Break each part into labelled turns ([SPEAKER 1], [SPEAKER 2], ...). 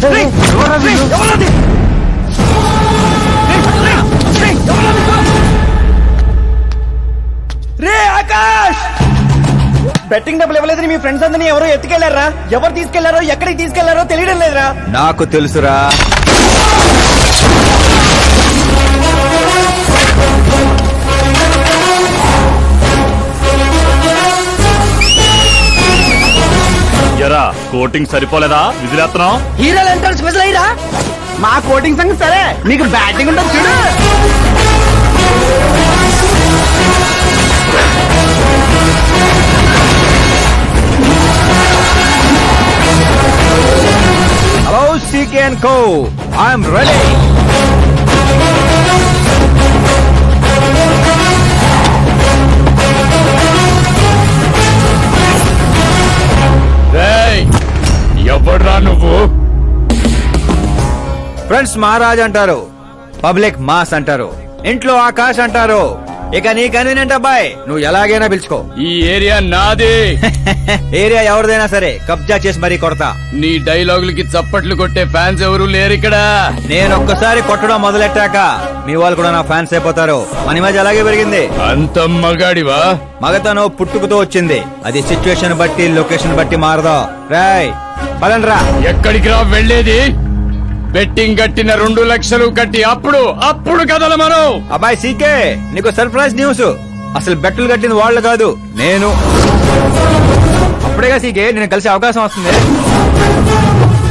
[SPEAKER 1] రే Akash, betting డబ్బులు ఇవ్వలేదని మీ friends అందరినీ ఎవరో ఎత్తుకెళ్లారా? ఎవరు తీసుకెళ్లారో ఎక్కడికి తీసుకెళ్లారో తెలియడం లేదురా.
[SPEAKER 2] నాకు తెలుసురా.
[SPEAKER 3] ఎరా కోటింగ్ సరిపోలేదా? విజిలేస్తున్నాం.
[SPEAKER 1] హీరోలు ఎంత స్పెషల్ అయ్యరా? మా కోటింగ్ సంగతి సరే, మీకు బ్యాటింగ్ ఉంటుంది చూడు.
[SPEAKER 2] Hello CK and co, I'm ready.
[SPEAKER 3] ఎవడ్రా నువ్వు?
[SPEAKER 2] ఫ్రెండ్స్ మహారాజ్ అంటారు, పబ్లిక్ మాస్ అంటారు, ఇంట్లో ఆకాష్ అంటారు. ఇక నీ కన్వీనియంట్ అబ్బాయి, నువ్వు ఎలాగైనా పిలుచుకో.
[SPEAKER 3] ఈ ఏరియా నాది.
[SPEAKER 2] ఏరియా ఎవరిదైనా సరే కబ్జా చేసి మరీ కొడతా.
[SPEAKER 3] నీ డైలాగులకి చప్పట్లు కొట్టే ఫ్యాన్స్ ఎవరు లేరు ఇక్కడ.
[SPEAKER 2] నేను ఒక్కసారి కొట్టడం మొదలెట్టాక మీ వాళ్ళు కూడా నా ఫ్యాన్స్ అయిపోతారు. మన ఇమేజ్ అలాగే పెరిగింది.
[SPEAKER 3] అంత మగాడివా?
[SPEAKER 2] మగతను పుట్టుకుతో వచ్చింది, అది సిచ్యువేషన్ బట్టి లొకేషన్ బట్టి మారదా. రాయ్ పదండ్రా.
[SPEAKER 3] ఎక్కడికి రా వెళ్ళేది? బెట్టింగ్ కట్టిన 2 లక్షలు కట్టి అప్పుడు కదల మనం.
[SPEAKER 2] అబ్బాయి సీకే, నీకు సర్ప్రైజ్ న్యూస్. అసలు బెట్టులు కట్టింది వాళ్ళు కాదు, నేను. అప్పుడేగా సీకే నేను కలిసే అవకాశం వస్తుంది.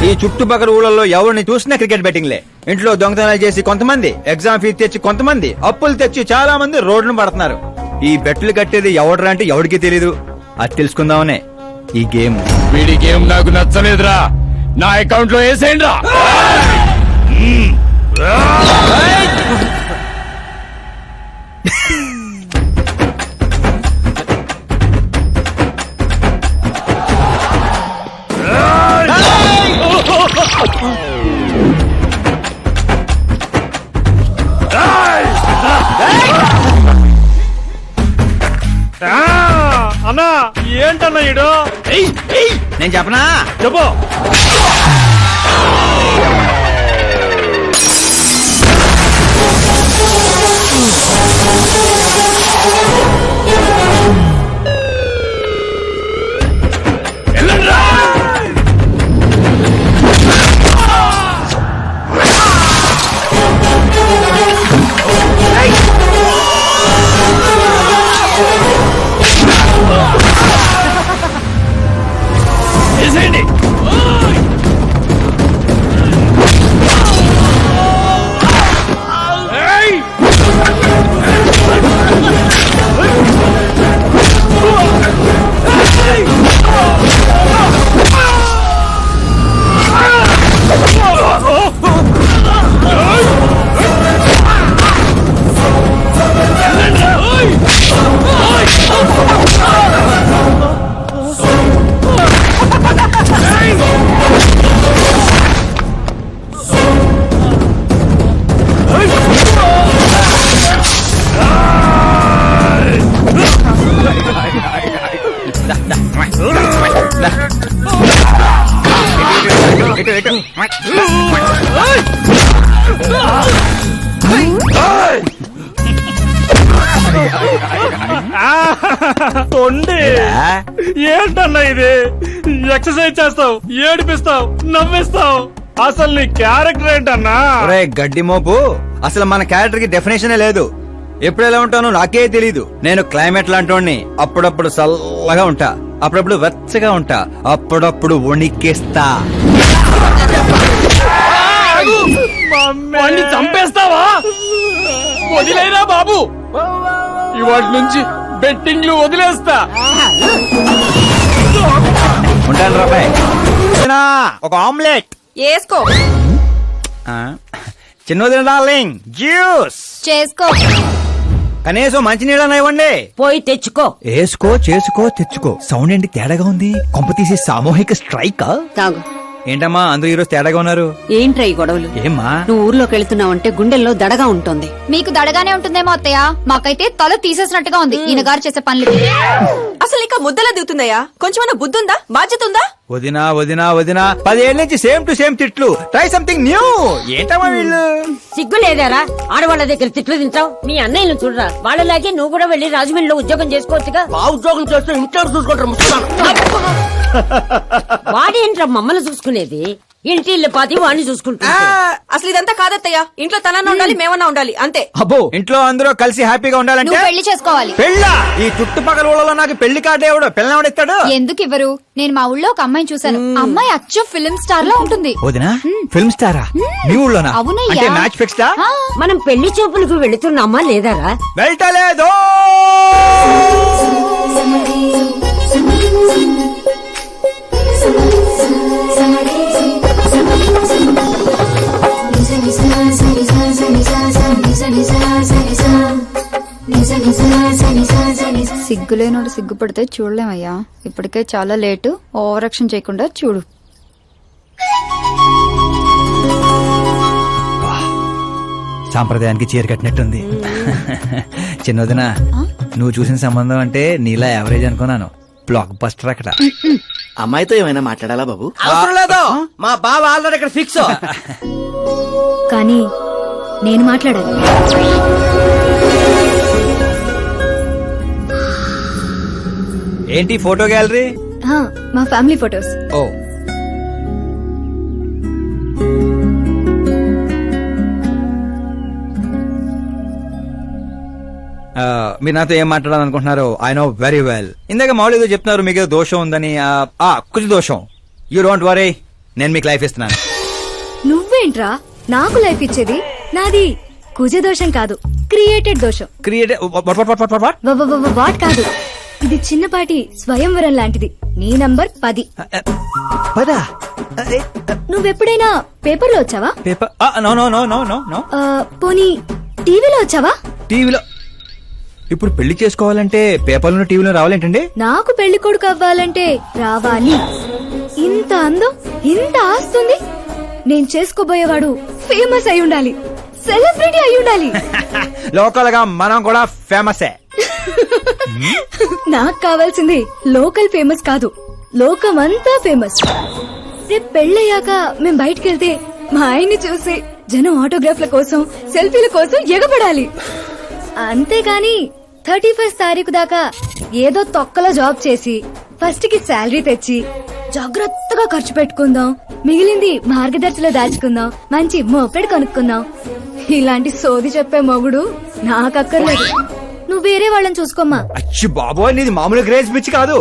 [SPEAKER 2] ఈ చుట్టుపక్కల ఊళ్ళల్లో ఎవరిని చూసినా క్రికెట్ బెట్టింగ్లే. ఇంట్లో దొంగతనాలు చేసి కొంతమంది, ఎగ్జామ్ ఫీజు తెచ్చి కొంతమంది, అప్పులు తెచ్చి చాలా మంది రోడ్డును పడుతున్నారు. ఈ బెట్టులు కట్టేది ఎవడరా అంటే ఎవడికి తెలీదు. అది తెలుసుకుందామనే ఈ గేమ్.
[SPEAKER 3] వీడి గేమ్ నాకు నచ్చలేదురా. నా అకౌంట్ లో వేసేయండి రా. అన్నా ఏంటన్నా ఇడు?
[SPEAKER 2] నేను చెప్పనా?
[SPEAKER 3] చెప్పు. ఏంటన్నా ఇది? ఎక్సర్సైజ్ చేస్తావు, ఏడిపిస్తావు, నవ్విస్తావు. అసలు నీ క్యారెక్టర్ ఏంటన్నా?
[SPEAKER 2] గడ్డి మోపు, అసలు మన క్యారెక్టర్ కి డెఫినేషన్ లేదు. ఎప్పుడు ఎలా ఉంటానో నాకే తెలీదు. నేను క్లైమేట్ లాంటి అప్పుడప్పుడు చల్లగా ఉంటా, అప్పుడప్పుడు వెచ్చగా ఉంటా, అప్పుడప్పుడు వణికేస్తా.
[SPEAKER 3] చంపేస్తావా? వదిలేరా బాబు, ఇవాటి నుంచి బెట్టింగ్లు వదిలేస్తా.
[SPEAKER 2] ఉంటాను రాబాయ్. ఒక ఆమ్లెట్
[SPEAKER 4] వేసుకో.
[SPEAKER 2] చిన్నదిన డార్లింగ్, జ్యూస్
[SPEAKER 4] చేసుకో.
[SPEAKER 2] కనీసం మంచినీళ్ళని ఇవ్వండి.
[SPEAKER 4] పోయి తెచ్చుకో.
[SPEAKER 2] వేసుకో, చేసుకో, తెచ్చుకో. సౌండ్ ఏంటి తేడాగా ఉంది? కొంప తీసి సామూహిక స్ట్రైక్.
[SPEAKER 4] తాగు.
[SPEAKER 2] ఏంటమ్మా అందరూ ఈరోజు తేడాగా ఉన్నారు?
[SPEAKER 4] ఏంట్రా ఈ గొడవలు?
[SPEAKER 2] ఏమ్మా
[SPEAKER 4] నువ్వు ఊర్లోకి వెళ్తున్నావంటే గుండెల్లో దడగా ఉంటుంది.
[SPEAKER 5] మీకు దడగానే ఉంటుందేమో అత్తయ్య, మాకైతే తల తీసేసినట్టుగా ఉంది ఈయన గారు చేసే పనులు.
[SPEAKER 6] అసలు ఇంకా ముద్దలా దిగుతుందయ్యా? కొంచెమన్నా బుద్ధి ఉందా? బాధ్యత ఉందా?
[SPEAKER 2] వదినా వదినా వదినా 10 ఏళ్ళ నుంచి సేమ్ టు సేమ్ తిట్లు. Try something new. ఏంటమ్మా వీళ్ళు?
[SPEAKER 7] సిగ్గు లేదారా ఆడవాళ్ళ దగ్గర తిట్లు తింటావు? మీ అన్నయ్యను చూడరా, వాళ్ళలాగే నువ్వు కూడా వెళ్లి రాజమండ్రిలో ఉద్యోగం చేసుకోవచ్చుగా.
[SPEAKER 6] ఉద్యోగం చేస్తే ఇంట్లో చూసుకుంటారు.
[SPEAKER 7] వాడేంట్రా మమ్మల్ని చూసుకునేది? ఇంటి ఇల్లు పాతి వాడిని చూసుకుంటా.
[SPEAKER 6] అసలు ఇదంతా కాదత్తయ్యా. ఇంట్లో తనన్నా ఉండాలి, మేమన్నా ఉండాలి, అంతే.
[SPEAKER 2] అబ్బో ఇంట్లో అందరూ కలిసి హ్యాపీగా ఉండాలంటే
[SPEAKER 5] నువ్వు పెళ్లి చేసుకోవాలి.
[SPEAKER 2] పెళ్ళా? ఈ చుట్టుపక్కల ఊళ్ళలో నాకు పెళ్లి కార్డు ఎవడు పెళ్ళిస్తాడు?
[SPEAKER 5] ఎందుకు ఇవ్వరు? నేను మా ఊళ్ళో ఒక అమ్మాయిని చూసాను. అమ్మాయి అచ్చు ఫిల్మ్ స్టార్ లా ఉంటుంది.
[SPEAKER 2] వదినా ఫిల్మ్ స్టారా? మీ ఊళ్ళోనా?
[SPEAKER 5] అవునయ్యా.
[SPEAKER 2] అంటే మ్యాచ్ ఫిక్స్డా?
[SPEAKER 5] ఆ,
[SPEAKER 7] మనం పెళ్లి చూపులకు వెళుతున్నామా లేదారా?
[SPEAKER 2] వెళ్ళలేదు.
[SPEAKER 5] సిగ్గులేనోడు సిగ్గుపడితే చూడలేమయ్యా. ఇప్పటికే చాలా లేటు. ఓవర్ యాక్షన్ చేయకుండా చూడు.
[SPEAKER 2] సాంప్రదాయానికి చీర కట్టినట్టుంది. చిన్నదిన నువ్వు చూసిన సంబంధం అంటే నీలా యావరేజ్ అనుకున్నాను. బ్లాక్ బస్టర్ అక్కడ.
[SPEAKER 1] అమ్మాయితో ఏమైనా మాట్లాడాలా బాబు? అవసరం లేదు, మా బావ ఆల్రెడీ ఇక్కడ ఫిక్స్.
[SPEAKER 5] కానీ నేను మాట్లాడాలి.
[SPEAKER 2] ఏంటి ఫోటో గ్యాలరీ?
[SPEAKER 5] మా ఫ్యామిలీ ఫొటోస్.
[SPEAKER 2] ఓ మీరు నాతో ఏం మాట్లాడాలనుకుంటున్నారు? I know very well. ఇందాక మామూలు ఏదో చెప్తున్నారు, మీకు ఏదో దోషం ఉందని. కొంచెం దోషం. యూ డోంట్ వరీ, నేను మీకు లైఫ్ ఇస్తున్నాను.
[SPEAKER 5] నువ్వేంట్రా నాకు లైఫ్ ఇచ్చేది? నాది కుజ దోషం కాదు, క్రియేటెడ్ దోషం.
[SPEAKER 2] క్రియేట్
[SPEAKER 5] వాట్ కాదు, ఇది చిన్నపాటి స్వయంవరం లాంటిది. నీ నంబర్ 10.
[SPEAKER 2] పదా
[SPEAKER 5] నువ్వెప్పుడైనా పేపర్లో వచ్చావా?
[SPEAKER 2] Paper? No no no no no no.
[SPEAKER 5] పోనీ టీవీలో వచ్చావా?
[SPEAKER 2] టీవీలో? ఇప్పుడు పెళ్లి చేసుకోవాలంటే పేపర్లో టీవీలో రావాలేంటండి?
[SPEAKER 5] నాకు పెళ్లి కొడుకు అవ్వాలంటే రావాలి. ఇంత అందం, ఇంత ఆస్తుంది. నేను చేసుకోబోయేవాడు ఫేమస్ అయి ఉండాలి, సెలబ్రిటీ అయి ఉండాలి.
[SPEAKER 2] లోకల్ గా మనం కూడా ఫేమసే.
[SPEAKER 5] నాకు కావాల్సింది లోకల్ ఫేమస్ కాదు, లోకమంతా ఫేమస్. రేపు పెళ్ళయ్యాక మేం బయటకెళ్తే మా ఆయన్ని చూసి జనం ఆటోగ్రాఫ్ల కోసం, సెల్ఫీల కోసం ఎగబడాలి. అంతేగాని 31st తారీఖు దాకా ఏదో తొక్కలో జాబ్ చేసి ఫస్ట్ కి శాలరీ తెచ్చి జాగ్రత్తగా ఖర్చు పెట్టుకుందాం, మిగిలింది మార్గదర్శిలో దాచుకుందాం, మంచి మోపెడు కొనుక్కుందాం. ఇలాంటి సోది చెప్పే మొగుడు నాకక్కర్లేదు. నువ్వు వేరే వాళ్ళని చూసుకోమ్మా.
[SPEAKER 2] అచ్చి బాబోయ్, నీది మామూలు గ్రేజ్ పిచ్చి కాదు.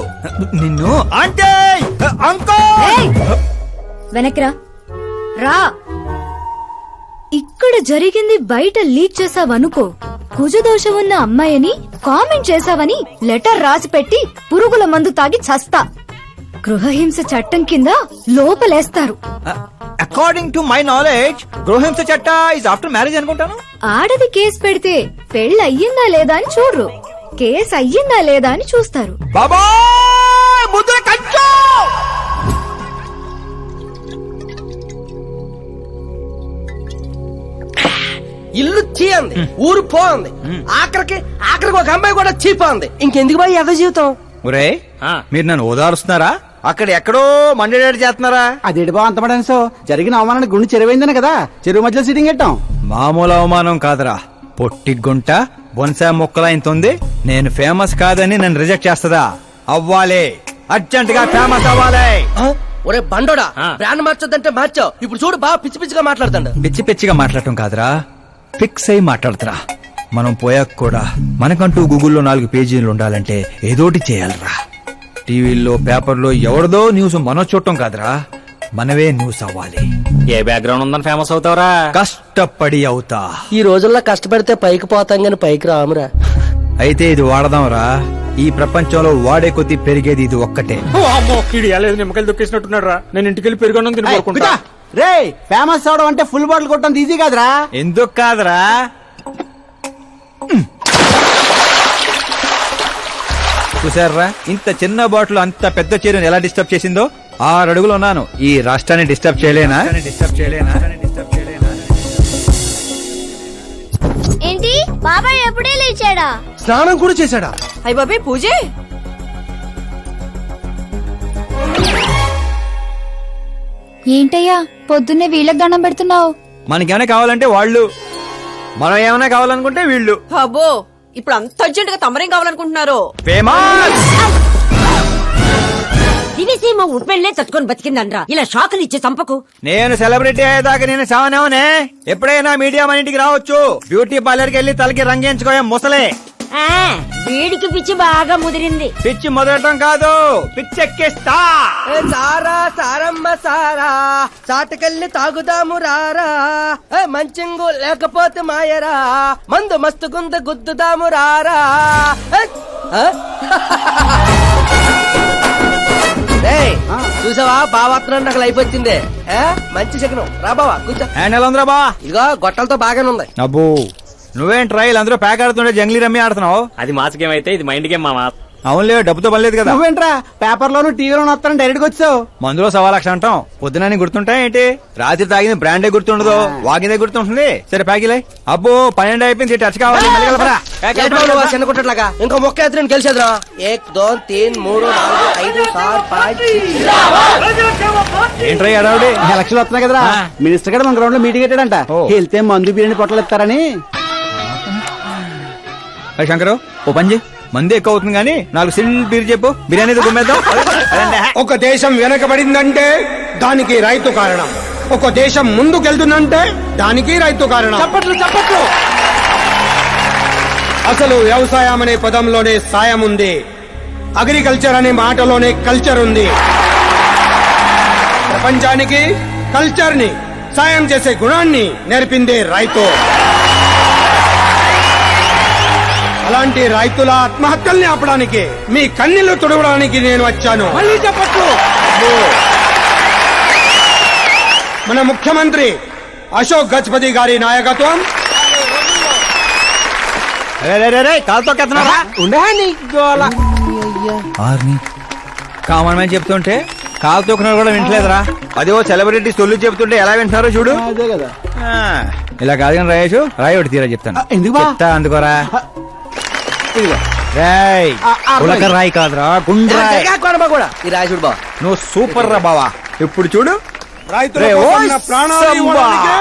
[SPEAKER 2] నిన్ను అంటే
[SPEAKER 5] వెనక్రా రా. ఇక్కడ జరిగింది బయట లీక్ చేసావనుకో, కుజదోషం ఉన్న అమ్మాయిని కామెంట్ చేసావని లెటర్ రాసి పెట్టి పురుగుల మందు తాగి చస్తా. గృహహింస చట్టం కింద లోపలేస్తారు.
[SPEAKER 2] అకార్డింగ్ టు మై నాలెడ్జ్ గృహహింస చట్ట ఇస్ ఆఫ్టర్ మ్యారేజ్ అనుకుంటాను.
[SPEAKER 5] ఆడది కేసు పెడితే పెళ్లి అయ్యిందా లేదా అని చూడరు, కేసు అయ్యిందా లేదా అని చూస్తారు.
[SPEAKER 2] బాబోయ్ ముద్ర కంచు.
[SPEAKER 1] ఇల్లు చీయంది, ఊరు పోంది, ఆఖరికి ఒక అమ్మాయి కూడా చీపోంది. ఇంకెందుకు బాయ్ ఎద జీవితం?
[SPEAKER 2] ఒరే మీరు నన్ను ఓదారుస్తున్నారా? అక్కడ ఎక్కడో మండేడాడు చేస్తున్నారా?
[SPEAKER 8] అదేడు బా అంత పడాను. జరిగిన అవమానానికి గుండె చెరువైందనే కదా చెరువు మధ్యలో సిట్టింగ్ పెట్టాం.
[SPEAKER 2] మామూలు అవమానం కాదురా, పొట్టి గుంట బొన్సా మొక్కలైంతుంది. నేను ఫేమస్ కాదని నన్ను రిజెక్ట్ చేస్తదా? అవ్వాలి, అర్జెంట్ గా ఫేమస్ అవ్వాలి.
[SPEAKER 1] ఒరే బండోడా, బ్రాండ్ మార్చొద్దంటే మార్చావు. ఇప్పుడు చూడు బాగా పిచ్చి పిచ్చిగా మాట్లాడుతాడు.
[SPEAKER 2] పిచ్చి పిచ్చిగా మాట్లాడటం కాదురా, ఫిక్స్ అయి మాట్లాడుతురా. మనం పోయాక కూడా మనకంటూ గూగుల్లో 4 పేజీలు ఉండాలంటే ఏదోటి చేయాలరా. టీవీల్లో పేపర్లో ఎవరిదో న్యూస్ మనం చూడటం కాదురా, మనవే న్యూస్ అవ్వాలి.
[SPEAKER 3] ఏ బ్యాక్గ్రౌండ్ ఉందని ఫేమస్ అవుతావరా?
[SPEAKER 2] కష్టపడి అవుతా.
[SPEAKER 1] ఈ రోజుల్లో కష్టపడితే పైకి పోతాం గాని పైకి రామురా.
[SPEAKER 2] అయితే ఇది వాడదాంరా. ఈ ప్రపంచంలో వాడే కొద్దీ పెరిగేది ఇది ఒక్కటే.
[SPEAKER 3] నిమ్మకాయలు దొక్కేసినట్టున్నాడు రా. నేను ఇంటికి వెళ్ళి పెరుగొన్నం తిని కోరుకుంటా.
[SPEAKER 8] రే ఫేమస్ అవడం అంటే ఫుల్ బాటిల్ కొట్టడం ఈజీ కాదురా.
[SPEAKER 2] ఎందుకు కాదురా? చూసారా ఇంత చిన్న బాటిల్ అంత పెద్ద చీరను ఎలా డిస్టర్బ్ చేసిందో? 6 అడుగులు ఉన్నాను. ఈ రాష్ట్రాన్ని డిస్టర్బ్ చేయలేనా?
[SPEAKER 5] ఏంటి బాబాయ్ ఎప్పుడే లేచాడా?
[SPEAKER 1] స్నానం కూడా చేశాడా?
[SPEAKER 6] అయ్య బాబే పూజే.
[SPEAKER 5] ఏంటయ్యా పొద్దున్నే వీళ్ళకి దండం పెడుతున్నావు?
[SPEAKER 2] మనకేమైనా కావాలంటే వాళ్ళు, మనం ఏమైనా కావాలనుకుంటే వీళ్ళు.
[SPEAKER 6] అబ్బో ఇప్పుడు అంత అర్జెంట్ గా తమరేం కావాలనుకుంటున్నారు?
[SPEAKER 2] ఫేమస్.
[SPEAKER 7] దివిసీమ ఉప్పెళ్లే తట్టుకొని బతికిందనరా, ఇలా షాకులు ఇచ్చే చంపకు.
[SPEAKER 2] నేను సెలబ్రిటీ అయ్యేదాకా నేను సావనేవనే. ఎప్పుడైనా మీడియా మన ఇంటికి రావచ్చు. బ్యూటీ పార్లర్ కి వెళ్ళి తలకి రంగేయించుకోయా ముసలే.
[SPEAKER 7] ఆ, వీడికి పిచ్చి బాగా ముదిరింది.
[SPEAKER 2] పిచ్చి మొదలటం కాదు, పిచ్చెక్కిస్తా.
[SPEAKER 1] సారా సారమ్మ సారా, చాటకెళ్ళి తాగుదాము రారా. మంచింగు లేకపోతే మాయరా, మందు మస్తు గుంద గుద్దుదాము రారా. చూసావా బావాత్రం నాకు లైఫ్ వచ్చింది. మంచి శకనం. రా బావా కూర్చో.
[SPEAKER 2] హ్యాండ్ ఎలా ఉందిరా బా?
[SPEAKER 1] ఇదిగో గొట్టలతో బాగానే ఉంది.
[SPEAKER 2] అబ్బో నువ్వేం ట్రైల్ అందరూ ప్యాక్ ఆడుతుండే జంగ్లీ రమ్మి ఆడుతున్నావు.
[SPEAKER 9] అది మాస్ గేమ్ అయితే ఇది మైండ్ గేమ్ మామా.
[SPEAKER 2] అవునులే, డబ్బుతో పని లేదు కదా.
[SPEAKER 8] నువ్వేంట్రా పేపర్ లోను టీవీలోను వస్తాను డైరెక్ట్ గా వచ్చావు.
[SPEAKER 2] మందులో 1,00,000 అంటాం. పొద్దునని గుర్తుంటాయి ఏంటి? రాత్రి తాగింది బ్రాండే గుర్తుండదు, వాగిందే గుర్తుంటుంది. సరే ప్యాకిలే. అబ్బో 12 అయిపోయింది, టచ్ కావాలి. మళ్ళీ కలపరా.
[SPEAKER 1] చిన్న కుట్టట్లాగా ఇంకో మొక్క ఎత్తుని గెలిచేద్రా. 1 2 3 4 5 6 5.
[SPEAKER 2] ఏంట్రై అడావుడి?
[SPEAKER 8] ఎలక్షన్ వస్తున్నాయి కదరా, మినిస్టర్ గారు మన గ్రౌండ్ లో మీటింగ్ పెట్టాడంట.
[SPEAKER 2] ఓ.
[SPEAKER 8] వెళ్తే మందు బిర్యానీ పొట్టలు ఇస్తారని.
[SPEAKER 2] శంకరు ఓ పంజి, మంది ఎక్కువ అవుతుంది కానీ 4 సిల్ బీర్ చెప్పు, బిర్యానీ గుమ్మేద్దాం.
[SPEAKER 10] ఒక దేశం వెనకబడిందంటే దానికి రైతు కారణం. ఒక దేశం ముందుకెళ్తుందంటే దానికి రైతు కారణం.
[SPEAKER 8] చప్పట్లు చప్పట్లు.
[SPEAKER 10] అసలు వ్యవసాయం అనే పదంలోనే సాయం ఉంది. అగ్రికల్చర్ అనే మాటలోనే కల్చర్ ఉంది. ప్రపంచానికి కల్చర్ ని, సాయం చేసే గుణాన్ని నేర్పిందే రైతు. అలాంటి రైతుల ఆత్మహత్యల్ని ఆపడానికి, మీ కన్నీళ్లు తుడవడానికి నేను వచ్చాను.
[SPEAKER 8] మళ్ళీ చెప్పట్లు.
[SPEAKER 10] మన ముఖ్యమంత్రి అశోక్ గజపతి గారి నాయకత్వం,
[SPEAKER 2] కాలుతో కెత్తనారా? కామన్ మ్యాన్ చెప్తుంటే కాలు తొక్కున్నారు కూడా వింటలేదురా. అదే ఓ సెలబ్రిటీ సొల్లు చెప్తుంటే ఎలా వింటున్నారో చూడు.
[SPEAKER 8] అదే కదా.
[SPEAKER 2] ఆ, ఇలా కాదు కానీ రాయేషు, రాయి ఒకటి తీరా చెప్తాను.
[SPEAKER 8] ఎందుకు బా?
[SPEAKER 2] చెప్తా అందుకోరా.
[SPEAKER 8] ఇదిగో.
[SPEAKER 2] రాయ్ ఉలక రాయి కాదురా, గుండ్రాయ్.
[SPEAKER 1] కూడా ఈ రాజుడు బావ.
[SPEAKER 2] నువ్వు సూపర్ రా బావా. ఇప్పుడు చూడు.
[SPEAKER 10] రైతుల
[SPEAKER 2] రే,
[SPEAKER 10] కోసం
[SPEAKER 2] ఓయ్
[SPEAKER 10] నా ప్రాణాలు
[SPEAKER 2] సంబా.
[SPEAKER 10] ఇవ్వడానికే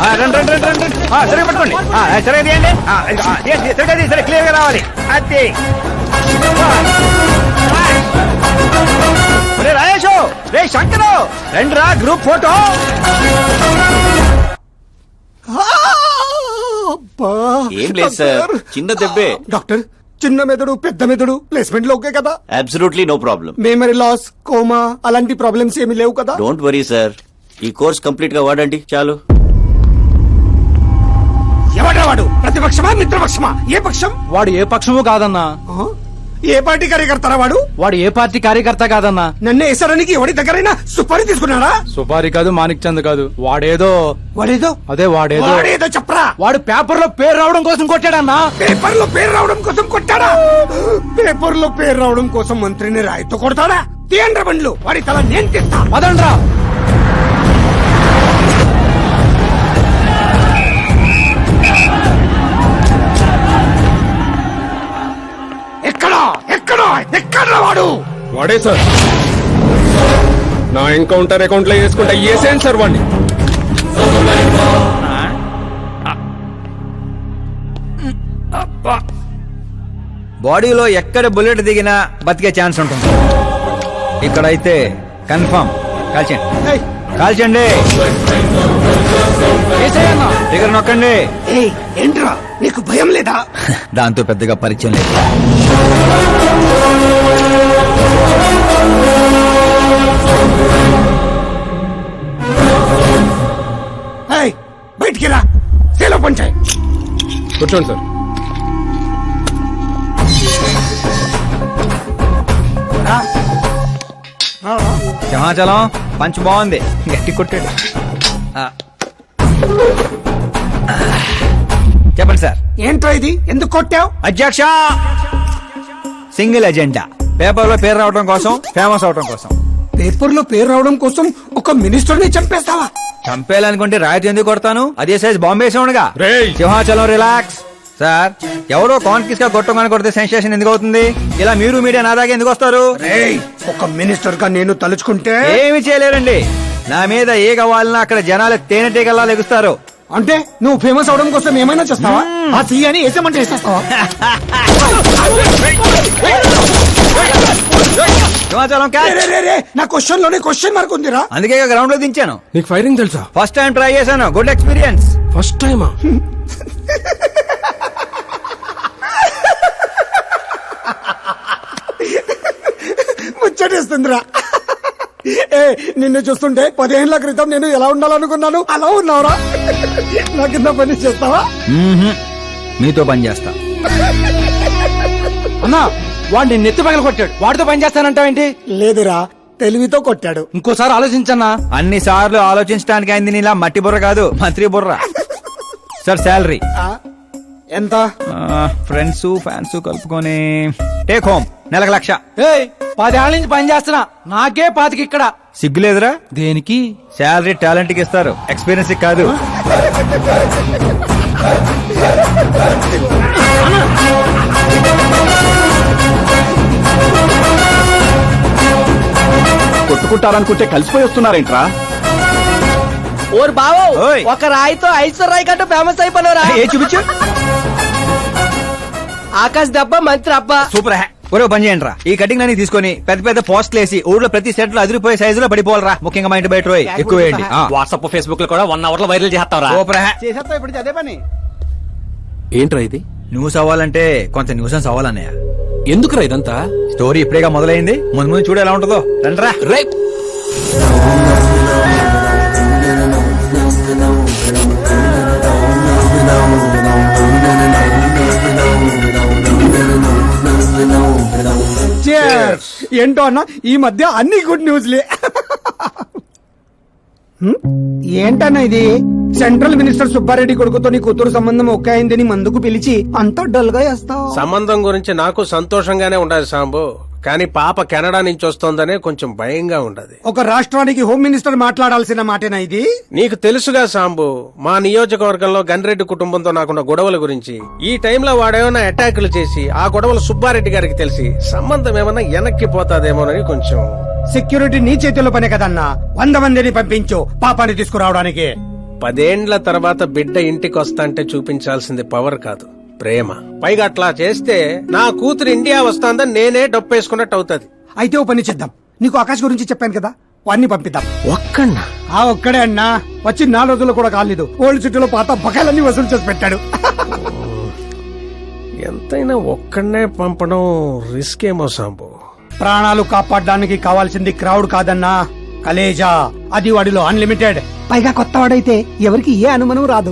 [SPEAKER 2] ఆ, రండి రండి రండి రండి. ఆ, సరిగ్గా పట్టుకోండి. ఆ, సరిగ్గా తీయండి. ఆ, ఇదిగో, ఆ, తీయండి, సరిగ్గా తీయండి, సరే క్లియర్ గా రావాలి. అది రే రాయేషు, రే శంకరు, రండి రా గ్రూప్ ఫోటో.
[SPEAKER 9] ఏం లేదు సార్, చిన్న దెబ్బే.
[SPEAKER 10] డాక్టర్, చిన్న మెదడు పెద్ద మెదడు ప్లేస్మెంట్ లో ఓకే కదా?
[SPEAKER 9] Absolutely no problem.
[SPEAKER 10] Memory loss, coma అలాంటి ప్రాబ్లమ్స్ ఏమీ లేవు కదా?
[SPEAKER 9] డోంట్ వరీ సార్, ఈ కోర్స్ కంప్లీట్ గా వాడండి చాలు.
[SPEAKER 10] ఎవడ్రా వాడు? ప్రతిపక్షమా మిత్రపక్షమా? ఏ పక్షం?
[SPEAKER 8] వాడు ఏ పక్షము కాదన్నా.
[SPEAKER 10] ఆ? ఏ పార్టీ కార్యకర్తారా వాడు?
[SPEAKER 8] వాడు ఏ పార్టీ కార్యకర్త కాదన్నా.
[SPEAKER 10] నన్ను వేసడానికి ఎవరి దగ్గరైనా సుపారీ తీసుకున్నాడా?
[SPEAKER 8] సుపారి కాదు, మాణిక్ చంద్ కాదు. వాడేదో
[SPEAKER 10] వాడేదో వాడేదో చెప్పరా.
[SPEAKER 8] వాడు పేపర్ లో పేరు రావడం కోసం కొట్టాడన్నా.
[SPEAKER 10] పేపర్ లో పేరు రావడం కోసం కొట్టాడా? పేపర్ లో పేరు రావడం కోసం మంత్రిని రాయితో కొడతాడా? తీయండ్ర బండ్లు, వాడి తల నేను తీస్తా.
[SPEAKER 8] పదండ్రా.
[SPEAKER 10] ఎక్కడా ఎక్కడా ఎక్కడ్రా వాడు?
[SPEAKER 11] వాడే సార్, నా ఎన్కౌంటర్ అకౌంట్ లో వేసుకుంటా ఏసేం సార్ వాడిని.
[SPEAKER 2] బాడీలో ఎక్కడ బుల్లెట్ దిగినా బతికే ఛాన్స్ ఉంటుంది. ఇక్కడైతే కన్ఫర్మ్. కాల్చండి, కాల్చండి. దగ్గర నొక్కండి.
[SPEAKER 10] ఏయ్, ఏంట్రా నీకు భయం లేదా?
[SPEAKER 2] దాంతో పెద్దగా పరిచయం లేదు.
[SPEAKER 10] ఏయ్, బయటికి రా, సేలో పంచాయి.
[SPEAKER 11] కూర్చోండి సార్.
[SPEAKER 2] సింహాచలం పంచ్ బాగుంది, గట్టి కొట్టాడు. చెప్పండి సార్.
[SPEAKER 10] ఏంట్రా ఇది? ఎందుకు కొట్టావు?
[SPEAKER 2] అధ్యక్ష, సింగిల్ ఎజెండా. పేపర్ లో పేరు రావడం కోసం, ఫేమస్ అవడం కోసం.
[SPEAKER 10] పేపర్ లో పేరు రావడం కోసం ఒక మినిస్టర్ ని చంపేస్తావా?
[SPEAKER 2] చంపేయాలనుకుంటే రాయితీ ఎందుకు కొడతాను? అదే సైజ్ బాంబే సౌండ్గా.
[SPEAKER 11] రేయ్!
[SPEAKER 2] సింహాచలం రిలాక్స్. సార్, ఎవరో కాన్ఫిస్ గా కొట్టగానే కొడితే సెన్సేషన్ ఎందుకు అవుతుంది? ఇలా మీరు మీడియా నా దాకా ఎందుకు వస్తారు?
[SPEAKER 10] రేయ్, ఒక మినిస్టర్ గా నేను తలుచుకుంటే
[SPEAKER 2] ఏమి చేయలేరండి. నా మీద ఏ కావాలన్నా అక్కడ జనాలు తేనెటీగల్లా లెగుస్తారు.
[SPEAKER 10] అంటే నువ్వు ఫేమస్ అవడం కోసం ఏమైనా చేస్తావా? ఆ సీఎని వేసేమంటే వేసేస్తావా?
[SPEAKER 2] సింహాచలం క్యాచ్.
[SPEAKER 10] రే, రే, రే, నా క్వశ్చన్ లోనే క్వశ్చన్ మార్క్ ఉందిరా.
[SPEAKER 2] అందుకే గ్రౌండ్ లో దించాను.
[SPEAKER 11] నీకు ఫైరింగ్ తెలుసా?
[SPEAKER 2] ఫస్ట్ టైం ట్రై చేశాను. Good experience.
[SPEAKER 11] ఫస్ట్ టైమా?
[SPEAKER 10] ముచ్చటేస్తుందిరా. ఏ, నిన్ను చూస్తుంటే 10 ఏళ్ల క్రితం నేను ఎలా ఉండాలనుకున్నాను అలా ఉన్నావురా. నా కింద పని చేస్తావా?
[SPEAKER 2] మీతో పని చేస్తా.
[SPEAKER 8] అన్నా వాడిని నెత్తి పగల కొట్టాడు, వాడితో పని చేస్తానంటావేంటి?
[SPEAKER 10] లేదురా, తెలివితో కొట్టాడు.
[SPEAKER 8] ఇంకోసారి ఆలోచించన్నా.
[SPEAKER 2] అన్ని సార్లు ఆలోచించడానికి అయింది నీలా మట్టి బుర్ర కాదు, మంత్రి బుర్ర. సార్, శాలరీ
[SPEAKER 10] ఎంత?
[SPEAKER 2] ఫ్రెండ్స్ ఫ్యాన్స్ కలుపుకొని టేక్ హోమ్ నెలకు 1,00,000.
[SPEAKER 8] 10 ఏళ్ల నుంచి పని చేస్తున్నా, నాకే 25 ఇక్కడ.
[SPEAKER 2] సిగ్గులేదురా?
[SPEAKER 8] దేనికి?
[SPEAKER 2] శాలరీ టాలెంట్ కి ఇస్తారు, ఎక్స్పీరియన్స్ కి కాదు.
[SPEAKER 1] కొట్టుకుంటారనుకుంటే కలిసిపోయి వస్తున్నారేంట్రా?
[SPEAKER 8] ఓరు బావో,
[SPEAKER 2] ఓయ్.
[SPEAKER 8] ఒక రాయితో ఐశ్వర్ రాయ్ కంటే ఫేమస్ అయిపోయినరా.
[SPEAKER 2] ఏ చూపించు.
[SPEAKER 8] ఆకాశ్ దెబ్బ మంత్రి అబ్బా.
[SPEAKER 2] సూపర్ హ్యా. ఒరే పని చేయండి రా, ఈ కటింగ్ అన్ని తీసుకొని పెద్ద పెద్ద పోస్టులు వేసి ఊర్లో ప్రతి సెట్ లో అదిరిపోయే సైజులో పడిపోవాలరా. ముఖ్యంగా మా ఇంటి బయట రోయ్ ఎక్కువ వేయండి.
[SPEAKER 9] వాట్సాప్ ఫేస్బుక్ లో కూడా 1 అవర్ లో వైరల్ చేస్తావరా?
[SPEAKER 2] సూపర్ హ్యా.
[SPEAKER 8] చేసేస్తా ఇప్పుడు అదే పని.
[SPEAKER 11] ఏంట్రా ఇది?
[SPEAKER 2] న్యూస్ అవ్వాలంటే కొంత న్యూసెన్స్ అవ్వాలన్నయ్య.
[SPEAKER 11] ఎందుకురా ఇదంతా?
[SPEAKER 2] స్టోరీ ఇప్పుడేగా మొదలైంది, ముందు ముందు చూడు ఎలా ఉంటుందో. రండ్రా.
[SPEAKER 11] రే,
[SPEAKER 10] Cheers. ఏంటో అన్న, ఈ మధ్య అన్ని గుడ్ న్యూస్లే. ఏంటన్నా ఇది? సెంట్రల్ మినిస్టర్ సుబ్బారెడ్డి కొడుకుతో నీ కూతురు సంబంధం ఒకే అయిందని మందుకు పిలిచి అంత డల్ గా వేస్తావు.
[SPEAKER 12] సంబంధం గురించి నాకు సంతోషంగానే ఉండదు సాంబు, కానీ పాప కెనడా నుంచి వస్తోందనే కొంచెం భయంగా ఉండదు.
[SPEAKER 10] ఒక రాష్ట్రానికి హోమ్ మినిస్టర్ మాట్లాడాల్సిన మాటేనా ఇది?
[SPEAKER 12] నీకు తెలుసుగా సాంబు, మా నియోజకవర్గంలో గన్రెడ్డి కుటుంబంతో నాకున్న గొడవల గురించి. ఈ టైంలో వాడేమైనా అటాకులు చేసి ఆ గొడవలు సుబ్బారెడ్డి గారికి తెలిసి సంబంధం ఏమైనా వెనక్కి పోతాదేమోనని కొంచెం.
[SPEAKER 10] సెక్యూరిటీ నీ చేతిలో పనే కదన్నా. 100 మందిని పంపించు పాపాన్ని తీసుకురావడానికి.
[SPEAKER 12] 10 ఏండ్ల తర్వాత బిడ్డ ఇంటికి వస్తాంటే చూపించాల్సింది పవర్ కాదు, ప్రేమ. పైగా అట్లా చేస్తే నా కూతురు ఇండియా వస్తాందని నేనే డప్పేసుకున్నట్టు అవుతుంది.
[SPEAKER 10] అయితే ఓ పని చేద్దాం, నీకు ఆకాశ్ గురించి చెప్పాను కదా, వాడిని పంపిద్దాం.
[SPEAKER 12] ఒక్కన్నా?
[SPEAKER 10] ఆ ఒక్కడే అన్నా, వచ్చి 4 రోజులు కూడా కాలేదు, ఓల్డ్ సిటీలో పాత బకాయిలన్నీ వసూలు చేసి పెట్టాడు.
[SPEAKER 12] ఎంతైనా ఒక్కడనే పంపడం రిస్క్ ఏమో సాంబు.
[SPEAKER 10] ప్రాణాలు కాపాడడానికి కావాల్సింది క్రౌడ్ కాదన్నా, కలేజా. అది వాడిలో అన్లిమిటెడ్. పైగా కొత్త వాడైతే ఎవరికి ఏ అనుమానం రాదు.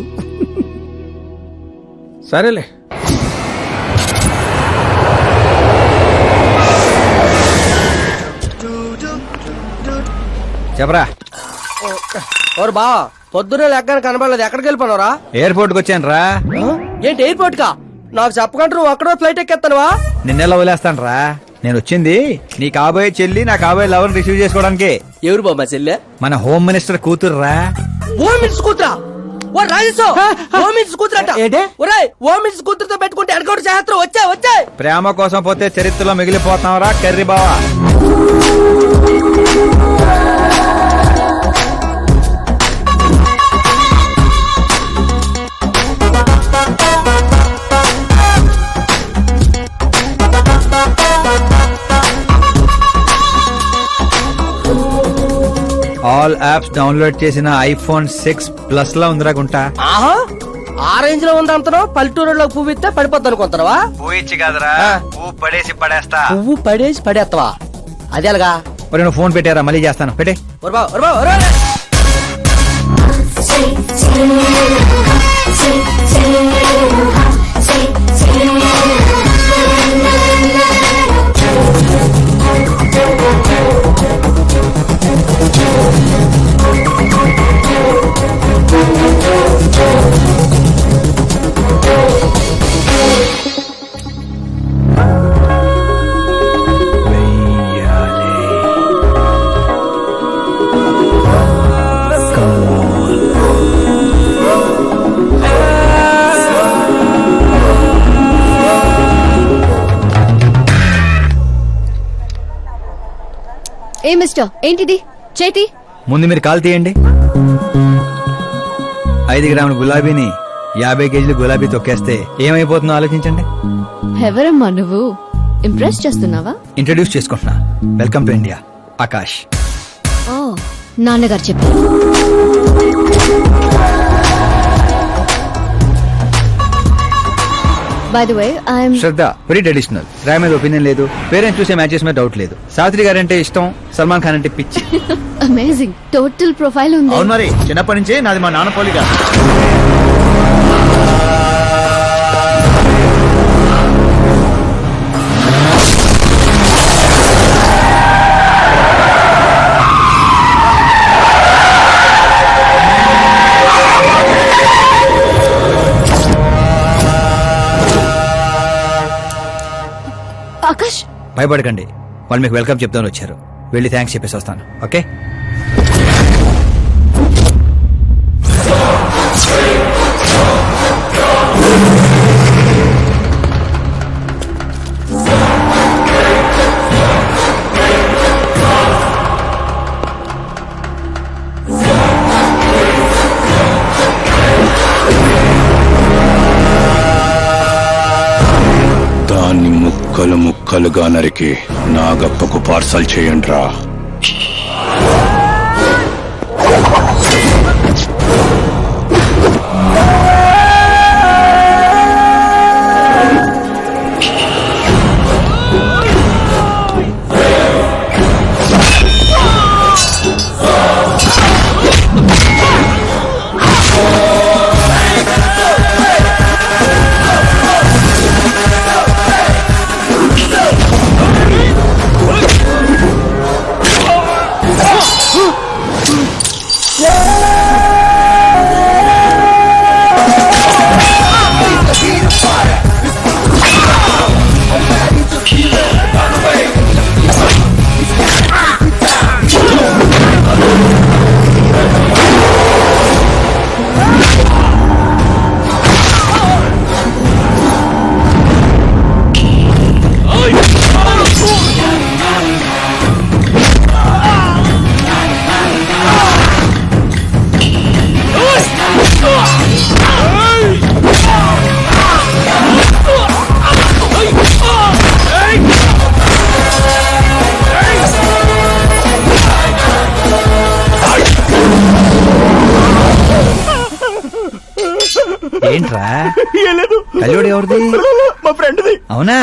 [SPEAKER 12] సరేలే.
[SPEAKER 2] చెప్పరా.
[SPEAKER 8] ఓరు బా, పొద్దునే లెక్కన కనబడలేదు, ఎక్కడికి వెళ్ళిపోనరా?
[SPEAKER 2] ఎయిర్పోర్ట్ కి వచ్చాను రా.
[SPEAKER 8] ఏంటి ఎయిర్పోర్ట్ కా? నాకు చెప్పకుండా నువ్వు అక్కడో ఫ్లైట్ ఎక్కేస్తానువా?
[SPEAKER 2] నిన్నెలా వదిలేస్తాను రా. నేను వచ్చింది నీ కాబోయే చెల్లి, నా కాబోయే లవర్ రిసీవ్ చేసుకోవడానికి.
[SPEAKER 8] ఎవరు బాబా చెల్లె?
[SPEAKER 2] మన హోమ్ మినిస్టర్ కూతురు రా.
[SPEAKER 8] హోమ్ మినిస్టర్ కూతురా? ఓ రాజేశో, హోమ్ మినిస్టర్ కూతురట. ఒరేయ్, హోమ్ మినిస్టర్ కూతురుతో పెట్టుకుంటే ఎడగొట్టు చేస్తారు. వచ్చే
[SPEAKER 2] ప్రేమ కోసం పోతే చరిత్రలో మిగిలిపోతాం రా కర్రీ బావా. ఆల్ యాప్స్ డౌన్లోడ్ చేసిన ఐఫోన్ 6 ప్లస్ లో ఉందిరా గుంట.
[SPEAKER 8] ఆహా, ఆ రేంజ్ లో ఉంది అంతనో. పల్లెటూరులో పువ్వు ఇస్తే పడిపోద్ది అనుకుంటారా?
[SPEAKER 2] పోయిచ్చి కాదురా, పువ్వు పడేసి పడేస్తా.
[SPEAKER 8] పువ్వు పడేసి పడేస్తావా? అదే అలాగా.
[SPEAKER 2] మరి నువ్వు ఫోన్ పెట్టారా, మళ్ళీ చేస్తాను. పెట్టే.
[SPEAKER 5] మిస్టర్ ఏంటిది చేతి
[SPEAKER 2] ముందు మీరు కాల్ తీయండి. 5 గ్రాముల గులాబీని 50 కేజీలు గులాబీ తొక్కేస్తే ఏమైపోతుందో ఆలోచించండి.
[SPEAKER 5] ఎవరమ్మా నువ్వు ఇంప్రెస్ చేస్తున్నావా?
[SPEAKER 2] ఇంట్రడ్యూస్ చేసుకుంటున్నా. Welcome to India, Akash.
[SPEAKER 5] ఓ నాన్నగారు చెప్పారు. By the way I'm
[SPEAKER 2] Shraddha very traditional. Rai మీద ఒపీనియన్ లేదు, పేరెంట్స్ చూసే మ్యాచెస్ మీద డౌట్ లేదు. సావిత్రి గారు అంటే ఇష్టం, సల్మాన్ ఖాన్ అంటే పిచ్చి.
[SPEAKER 5] అమేజింగ్ టోటల్ ప్రొఫైల్ ఉంది.
[SPEAKER 1] అవును మరి, చిన్నప్పటి నుంచే నాది మా నాన్న పోలిక.
[SPEAKER 5] ఆకాష్
[SPEAKER 2] భయపడకండి, వాళ్ళు మీకు వెల్కమ్ చెప్తాను వచ్చారు. వెళ్ళి థ్యాంక్స్ చెప్పేసి వస్తాను. ఓకే.
[SPEAKER 11] దాన్ని ముక్కలు ముక్కలుగా నరికి నాగప్పకు పార్సల్ చేయండి రా.
[SPEAKER 2] ఏంట్రా కల్లుడు ఎవరిది?
[SPEAKER 1] మా ఫ్రెండ్ది.
[SPEAKER 2] అవునా?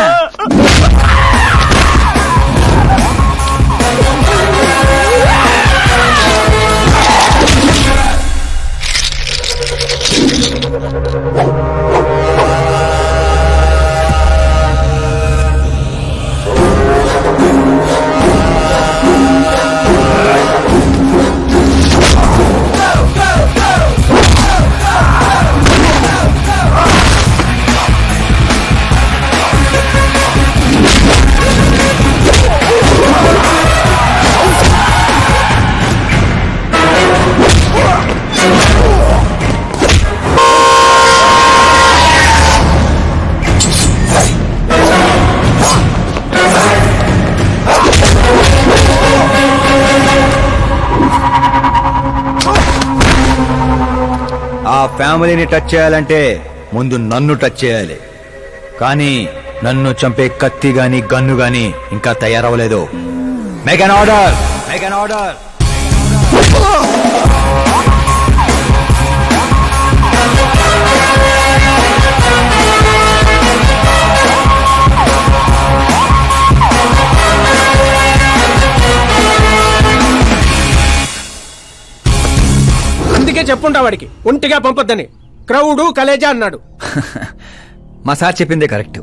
[SPEAKER 2] ఆ ఫ్యామిలీని టచ్ చేయాలంటే ముందు నన్ను టచ్ చేయాలి. కానీ నన్ను చంపే కత్తి గాని గన్ను గాని ఇంకా తయారవలేదు. Make an order, make an order.
[SPEAKER 12] అందుకే చెప్పుంటా వాడికి ఒంటిగా పంపొద్దని. క్రౌడు కలేజా అన్నాడు.
[SPEAKER 2] మా సార్ చెప్పిందే కరెక్ట్.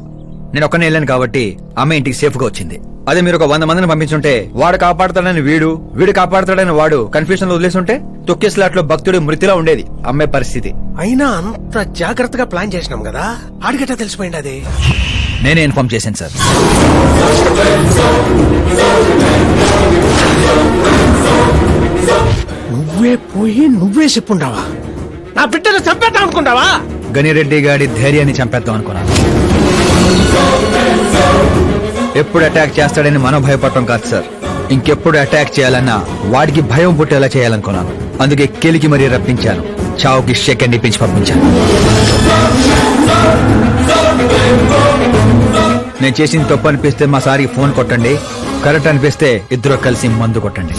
[SPEAKER 2] నేను ఒక్కనే వెళ్ళాను కాబట్టి అమ్మ ఇంటికి సేఫ్ గా వచ్చింది. అదే మీరు ఒక 100 మందిని పంపించుంటే వాడు కాపాడతాడని వీడు కాపాడతాడని వాడు కన్ఫ్యూజన్ లో వదిలేసుంటే తొక్కేస్లాట్లో భక్తుడు మృతిలా ఉండేది అమ్మే పరిస్థితి.
[SPEAKER 12] అయినా అంత జాగ్రత్తగా ప్లాన్ చేసినాం కదా, ఆడిగట్టా తెలిసిపోయింది. అది
[SPEAKER 2] నేనే ఇన్ఫార్మ్ చేశాను సార్.
[SPEAKER 12] నువ్వే పోయి నువ్వే చెప్పుంటావా? నా బిడ్డను చంపేద్దాం అనుకుంటావా?
[SPEAKER 2] గనిరెడ్డి గాడి ధైర్యాన్ని చంపేద్దాం అనుకున్నాను. ఎప్పుడు అటాక్ చేస్తాడని మనం భయపడటం కాదు సార్, ఇంకెప్పుడు అటాక్ చేయాలన్నా వాడికి భయం పుట్టేలా చేయాలనుకున్నాను. అందుకే కెలికి మరీ రప్పించాను. చావుకి సెకండ్ ఇప్పించి పంపించాను. నేను చేసిన తప్పు అనిపిస్తే మా సారికి ఫోన్ కొట్టండి. కరెక్ట్ అనిపిస్తే ఇద్దరు కలిసి మందు కొట్టండి.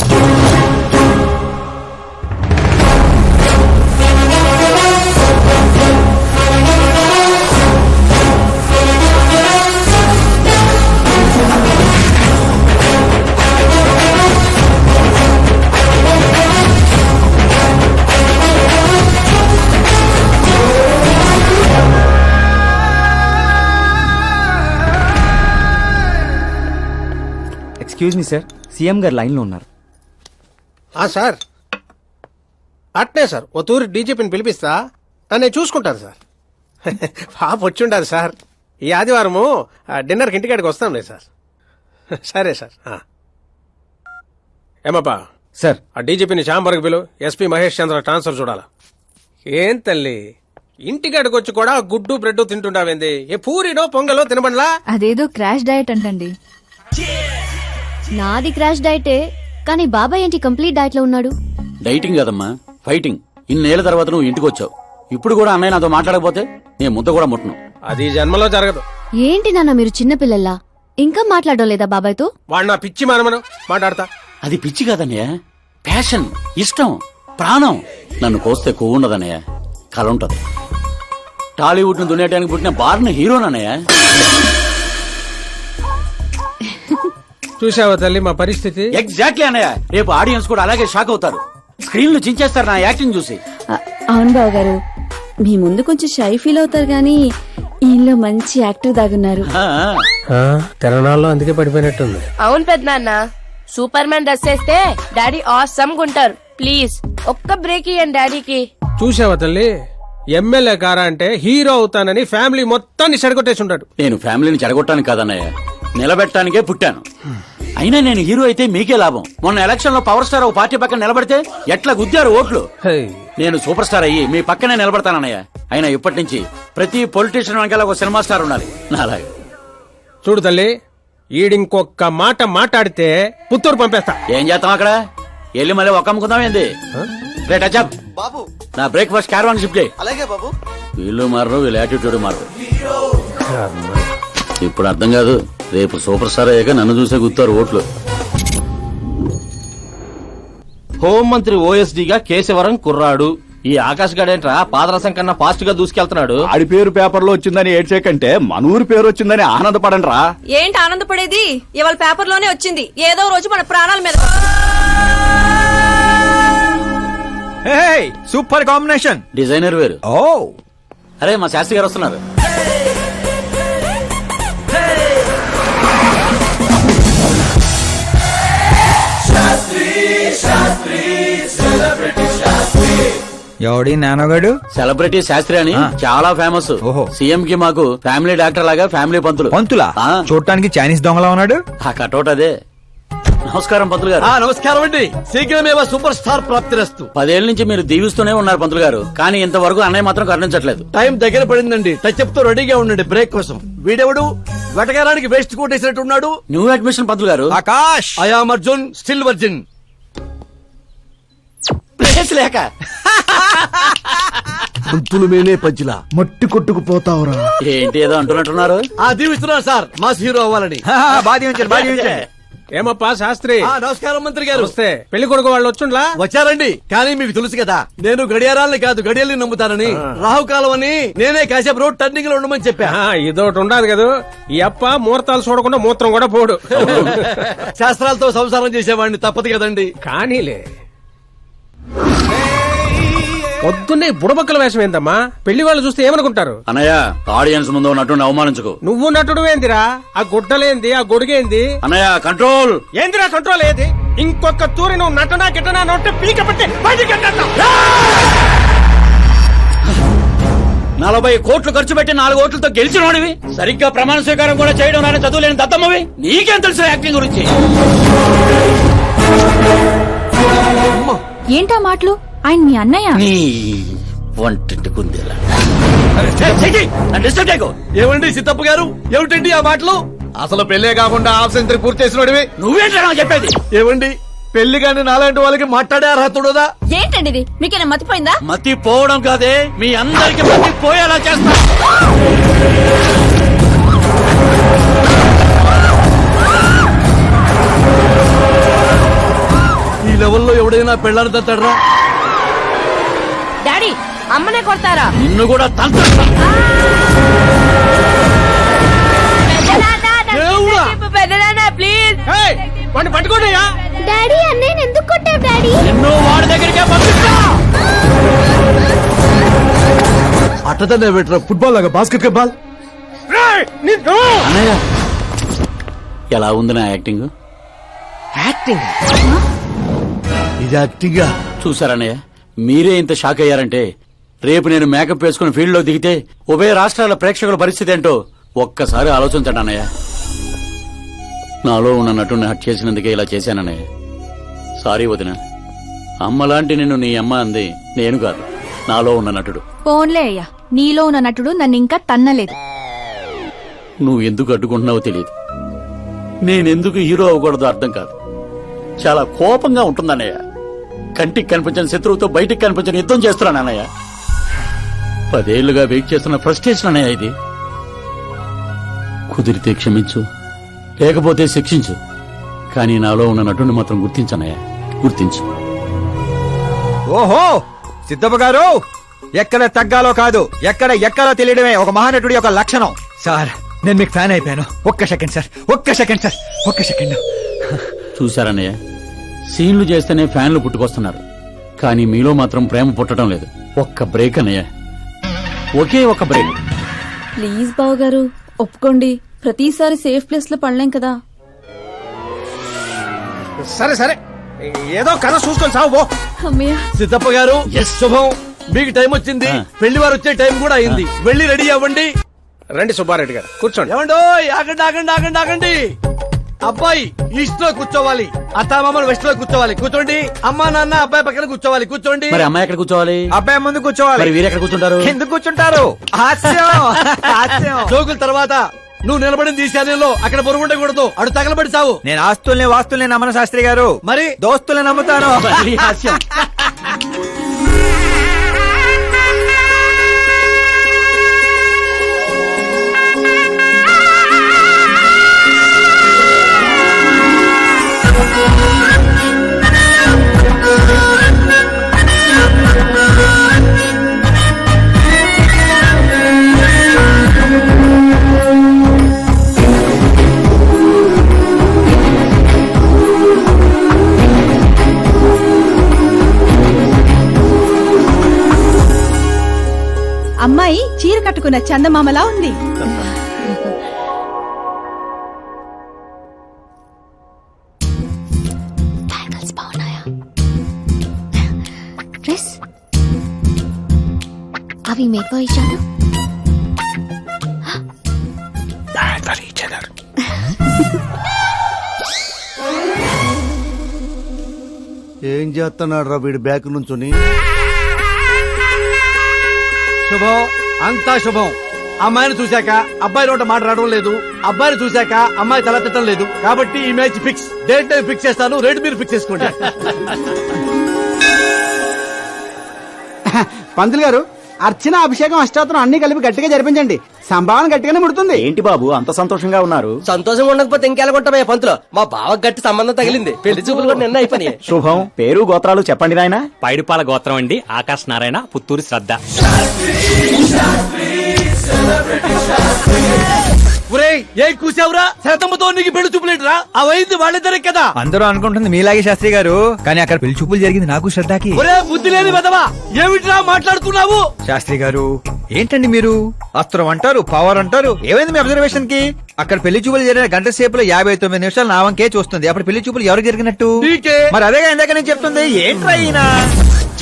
[SPEAKER 1] ఎక్స్క్యూజ్ మీ సార్, సీఎం గారు లైన్ లో ఉన్నారు.
[SPEAKER 12] సార్ అట్నే సార్ ఓ తూరి డీజీపీని పిలిపిస్తా, నేను చూసుకుంటాను సార్. పాప వచ్చిండారు సార్. ఈ ఆదివారము డిన్నర్కి ఇంటికాడికి వస్తాంలే సార్. సరే సార్. ఏమప్పా
[SPEAKER 1] సార్,
[SPEAKER 12] ఆ డీజీపీని చాంబర్కి పిలు. ఎస్పీ మహేష్ చంద్ర ట్రాన్స్ఫర్ చూడాలా. ఏం తల్లి ఇంటికాడికి వచ్చి కూడా గుడ్డు బ్రెడ్ తింటుంటావేంది? ఏ పూరినో పొంగలో తినబండ్లా?
[SPEAKER 5] అదేదో క్రాష్ డయట్ అంటండి. నాది క్రాష్ డయటే, కానీ బాబాయ్ ఏంటి కంప్లీట్ డయట్ లో ఉన్నాడు?
[SPEAKER 9] డైటింగ్ కదమ్మా, ఫైటింగ్. ఇన్నేళ్ల తర్వాత నువ్వు ఇంటికి వచ్చావు. ఇప్పుడు కూడా అన్నయ్య నాతో మాట్లాడకపోతే నేను ముద్ద కూడా ముట్టను.
[SPEAKER 12] అది జన్మలో జరగదు.
[SPEAKER 5] ఏంటి నాన్న మీరు చిన్నపిల్లల్లా ఇంకా మాట్లాడడం లేదా బాబాయ్తో?
[SPEAKER 12] వాడు నా పిచ్చి మనమను మాట్లాడతా.
[SPEAKER 9] అది పిచ్చి కాదన్నయ్య, ప్యాషన్, ఇష్టం, ప్రాణం. నన్ను కోస్తే కొవ్వు ఉండదన్నయ్య, కల ఉంటది. టాలీవుడ్ ను దున్నేయడానికి పుట్టిన బార్న హీరోనన్నయ్య.
[SPEAKER 12] చూసావా తల్లి మా పరిస్థితి?
[SPEAKER 9] ఎగ్జాక్ట్లీ అన్నయ్య. రేపు ఆడియన్స్ కూడా అలాగే షాక్ అవుతారు. స్క్రీన్లు చించేస్తారు నా యాక్టింగ్ చూసి.
[SPEAKER 5] అవును బావ గారు, మీ ముందు కొంచెం షై ఫీల్ అవుతారు గానీ ఈయనలో మంచి యాక్టర్ దాగున్నారు.
[SPEAKER 12] తెలంగాణలో అందుకే పడిపోయినట్టుంది.
[SPEAKER 6] అవును పెద్దనాన్న, సూపర్ మ్యాన్ డ్రెస్ వేస్తే డాడీ ఆసమ్ గుంటారు. ప్లీజ్ ఒక్క బ్రేక్ ఇయ్యండి డాడీకి.
[SPEAKER 12] చూసావా తల్లి, ఎమ్మెల్యే కారా అంటే హీరో అవుతానని ఫ్యామిలీ మొత్తాన్ని చెడగొట్టేసి ఉంటాడు.
[SPEAKER 9] నేను ఫ్యామిలీని చెడగొట్టడానికి కాదన్నయ్య, నిలబెట్టడానికే పుట్టాను. అయినా నేను హీరో అయితే మీకే లాభం. మొన్న ఎలక్షన్ లో పవర్ స్టార్ ఒక పార్టీ పక్కన నిలబడితే ఎట్లా గుద్దారు ఓట్లు. నేను సూపర్ స్టార్ అయ్యి మీ పక్కనే నిలబడతానన్నయ్య. అయినా ఇప్పటి నుంచి ప్రతి పొలిటీషియన్ వెనకాల ఒక సినిమా స్టార్ ఉండాలి నాలాగా.
[SPEAKER 12] చూడు తల్లి, ఈడింకొక్క మాట మాట్లాడితే పుత్తూరు పంపేస్తా.
[SPEAKER 9] ఏం చేస్తాం అక్కడ? వెళ్ళి మళ్ళీ ఒక్క అమ్ముకుందాం ఏంది? రేట్ అచ్చాప్
[SPEAKER 1] బాబు,
[SPEAKER 9] నా బ్రేక్ఫాస్ట్ క్యారవాన్ షిఫ్ట్ చేయి.
[SPEAKER 1] అలాగే బాబు.
[SPEAKER 9] వీళ్ళు మారరు, వీళ్ళ యాటిట్యూడ్ మారరు. ఇప్పుడు అర్థం కాదు, రేపు సూపర్ స్టార్ అయ్యాక నన్ను చూసే గుర్తారు ఓట్లు.
[SPEAKER 1] హోంమంత్రి ఓఎస్డీగా కేశవరం కుర్రాడు. ఈ ఆకాశ్ గడేంట్రా పాదరసం కన్నా ఫాస్ట్ గా దూసుకెళ్తున్నాడు.
[SPEAKER 2] ఆడి పేరు పేపర్ లో వచ్చిందని ఏడ్చేకంటే మన ఊరి పేరు వచ్చిందని ఆనందపడండి రా.
[SPEAKER 6] ఏంటి ఆనందపడేది? ఇవాళ పేపర్ లోనే వచ్చింది. ఏదో రోజు మన ప్రాణాల మీద.
[SPEAKER 2] Super combination.
[SPEAKER 9] డిజైనర్ వేరు.
[SPEAKER 2] ఓ
[SPEAKER 9] అరే మా శాస్త్రి గారు వస్తున్నారు.
[SPEAKER 2] ఎవడి నానోగాడు?
[SPEAKER 9] సెలబ్రిటీ శాస్త్రి అని చాలా ఫేమస్.
[SPEAKER 2] ఓహో.
[SPEAKER 9] సీఎం కి మాకు ఫ్యామిలీ డాక్టర్ లాగా ఫ్యామిలీ పంతులు.
[SPEAKER 2] పంతులా?
[SPEAKER 9] ఆ.
[SPEAKER 2] చూడటానికి చైనీస్ దొంగలా ఉన్నాడు.
[SPEAKER 9] ఆ కటౌట్ అదే. నమస్కారం పంతులు గారు.
[SPEAKER 1] నమస్కారం అండి. శీఘ్రమేవో సూపర్ స్టార్ ప్రాప్తిరస్తు.
[SPEAKER 9] 10 ఏళ్ల నుంచి మీరు దీవిస్తూనే ఉన్నారు పంతులు గారు, కానీ ఇంతవరకు అన్నయ్య మాత్రం కరుణించట్లేదు.
[SPEAKER 1] టైం దగ్గర పడిందండి. టచ్ తో రెడీగా ఉండండి బ్రేక్ కోసం. వీడెవడు వెటకారానికి వేస్ట్ కొట్టేసినట్టున్నాడు.
[SPEAKER 9] న్యూ అడ్మిషన్ పంతులు గారు.
[SPEAKER 2] Akash,
[SPEAKER 1] I am Arjun, still virgin.
[SPEAKER 9] Place లేక
[SPEAKER 1] పంతులు మేనే పంచులా మట్టి కొట్టుకుపోతావురా.
[SPEAKER 9] ఏంటి ఏదో అంటున్నట్టున్నారు?
[SPEAKER 1] దీవిస్తున్నారు సార్ మాస్ హీరో అవ్వాలని.
[SPEAKER 2] బాధ
[SPEAKER 12] ఏమప్పా శాస్త్రి?
[SPEAKER 1] నమస్కారం మంత్రి గారు.
[SPEAKER 12] వస్తే పెళ్లి కొడుకు వాళ్ళు వచ్చిండ్లా?
[SPEAKER 1] వచ్చారండి. కానీ మీకు తెలుసు కదా, నేను గడియారాలని కాదు గడియల్ని నమ్ముతానని. రాహుకాలం అని నేనే కాసేపు రోడ్ టర్నింగ్ లో ఉండమని చెప్పా.
[SPEAKER 12] ఇదొకటి ఉండదు కదా, ఈ అప్ప ముహూర్తాలు చూడకుండా మూత్రం కూడా పోడు.
[SPEAKER 1] శాస్త్రాలతో సంసారం చేసేవాడిని, తప్పదు కదండి.
[SPEAKER 12] కానీలే. పొద్దున్నే బుడబక్కల వేషం ఏందమ్మా? పెళ్లి వాళ్ళు చూస్తే ఏమనుకుంటారు?
[SPEAKER 9] అన్నయ్య, ఆడియన్స్ ముందు నటుని అవమానించుకో.
[SPEAKER 12] నువ్వు నటుడు ఏందిరా? ఆ గుడ్డలేంది, ఆ గొడుగేంది?
[SPEAKER 9] అన్నయ్య కంట్రోల్.
[SPEAKER 12] ఏందిరా కంట్రోల్ ఏది? ఇంకొక తూరి నువ్వు నటనా గిట్టనా నొట్టి పీక పట్టి బయటికి
[SPEAKER 9] 40 కోట్లు ఖర్చు పెట్టి 4 ఓట్లతో గెలిచినోడివి, సరిగ్గా ప్రమాణ స్వీకారం కూడా చేయడం నాని చదువు లేని దత్తమ్మవి. నీకేం తెలుసు యాక్టింగ్ గురించి?
[SPEAKER 5] ఏంటా మాటలు? ఆయన మీ అన్నయ్య.
[SPEAKER 9] నీ వంటింటి కుందేలా.
[SPEAKER 1] ఏమండి సిద్ధప్ప గారు, ఏమిటండి ఆ మాటలు? అసలు పెళ్ళే కాకుండా హాఫ్ సెంచరీ పూర్తి చేసినోడివి.
[SPEAKER 9] నువ్వేంటా నాకు చెప్పేది?
[SPEAKER 1] ఏమండి పెళ్లి కానీ నాలాంటి వాళ్ళకి మాట్లాడే అర్హతుడుదా?
[SPEAKER 5] ఏంటండి ఇది మీకేనా మతిపోయిందా?
[SPEAKER 9] మతి పోవడం కాదే, మీ అందరికి మతి పోయేలా చేస్తా.
[SPEAKER 1] ఈ లెవెల్లో ఎవడైనా పెళ్ళాన్ని తట్టడరా?
[SPEAKER 6] డాడీ అమ్మనే కొడతారా?
[SPEAKER 9] నిన్ను కూడా తంత్ర
[SPEAKER 6] ప్లీజ్
[SPEAKER 12] పట్టుకోండియా.
[SPEAKER 5] డాడీ అన్నయ్య ఎందుకు కొట్టావు డాడీ?
[SPEAKER 9] నిన్ను వాడి దగ్గరికే పంపిస్తా.
[SPEAKER 1] అట్టతనే పెట్టరా ఫుట్బాల్ లాగా బాస్కెట్ బాల్.
[SPEAKER 9] అన్నయ్య ఎలా ఉంది నా యాక్టింగ్?
[SPEAKER 1] ఇది యాక్టింగ్.
[SPEAKER 9] చూసారన్నయ్య, మీరే ఇంత షాక్ అయ్యారంటే రేపు నేను మేకప్ వేసుకుని ఫీల్డ్ లో దిగితే ఉభయ రాష్ట్రాల ప్రేక్షకుల పరిస్థితి ఏంటో ఒక్కసారి ఆలోచించండి అన్నయ్య. నాలో ఉన్న నటుని హట్ చేసినందుకే ఇలా చేశానన్నయ్య. సారీ వదిన. అమ్మలాంటి నిన్ను నీ అమ్మ అంది నేను కాదు, నాలో ఉన్న నటుడు.
[SPEAKER 5] పోన్లే అయ్యా, నీలో ఉన్న నటుడు నన్ను ఇంకా తన్నలేదు.
[SPEAKER 9] నువ్వు ఎందుకు అడ్డుకుంటున్నావో తెలియదు. నేనెందుకు హీరో అవ్వకూడదో అర్థం కాదు. చాలా కోపంగా ఉంటుందన్నయ్య. కంటికి కనిపించని శత్రువుతో బయటికి కనిపించని యుద్ధం చేస్తున్నాను అన్నయ్య. 10 ఏళ్లుగా వెయిట్ చేస్తున్న ఫ్రస్ట్రేషన్ అన్నయ్య ఇది. కుదిరితే క్షమించు, లేకపోతే శిక్షించు, కానీ నాలో ఉన్న నటుని మాత్రం గుర్తించనయ్య, గుర్తించు.
[SPEAKER 2] ఓహో సిద్ధప్ప గారు, ఎక్కడ తగ్గాలో కాదు ఎక్కడ ఎక్కాలో తెలియడమే ఒక మహానటుడి యొక్క లక్షణం. సార్ నేను మీకు ఫ్యాన్ అయిపోయాను. ఒక్క సెకండ్ సార్, ఒక్క సెకండ్ సార్, ఒక్క సెకండ్.
[SPEAKER 9] చూశారన్నయ్య, సీన్లు చేస్తేనే ఫ్యాన్లు పుట్టుకొస్తున్నారు, కానీ మీలో మాత్రం ప్రేమ పుట్టడం లేదు. ఒక్క బ్రేక్ అన్నయ్య, ఒకే ఒక బ్రేక్.
[SPEAKER 5] ప్లీజ్ బావ గారు ఒప్పుకోండి, ప్రతిసారి సేఫ్ ప్లేస్ లో పడలేం కదా.
[SPEAKER 12] సరే సరే, ఏదో కథ చూసుకొని సాగు పో.
[SPEAKER 5] అమ్మయ్య
[SPEAKER 1] సిద్ధప్ప గారు శుభం. మీకు టైం వచ్చింది, పెళ్లి వారు వచ్చే టైం కూడా అయింది. వెళ్ళి రెడీ అవ్వండి.
[SPEAKER 12] రండి సుబ్బారెడ్డి గారు, కూర్చోండి.
[SPEAKER 1] ఏమండో ఆగండి ఆగండి ఆగండి ఆగండి. అబ్బాయి ఈస్ట్ లో కూర్చోవాలి, అత్తామామలు వెస్ట్ లో కూర్చోవాలి. కూర్చోండి. అమ్మా నాన్న అబ్బాయి పక్కన కూర్చోవాలి. కూర్చోండి.
[SPEAKER 9] మరి అమ్మాయి ఎక్కడ కూర్చోవాలి?
[SPEAKER 2] అబ్బాయి ముందు కూర్చోవాలి.
[SPEAKER 9] మరి వీరు ఎక్కడ కూర్చుంటారు?
[SPEAKER 2] ఎందుకు కూర్చుంటారు? హాస్యం హాస్యం.
[SPEAKER 1] జోకుల తర్వాత నువ్వు నిలబడింది ఈ శాన్యంలో, అక్కడ పొరుగు ఉండకూడదు. అడు తగలబడి సావు.
[SPEAKER 2] నేను ఆస్తుల్ని వాస్తుల్ని నమ్మను శాస్త్రి గారు,
[SPEAKER 1] మరి
[SPEAKER 2] దోస్తుల్ని నమ్ముతాను.
[SPEAKER 9] మళ్ళీ హాస్యం.
[SPEAKER 5] అమ్మాయి చీర కట్టుకున్న చందమామలా ఉంది.
[SPEAKER 13] అవి మేకో ఇచ్చాను.
[SPEAKER 1] ఏం చేస్తున్నాడు రా వీడి బ్యాక్ నుంచుని?
[SPEAKER 12] శుభం, అంతా శుభం. అమ్మాయిని చూశాక అబ్బాయి నోట మాట రావడం లేదు, అబ్బాయిని చూశాక అమ్మాయి తల తిట్టడం లేదు. కాబట్టి ఈ మ్యాచ్ ఫిక్స్. డేట్ నేను ఫిక్స్ చేస్తాను, రేట్ మీరు ఫిక్స్ చేసుకోండి.
[SPEAKER 10] పంతులు గారు, అర్చన అభిషేకం అష్టాత్రం అన్ని కలిపి గట్టిగా జరిపించండి. సంభావన గట్టిగానే ముడుతుంది.
[SPEAKER 9] ఏంటి బాబు అంత సంతోషంగా ఉన్నారు?
[SPEAKER 8] సంతోషంగా ఉండకపోతే ఇంకెలాగొంటామయ్యా పంతులు. మా బావ గట్టి సంబంధం తగిలింది, పెళ్లి చూపులు కూడా నిన్న అయిపోయినాయి.
[SPEAKER 9] శుభం. పేరు గోత్రాలు చెప్పండి నాయన.
[SPEAKER 3] పైడిపాల గోత్రం అండి, ఆకాశ్ నారాయణ, పుత్తూరు శ్రద్ధ.
[SPEAKER 1] ఒరేయ్ ఏం కూసావురా? శతమ్మతో నీకు పెళ్లి చూపులేట్రా? అవైంది వాళ్ళిద్దరే కదా.
[SPEAKER 2] అందరూ అనుకుంటుంది మీలాగే శాస్త్రి గారు, కానీ అక్కడ పెళ్లి చూపులు జరిగింది నాకు శ్రద్ధకి.
[SPEAKER 1] ఒరే బుద్ధి లేని వెదవా, ఏమిట్రా మాట్లాడుతున్నావు?
[SPEAKER 2] శాస్త్రి గారు ఏంటండి మీరు? అస్త్రం అంటారు, పవర్ అంటారు. ఏమైంది మీ అబ్జర్వేషన్ కి? అక్కడ పెళ్లి చూపులు జరిగిన గంట సేపులో 59 నిమిషాలు నా వంకే చూస్తుంది. అప్పుడు పెళ్లి చూపులు ఎవరు జరిగినట్టు?
[SPEAKER 1] నీకే.
[SPEAKER 2] మరి అదేగా ఇందాక నేను చెప్తుంది. ఏంట్రా ఈయన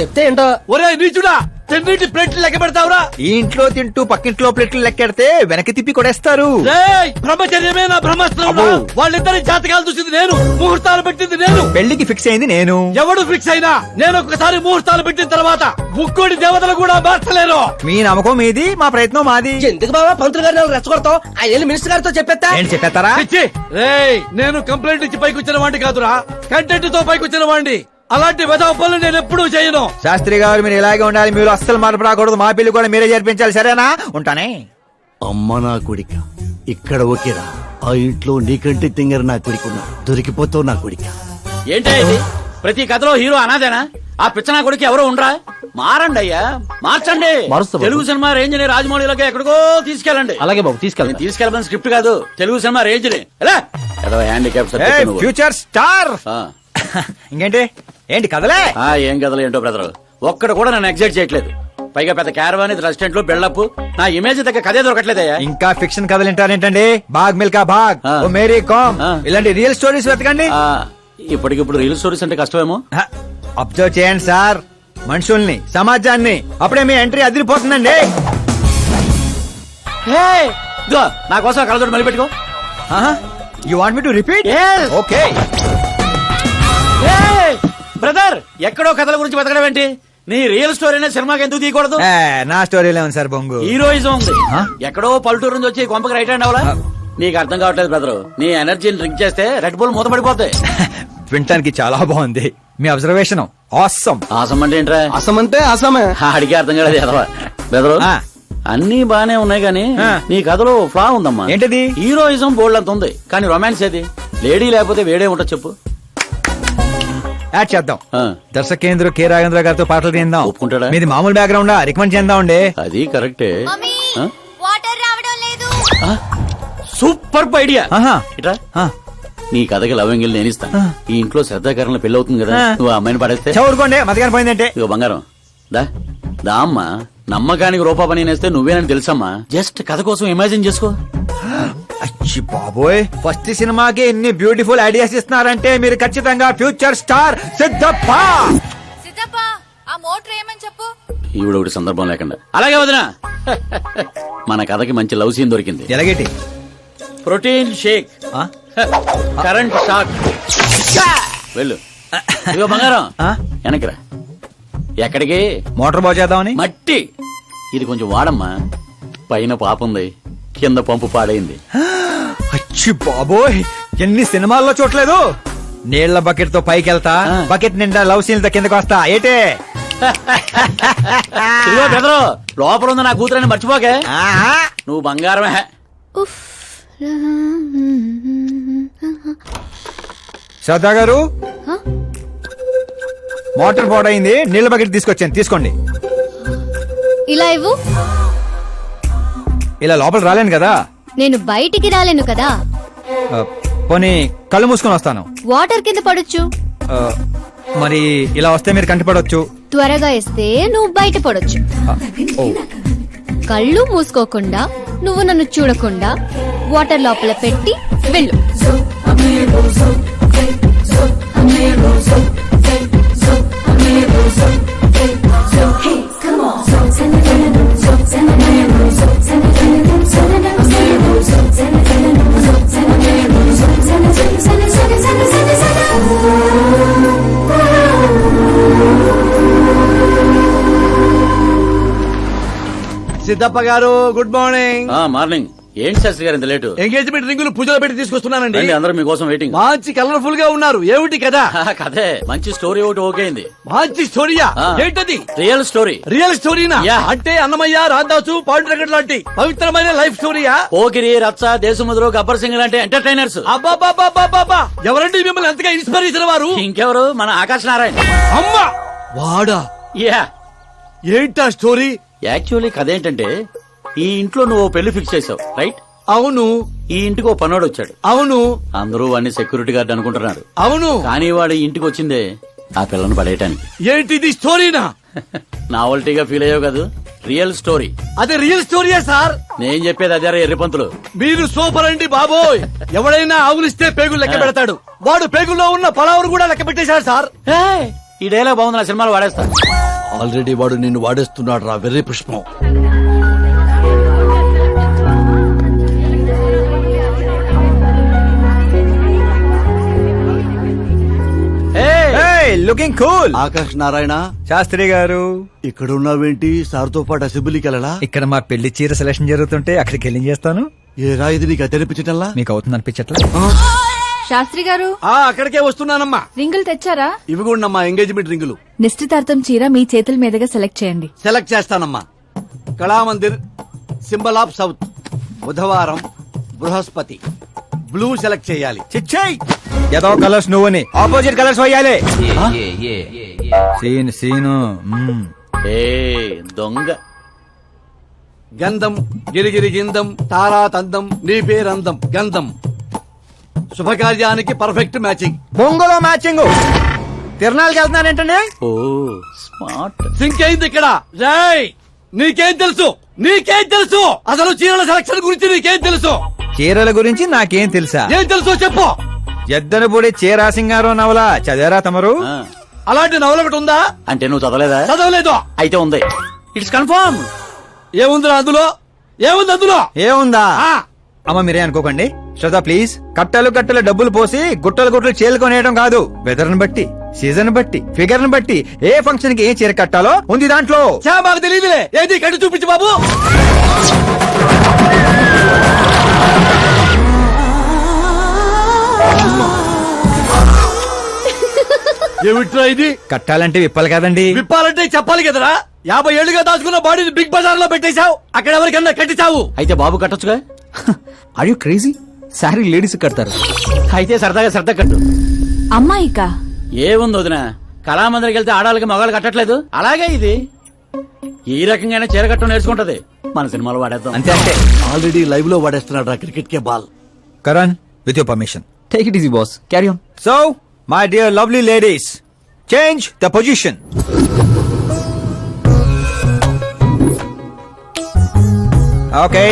[SPEAKER 8] చెప్తే ఏంటో.
[SPEAKER 1] ఒరే నీచుడా, తిన్నింటి ప్లేట్లు లెక్క పెడతావురా?
[SPEAKER 2] ఈ ఇంట్లో తింటూ పక్కింట్లో ప్లేట్లు లెక్కెడితే వెనక్కి తిప్పి కొడేస్తారు.
[SPEAKER 1] రేయ్, బ్రహ్మచర్యమే నా బ్రహ్మాస్త్రం.
[SPEAKER 2] అబ్బో.
[SPEAKER 1] వాళ్ళిద్దరి జాతకాలు చూసింది నేను, ముహూర్తాలు పెట్టింది నేను.
[SPEAKER 2] పెళ్లికి ఫిక్స్ అయింది నేను.
[SPEAKER 1] ఎవడు ఫిక్స్ అయినా నేను ఒక్కసారి ముహూర్తాలు పెట్టిన తర్వాత ముక్కోడి దేవతలు కూడా మార్చలేరు.
[SPEAKER 2] మీ నమ్మకం మీది, మా ప్రయత్నం మాది.
[SPEAKER 8] ఎందుకు బాబా పంతులు గారిని రెచ్చగొడతావు? ఆ వెళ్ళి మినిస్టర్ గారితో చెప్పేస్తా.
[SPEAKER 2] ఏంటి చెప్పేస్తారా?
[SPEAKER 1] పిచ్చి. రేయ్, నేను కంప్లైంట్ ఇచ్చి పైకి వచ్చిన వాడిని కాదురా, కంటెంట్ తో పైకి వచ్చిన వాడిని. అలాంటి వెధవ పనులు నేను ఎప్పుడూ చేయను.
[SPEAKER 2] శాస్త్రి గారు మీరు ఇలాగే ఉండాలి, మీరు అస్సలు మార్పు రాకూడదు. మా పెళ్లి కూడా మీరే జరిపించాలి, సరేనా? ఉంటానే.
[SPEAKER 13] అమ్మ నా కొడిక, ఇక్కడ ఓకేరా. ఆ ఇంట్లో నీకంటే తింగర నా కొడుకున్నా, దొరికిపోతావు నా కొడిక.
[SPEAKER 9] ఏంటో ఇది? ప్రతి కథలో హీరో అనాదేనా? ఆ పిచ్చనా కొడుకు ఎవరో ఉండరా? మారండి అయ్యా, మార్చండి.
[SPEAKER 13] మారుస్తా బాబు.
[SPEAKER 9] తెలుగు సినిమా రేంజ్ ని రాజమౌళిలోకి ఎక్కడికో తీసుకెళ్ళండి.
[SPEAKER 13] అలాగే బాబు, తీసుకెళ్తా.
[SPEAKER 9] తీసుకెళ్ళమని స్క్రిప్ట్ కాదు, తెలుగు సినిమా రేంజ్ ని. ఎలా హ్యాండిక్యాప్
[SPEAKER 2] ఫ్యూచర్ స్టార్. ఇంకేంటి ఏంటి కదలే?
[SPEAKER 9] ఏం కథలు ఏంటో బ్రదర్, ఒక్కడ కూడా నన్ను ఎగ్జైట్ చేయట్లేదు. పైగా పెద్ద క్యారవాన్ రెస్టారెంట్ లో బిల్డప్, నా ఇమేజ్ దగ్గర కథే దొరకట్లేదయ్యా.
[SPEAKER 2] ఇంకా ఫిక్షన్ కథలు వింటారేంటండి? బాగ్ మిల్కా బాగ్, ఓ మేరీ కామ్, ఇలాంటి రియల్ స్టోరీస్ వెతకండి.
[SPEAKER 9] ఇప్పటికిప్పుడు రీల్ స్టోరీస్ అంటే కష్టమేమో.
[SPEAKER 2] అబ్జర్వ్ చేయండి సార్, మనుషుల్ని, సమాజాన్ని. అప్పుడే మీ ఎంట్రీ అదిరిపోతుందండి.
[SPEAKER 9] ఇదిగో, నా కోసం కళ్ళతోటి మళ్ళీ పెట్టుకో.
[SPEAKER 2] You want me to repeat? Okay.
[SPEAKER 9] Brother, ఎక్కడో కథల గురించి బతకడం ఏంటి? నీ రియల్ స్టోరీనే సినిమాకి ఎందుకు తీయకూడదు?
[SPEAKER 2] నా స్టోరీలో ఉంది సార్ బొంగు.
[SPEAKER 9] హీరోయిజం ఉంది. ఎక్కడో పల్లెటూరు నుంచి వచ్చి కొంపకి రైట్ హ్యాండ్ అవలా? నీకు అర్థం కావట్లేదు బ్రదర్. నీ ఎనర్జీని డ్రింక్ చేస్తే రెడ్ బుల్ మూతపడిపోతాయి.
[SPEAKER 2] వినటానికి చాలా బాగుంది మీ అబ్జర్వేషన్. ఆసమ్.
[SPEAKER 9] ఆసం అంటే ఏంట్రా?
[SPEAKER 12] అసం అంటే అసమే.
[SPEAKER 9] అడిగి అర్థం కాలేదు ఎదవా. బ్రదర్, అన్ని బానే ఉన్నాయి కానీ నీ కథలో ఫ్లా ఉందమ్మా.
[SPEAKER 2] ఏంటది?
[SPEAKER 9] హీరోయిజం బోల్డ్ అంత ఉంది కానీ రొమాన్స్ ఏది? లేడీ లేకపోతే వేడే ఉంటుంది చెప్పు.
[SPEAKER 2] యాడ్ చేద్దాం. దర్శకేంద్ర కె రాఘేంద్ర గారితో పాటలు తీద్దాం.
[SPEAKER 9] ఒప్పుకుంటాడా?
[SPEAKER 2] మీది మామూలు బ్యాక్గ్రౌండ్, రికమెండ్ చేద్దాం అండి.
[SPEAKER 9] అది కరెక్టే.
[SPEAKER 5] వాటర్ రావడం లేదు.
[SPEAKER 9] Super idea. ఇట్రా,
[SPEAKER 2] ఆ,
[SPEAKER 9] నీ కథకి లవ్ ఎంగిల్ నేను ఇస్తాను. ఈ ఇంట్లో శ్రద్ధాకరణ పెళ్లి అవుతుంది కదా, నువ్వు ఆ అమ్మాయిని పడేస్తే.
[SPEAKER 2] చదువుకోండి, మతగాని పోయిందంటే.
[SPEAKER 9] ఇగో బంగారం, దా దా అమ్మా. నమ్మకానికి రూపా పని నేస్తే నువ్వేనని తెలుసమ్మా. జస్ట్ కథ కోసం ఇమాజిన్ చేసుకో.
[SPEAKER 2] అచ్చి బాబోయ్, ఫస్ట్ సినిమాకి ఎన్ని బ్యూటిఫుల్ ఐడియాస్ ఇస్తున్నారంటే మీరు ఖచ్చితంగా ఫ్యూచర్ స్టార్ సిద్ధప్ప.
[SPEAKER 5] సిద్ధప్ప, ఆ మోటర్ ఏమని చెప్పు.
[SPEAKER 9] ఈవిడ ఒకటి సందర్భం లేకుండా. అలాగే వదినా, మన కథకి మంచి లవ్ సీన్ దొరికింది.
[SPEAKER 2] ఎలాగేటి?
[SPEAKER 9] Protein shake, current shock. వెళ్ళు. ఇదిగో బంగారం, వెనక్కిరా. ఎక్కడికి?
[SPEAKER 2] మోటార్ బాగు చేద్దామని.
[SPEAKER 9] మట్టి ఇది కొంచెం వాడమ్మా. పైన పాపుంది, కింద పంపు పాడైంది.
[SPEAKER 2] అచ్చి బాబోయ్, ఎన్ని సినిమాల్లో చూడలేదు. నీళ్ల బకెట్ తో పైకి వెళ్తా, బకెట్ నిండా లవ్ సీన్ తో కిందకి వస్తా. ఏటే?
[SPEAKER 9] ఇదిగో బెదరు, లోపల ఉంది నా కూతురని మర్చిపోకే. నువ్వు బంగారమే.
[SPEAKER 2] శ్రద్ధా గారు, మోటార్ పాడైంది, నీళ్ల బకెట్ తీసుకొచ్చాను, తీసుకోండి.
[SPEAKER 5] ఇలా ఇవ్వు.
[SPEAKER 2] ఇలా లోపల రాలేను కదా.
[SPEAKER 5] నేను బయటికి రాలేను కదా.
[SPEAKER 2] పోనీ కళ్ళు మూసుకొని వస్తాను.
[SPEAKER 5] వాటర్ కింద పడొచ్చు.
[SPEAKER 2] మరి ఇలా వస్తే మీరు కంటిపడవచ్చు.
[SPEAKER 5] త్వరగా ఇస్తే నువ్వు బయట పడొచ్చు. కళ్ళు మూసుకోకుండా, నువ్వు నన్ను చూడకుండా వాటర్ లోపల పెట్టి వెళ్ళు.
[SPEAKER 1] సిద్ధప్ప గారు, గుడ్ మార్నింగ్.
[SPEAKER 9] మార్నింగ్. ఏంటి శాస్త్రి గారు ఇంత లేటు?
[SPEAKER 1] ఎంగేజ్మెంట్ రింగులు పూజలో పెట్టి తీసుకొస్తున్నానండి.
[SPEAKER 9] అందరూ మీకోసం వెయిటింగ్.
[SPEAKER 1] మంచి కలర్ఫుల్ గా ఉన్నారు. ఏమిటి కదా?
[SPEAKER 9] కథే మంచి స్టోరీ ఒకటి ఓకే అయింది.
[SPEAKER 1] మంచి స్టోరీయా? ఏంటది?
[SPEAKER 9] Real story.
[SPEAKER 1] రియల్ స్టోరీనా? అంటే అన్నమయ్య, రాధాసు, పాండురంగడ్ లాంటి పవిత్రమైన లైఫ్ స్టోరీయా?
[SPEAKER 9] పోకిరి, రచ్చ, దేశముద్రు, గబ్బర్ సింగ్ లాంటి ఎంటర్టైనర్స్.
[SPEAKER 1] అబ్బాబాబాబాబా, ఎవరండి మిమ్మల్ని ఎంతగా ఇన్స్పైర్ చేసిన వారు?
[SPEAKER 9] ఇంకెవరు, మన ఆకాశ్ నారాయణ.
[SPEAKER 1] అమ్మా వాడా?
[SPEAKER 9] యా.
[SPEAKER 1] ఏంటా స్టోరీ?
[SPEAKER 9] యాక్చువల్లీ కథ ఏంటంటే, ఈ ఇంట్లో నువ్వు పెళ్లి ఫిక్స్ చేసావు, రైట్?
[SPEAKER 1] అవును.
[SPEAKER 9] ఈ ఇంటికి ఓ పనోడు వచ్చాడు.
[SPEAKER 1] అవును.
[SPEAKER 9] అందరూ వాడిని సెక్యూరిటీ గార్డ్ అనుకుంటున్నారు.
[SPEAKER 1] అవును.
[SPEAKER 9] కానీ వాడు ఇంటికి వచ్చిందే ఆ పిల్లను పడేయటానికి.
[SPEAKER 1] ఏంటిది స్టోరీనా?
[SPEAKER 9] నావల్టీగా ఫీల్ అయ్యావు కదా, రియల్ స్టోరీ.
[SPEAKER 1] అదే రియల్ స్టోరీయా సార్?
[SPEAKER 9] నేను చెప్పేది అదే ఎర్రిపంతులు.
[SPEAKER 1] మీరు సూపర్ అండి బాబోయ్. ఎవడైనా ఆవులిస్తే పేగులు లెక్క పెడతాడు. వాడు పేగుల్లో ఉన్న పలావురు కూడా లెక్క పెట్టేశాడు సార్.
[SPEAKER 9] ఈ డైలాగ్ బాగుంది, నా సినిమాలో వాడేస్తా.
[SPEAKER 13] ఆల్రెడీ వాడు నిన్ను వాడేస్తున్నాడు రా వెర్రి పుష్పం.
[SPEAKER 2] Looking cool.
[SPEAKER 13] ఆకాష్ నారాయణ
[SPEAKER 2] శాస్త్రి గారు
[SPEAKER 13] ఇక్కడ ఉన్నావేంటి? సార్తో పాటు అసెంబ్లీకి వెళ్ళలా?
[SPEAKER 2] ఇక్కడ మా పెళ్లి చీర సెలక్షన్ జరుగుతుంటే అక్కడికి వెళ్ళి చేస్తాను.
[SPEAKER 13] ఏ రా ఇది నీకు తెరిపించటల్లా?
[SPEAKER 2] మీకు అవుతుంది అనిపించట్లా?
[SPEAKER 5] శాస్త్రి గారు
[SPEAKER 1] అక్కడికే వస్తున్నానమ్మా.
[SPEAKER 5] రింగులు తెచ్చారా?
[SPEAKER 13] ఇవి కూడా మా ఎంగేజ్మెంట్ రింగులు.
[SPEAKER 5] నిశ్చితార్థం చీర మీ చేతుల మీదుగా సెలెక్ట్ చేయండి.
[SPEAKER 1] సెలెక్ట్ చేస్తానమ్మా. కళామందిర్, సింబల్ ఆఫ్ సౌత్, బుధవారం, బృహస్పతి. బ్లూ సెలెక్ట్ చేయాలి.
[SPEAKER 2] చిచ్చాయి ఏదో కలర్స్ నువ్వుని ఆపోజిట్ కలర్స్ వేయాలి. సీను
[SPEAKER 9] దొంగ.
[SPEAKER 1] గంధం గిరిగిరి గిందం తారా తందం నీ పేరందం గంధం. శుభకార్యానికి పర్ఫెక్ట్ మ్యాచింగ్.
[SPEAKER 2] బొంగులో మ్యాచింగ్. తిరణాలకి వెళ్తున్నానంటే
[SPEAKER 9] ఓ స్మార్ట్.
[SPEAKER 1] సింక్ అయింది ఇక్కడ. జై నీకేం తెలుసు? నీకేం తెలుసు? అసలు చీరల సెలక్షన్ గురించి నీకేం తెలుసు?
[SPEAKER 2] చీరల గురించి నాకేం తెలుసా?
[SPEAKER 1] ఏం తెలుసో చెప్పు.
[SPEAKER 2] ఎద్దను పొడి చీర సింగారం నవల చదివారా తమరు?
[SPEAKER 1] అలాంటి నవల ఒకటి ఉందా?
[SPEAKER 9] అంటే నువ్వు చదవలేదా?
[SPEAKER 1] చదవలేదు.
[SPEAKER 9] అయితే ఉంది. It's confirm.
[SPEAKER 1] ఏముంది అందులో? ఏముంది అందులో?
[SPEAKER 2] ఏముందా? అమ్మ మీరే అనుకోకండి. శ్రద్ధ ప్లీజ్. కట్టలు కట్టలు డబ్బులు పోసి గుట్టలు గుట్టలు చీరలు కొనేయడం కాదు. వెదర్ ని బట్టి, సీజన్ బట్టి, ఫిగర్ ని బట్టి ఏ ఫంక్షన్ కి ఏ చీర కట్టాలో ఉంది దాంట్లో.
[SPEAKER 1] మాకు తెలియదులే. ఏది కట్టి చూపించు బాబు. ఏమిట్రా ఇది?
[SPEAKER 2] కట్టాలంటే విప్పాలి కదండి.
[SPEAKER 1] విప్పాలంటే చెప్పాలి కదరా. 50 ఏళ్లుగా దాచుకున్న బాడీని బిగ్ బజార్ లో పెట్టేశావు. అక్కడ ఎవరికన్నా కట్టించావు.
[SPEAKER 9] అయితే బాబు కట్టొచ్చుగా.
[SPEAKER 2] Are you crazy? Sari ladies కడతారు.
[SPEAKER 9] అయితే సరదాగా శ్రద్ధ కట్టు.
[SPEAKER 5] అమ్మాయికా?
[SPEAKER 9] ఏముంది వదిన, కళామందిరికి వెళ్తే ఆడాలకి మగాళ్ళు కట్టట్లేదు, అలాగే ఇది ఈ రకంగానే చీర కట్టడం నేర్చుకుంటది. మన సినిమాలో వాడేద్దాం.
[SPEAKER 2] అంతే అంటే
[SPEAKER 13] ఆల్రెడీ లైవ్ లో వాడేస్తున్నాడు రా క్రికెట్ కే ball.
[SPEAKER 2] Karan with your permission take it easy boss. Carry on. So my dear lovely ladies, change the position. Okay,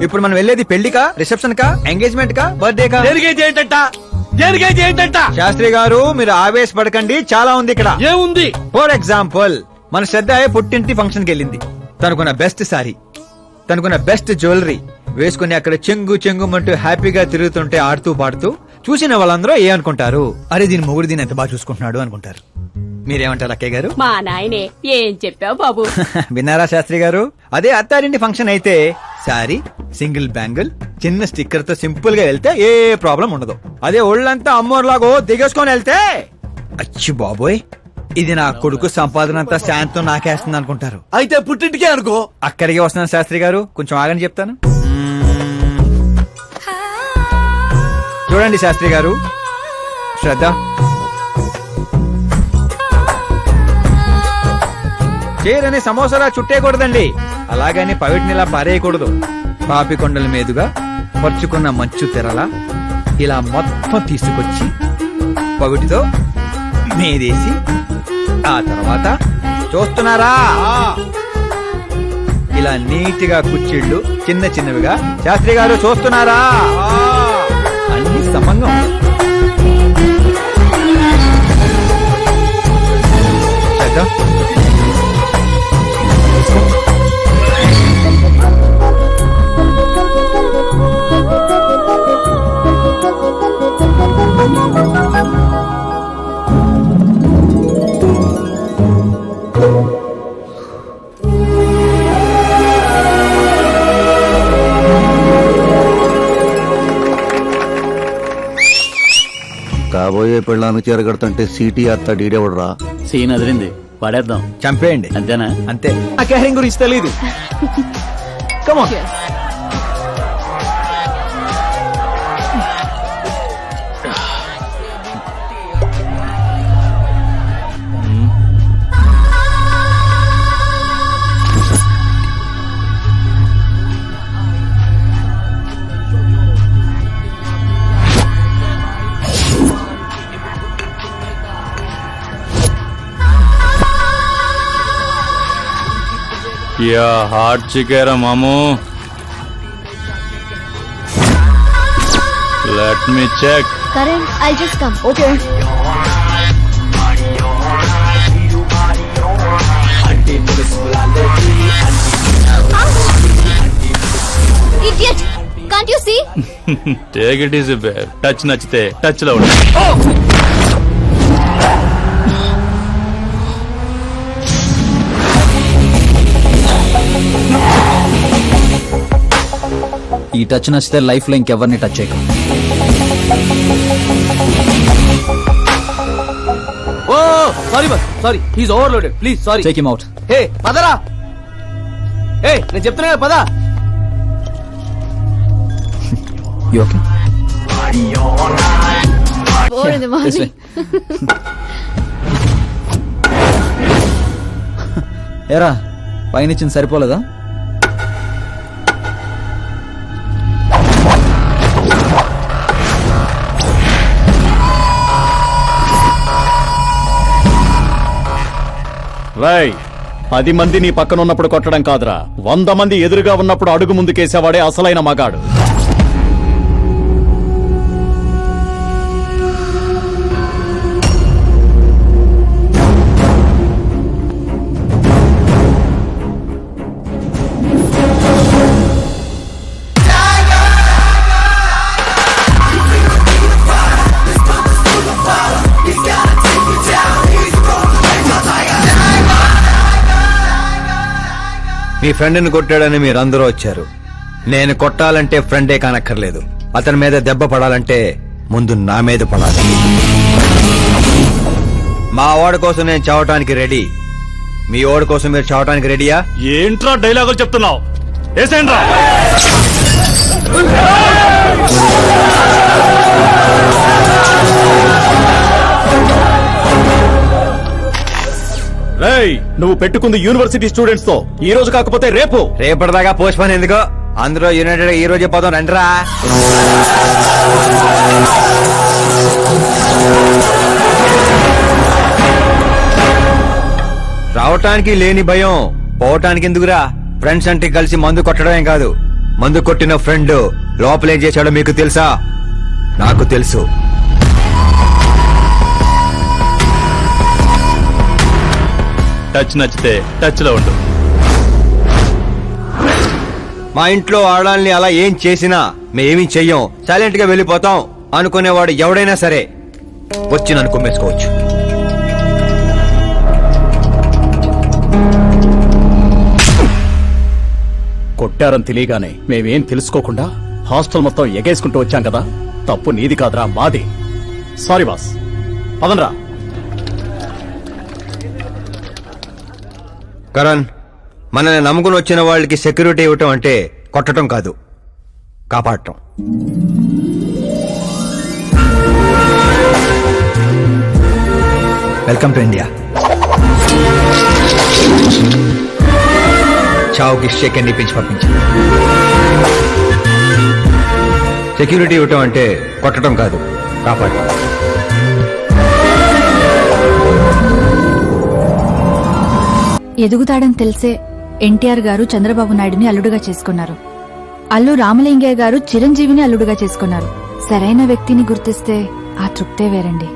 [SPEAKER 2] ఇప్పుడు మనం వెళ్ళేది పెళ్లికా, రిసెప్షన్ కా, ఎంగేజ్మెంట్ కా, బర్త్డే కా?
[SPEAKER 1] ఏంటంట?
[SPEAKER 2] శాస్త్రి గారు మీరు ఆవేశపడకండి, చాలా ఉంది ఇక్కడ.
[SPEAKER 1] ఏముంది?
[SPEAKER 2] ఫర్ ఎగ్జాంపుల్ మన శ్రద్ధ పుట్టింటి ఫంక్షన్ కి వెళ్ళింది. తనకున్న బెస్ట్ సారీ, తనకున్న బెస్ట్ జ్యువెలరీ వేసుకుని అక్కడ చెంగు చెంగుమంటూ హ్యాపీగా తిరుగుతుంటే ఆడుతూ పాడుతూ చూసిన వాళ్ళందరూ ఏ అనుకుంటారు? అరే దీని మొగుడు దీన్ని ఎంత బాగా చూసుకుంటున్నాడు అనుకుంటారు. మీరేమంటారు అక్కయ్య గారు?
[SPEAKER 7] మా నాయనే ఏం చెప్పావు బాబు.
[SPEAKER 2] విన్నారా శాస్త్రి గారు? అదే అత్తారింటి ఫంక్షన్ అయితే సారీ, సింగిల్ బ్యాంగిల్, చిన్న స్టిక్కర్ తో సింపుల్ గా వెళ్తే ఏ ప్రాబ్లం ఉండదు. అదే ఒళ్ళంతా అమ్మోర్లాగో దిగేసుకొని వెళ్తే అచ్చి బాబోయ్ ఇది నా కొడుకు సంపాదన అంతా శాంతం నాకేస్తుంది అనుకుంటారు.
[SPEAKER 1] అయితే పుట్టింటికే అనుకో.
[SPEAKER 2] అక్కడికి వస్తున్నాను శాస్త్రి గారు, కొంచెం ఆగని చెప్తాను. చూడండి శాస్త్రి గారు, శ్రద్ధ చీరని సమోసాలా చుట్టేయకూడదండి, అలాగని పవిటినిలా పారేయకూడదు. పాపికొండల మీదుగా పరుచుకున్న మంచు తెరలా ఇలా మొత్తం తీసుకొచ్చి పవిటితో మీదేసి ఆ తర్వాత చూస్తున్నారా ఇలా నీటిగా కుచ్చిళ్ళు చిన్న చిన్నవిగా. శాస్త్రి గారు చూస్తున్నారా? అన్ని సమంగా
[SPEAKER 13] కాబోయే పెళ్ళానికి చీర కడుతుంటే సీటీ అత్త డీడేవడరా.
[SPEAKER 9] సీన్ అదిరింది, వాడేద్దాం.
[SPEAKER 2] చంపేయండి.
[SPEAKER 9] అంతేనా?
[SPEAKER 2] అంతే. ఆ క్యారింగ్ గురించి తెలీదు. Come on.
[SPEAKER 3] Yeah, hard chikera mamu. Let me check.
[SPEAKER 5] Karan, I'll just come.
[SPEAKER 2] Okay.
[SPEAKER 3] Take it easy babe. Touch నచ్చితే టచ్ లో ఉండు.
[SPEAKER 2] ఈ టచ్ నచ్చితే లైఫ్ లో ఇంకెవరిని టచ్ చేయకు.
[SPEAKER 1] Oh sorry bus sorry he's overloaded please sorry
[SPEAKER 2] take him out.
[SPEAKER 1] Hey పదరా ఏ నేను చెప్తున్నా కదా, పద.
[SPEAKER 2] You okay? ఏరా పైనిచ్చింది సరిపోలేదా?
[SPEAKER 3] రై 10 మంది నీ పక్కన ఉన్నప్పుడు కొట్టడం కాదురా, 100 మంది ఎదురుగా ఉన్నప్పుడు అడుగు ముందుకేసేవాడే అసలైన మగాడు.
[SPEAKER 2] మీ ఫ్రెండ్ని కొట్టాడని మీరందరూ వచ్చారు. నేను కొట్టాలంటే ఫ్రెండే కానక్కర్లేదు, అతని మీద దెబ్బ పడాలంటే ముందు నా మీద పడాలి. మా వాడి కోసం నేను చావటానికి రెడీ, మీ వాడి కోసం మీరు చావటానికి రెడీయా?
[SPEAKER 3] ఏంట్రా డైలాగులు చెప్తున్నావు? ఏసేంట్రా. రేయ్, నువ్వు పెట్టుకుంది యూనివర్సిటీ స్టూడెంట్స్ తో, ఈ రోజు కాకపోతే రేపు.
[SPEAKER 2] రేపటిదాకా పోస్ట్ పోన్ ఎందుకో, అందరూ యునైటెడ్ ఈ రోజే పోదాం రండిరా. రావటానికి లేని భయం పోవటానికి ఎందుకురా? ఫ్రెండ్స్ అంటే కలిసి మందు కొట్టడమే కాదు, మందు కొట్టిన ఫ్రెండ్ లోపలేం చేశాడో మీకు తెలుసా? నాకు తెలుసు.
[SPEAKER 3] టచ్ నచ్చితే టచ్ లో ఉండు.
[SPEAKER 2] మా ఇంట్లో ఆడాలని అలా ఏం చేసినా మేమేమీ చెయ్యం, సైలెంట్ గా వెళ్ళిపోతాం అనుకునేవాడు ఎవడైనా సరే వచ్చి నన్ను కుమ్మేసుకోవచ్చు.
[SPEAKER 3] కొట్టారని తెలియగానే మేమేం తెలుసుకోకుండా హాస్టల్ మొత్తం ఎగేసుకుంటూ వచ్చాం కదా, తప్పు నీది కాదురా, మాది. Sorry boss, పదనరా.
[SPEAKER 2] కరణ్, మనల్ని నమ్ముకుని వచ్చిన వాళ్ళకి సెక్యూరిటీ ఇవ్వటం అంటే కొట్టడం కాదు, కాపాడటం. Welcome to India. చావుకి షేక్ అండ్ ఇప్పించి పంపించాను. సెక్యూరిటీ ఇవ్వటం అంటే కొట్టడం కాదు, కాపాడటం.
[SPEAKER 5] ఎదుగుతాడని తెలిసే ఎన్టీఆర్ గారు చంద్రబాబు నాయుడుని అల్లుడుగా చేసుకున్నారు. అల్లు రామలింగయ్య గారు చిరంజీవిని అల్లుడుగా చేసుకున్నారు. సరైన వ్యక్తిని గుర్తిస్తే ఆ తృప్తే వేరండి.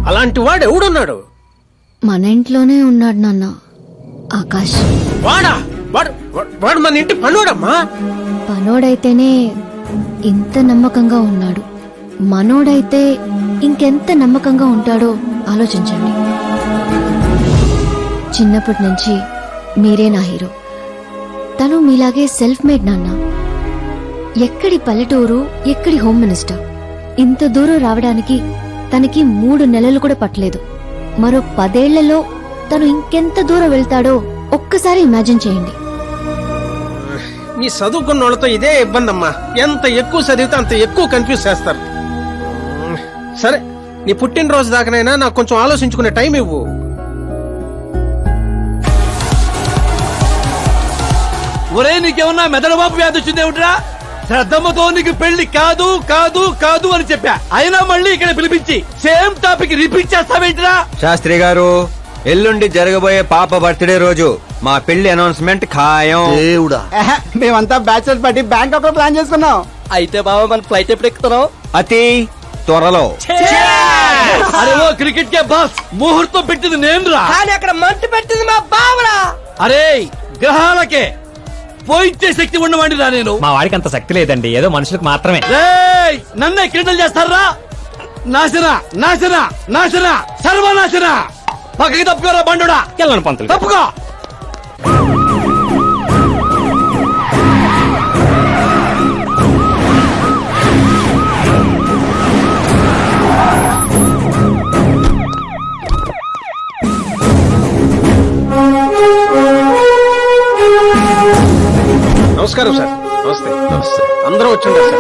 [SPEAKER 12] అలాంటి వాడు ఎవడున్నాడు?
[SPEAKER 5] మన ఇంట్లోనే ఉన్నాడు నాన్న, ఆకాష్.
[SPEAKER 12] వాడా? వాడు మన ఇంటి పనోడమ్మా.
[SPEAKER 5] పనోడైతేనే ఇంత నమ్మకంగా ఉన్నాడు, మనోడైతే ఇంకెంత నమ్మకంగా ఉంటాడో ఆలోచించండి. చిన్నప్పటి నుంచి మీరే నా హీరో. తను మీలాగే సెల్ఫ్ మేడ్ నాన్న. ఎక్కడి పల్లెటూరు, ఎక్కడి హోమ్ మినిస్టర్. ఇంత దూరం రావడానికి తనకి 3 నెలలు కూడా పట్టలేదు. మరో 10 ఏళ్లలో తను ఇంకెంత దూరం వెళ్తాడో ఒక్కసారి ఇమాజిన్ చేయండి.
[SPEAKER 12] నీ చదువుకున్న వాళ్ళతో ఇదే ఇబ్బంది అమ్మా. ఎంత ఎక్కువ చదివితే అంత ఎక్కువ కన్ఫ్యూజ్ చేస్తారు. సరే, నీ పుట్టినరోజు దాకానైనా నాకు కొంచెం ఆలోచించుకునే టైం ఇవ్వు.
[SPEAKER 1] ఒరే, నీకేమన్నా మెదడువాపు వ్యాధి వచ్చిందేమిట్రా? శ్రద్ధమ్మతో నీకు పెళ్లి కాదు కాదు కాదు అని చెప్పా, అయినా మళ్ళీ ఇక్కడ పిలిపించి సేమ్ టాపిక్ రిపీట్ చేస్తావేంటిరా?
[SPEAKER 2] శాస్త్రి గారు, ఎల్లుండి జరగబోయే పాప బర్త్డే రోజు మా పెళ్లి అనౌన్స్మెంట్ ఖాయం.
[SPEAKER 13] దేవుడా,
[SPEAKER 10] మేమంతా బ్యాచిలర్ పార్టీ బ్యాంకాక్ లో ప్లాన్ చేసుకున్నాం.
[SPEAKER 8] అయితే బాబా మన ఫ్లైట్ ఎప్పుడు ఎక్కుతున్నావు?
[SPEAKER 2] అతి త్వరలో.
[SPEAKER 1] అరే ఓ క్రికెట్ కే బాస్, ముహూర్తం పెట్టింది నేనురా.
[SPEAKER 8] కానీ అక్కడ మంట పెట్టింది మా బావరా.
[SPEAKER 1] అరే గ్రహాలకే పోయించే శక్తి ఉన్నవాడిరా నేను.
[SPEAKER 3] మా వాడికి అంత శక్తి లేదండి, ఏదో మనుషులకు మాత్రమే.
[SPEAKER 1] రేయ్, నన్నే కిండలు చేస్తారా? నాశన నాశన నాశన సర్వనాశన. పక్కకి తప్పుకోరా బండుడా.
[SPEAKER 3] వెళ్ళను పంతులు.
[SPEAKER 1] తప్పుకో.
[SPEAKER 12] నమస్కారం సార్. నమస్తే. నమస్తే. అందరూ వచ్చిండ్రు సార్.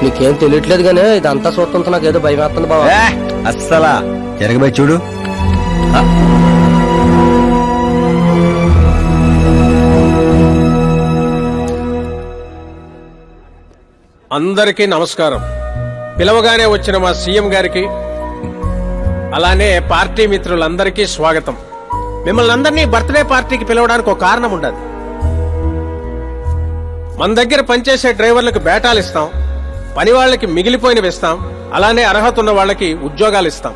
[SPEAKER 8] నీకేం తెలియట్లేదు గానీ ఇదంతా చూస్తుంటే నాకు ఏదో భయం వేస్తుంది బాబా.
[SPEAKER 2] అస్సలా జరగబోయి చూడు.
[SPEAKER 12] అందరికీ నమస్కారం. పిలవగానే వచ్చిన మా సీఎం గారికి అలానే పార్టీ మిత్రులందరికీ స్వాగతం. మిమ్మల్ని అందరినీ బర్త్డే పార్టీకి పిలవడానికి ఒక కారణం ఉండదు. మన దగ్గర పనిచేసే డ్రైవర్లకు బేటాలు ఇస్తాం, పని వాళ్ళకి మిగిలిపోయినవి ఇస్తాం, అలానే అర్హత ఉన్న వాళ్ళకి ఉద్యోగాలు ఇస్తాం.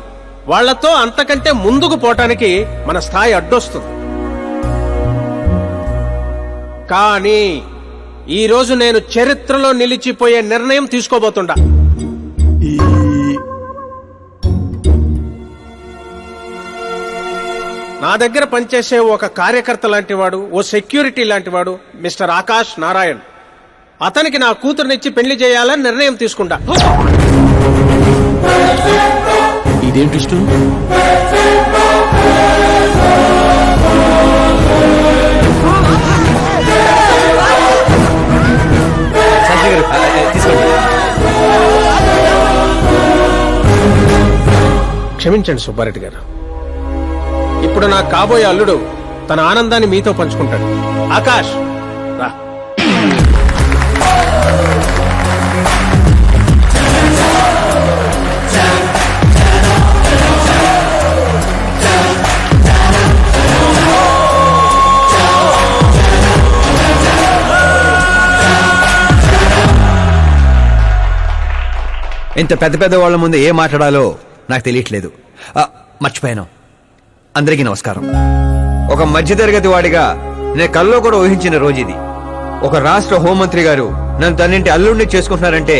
[SPEAKER 12] వాళ్లతో అంతకంటే ముందుకు పోవటానికి మన స్థాయి అడ్డొస్తుంది. కానీ ఈ రోజు నేను చరిత్రలో నిలిచిపోయే నిర్ణయం తీసుకోబోతుండా. నా దగ్గర పనిచేసే ఒక కార్యకర్త లాంటివాడు, ఓ సెక్యూరిటీ లాంటివాడు మిస్టర్ ఆకాష్ నారాయణ్. అతనికి నా కూతురునిచ్చి పెళ్లి చేయాలని నిర్ణయం తీసుకుంటా.
[SPEAKER 9] ఇదేంటి ఇష్టం?
[SPEAKER 12] క్షమించండి సుబ్బారెడ్డి గారు. ఇప్పుడు నా కాబోయే అల్లుడు తన ఆనందాన్ని మీతో పంచుకుంటాడు. ఆకాష్ రా.
[SPEAKER 2] ఇంత పెద్ద పెద్ద వాళ్ళ ముందు ఏం మాట్లాడాలో నాకు తెలియట్లేదు. మర్చిపోయాను. అందరికీ నమస్కారం. ఒక మధ్యతరగతి వాడిగా నేను కల్లో కూడా ఊహించిన రోజు ఇది. ఒక రాష్ట్ర హోంమంత్రి గారు నన్ను తన్నింటి అల్లుడిని చేసుకుంటున్నారంటే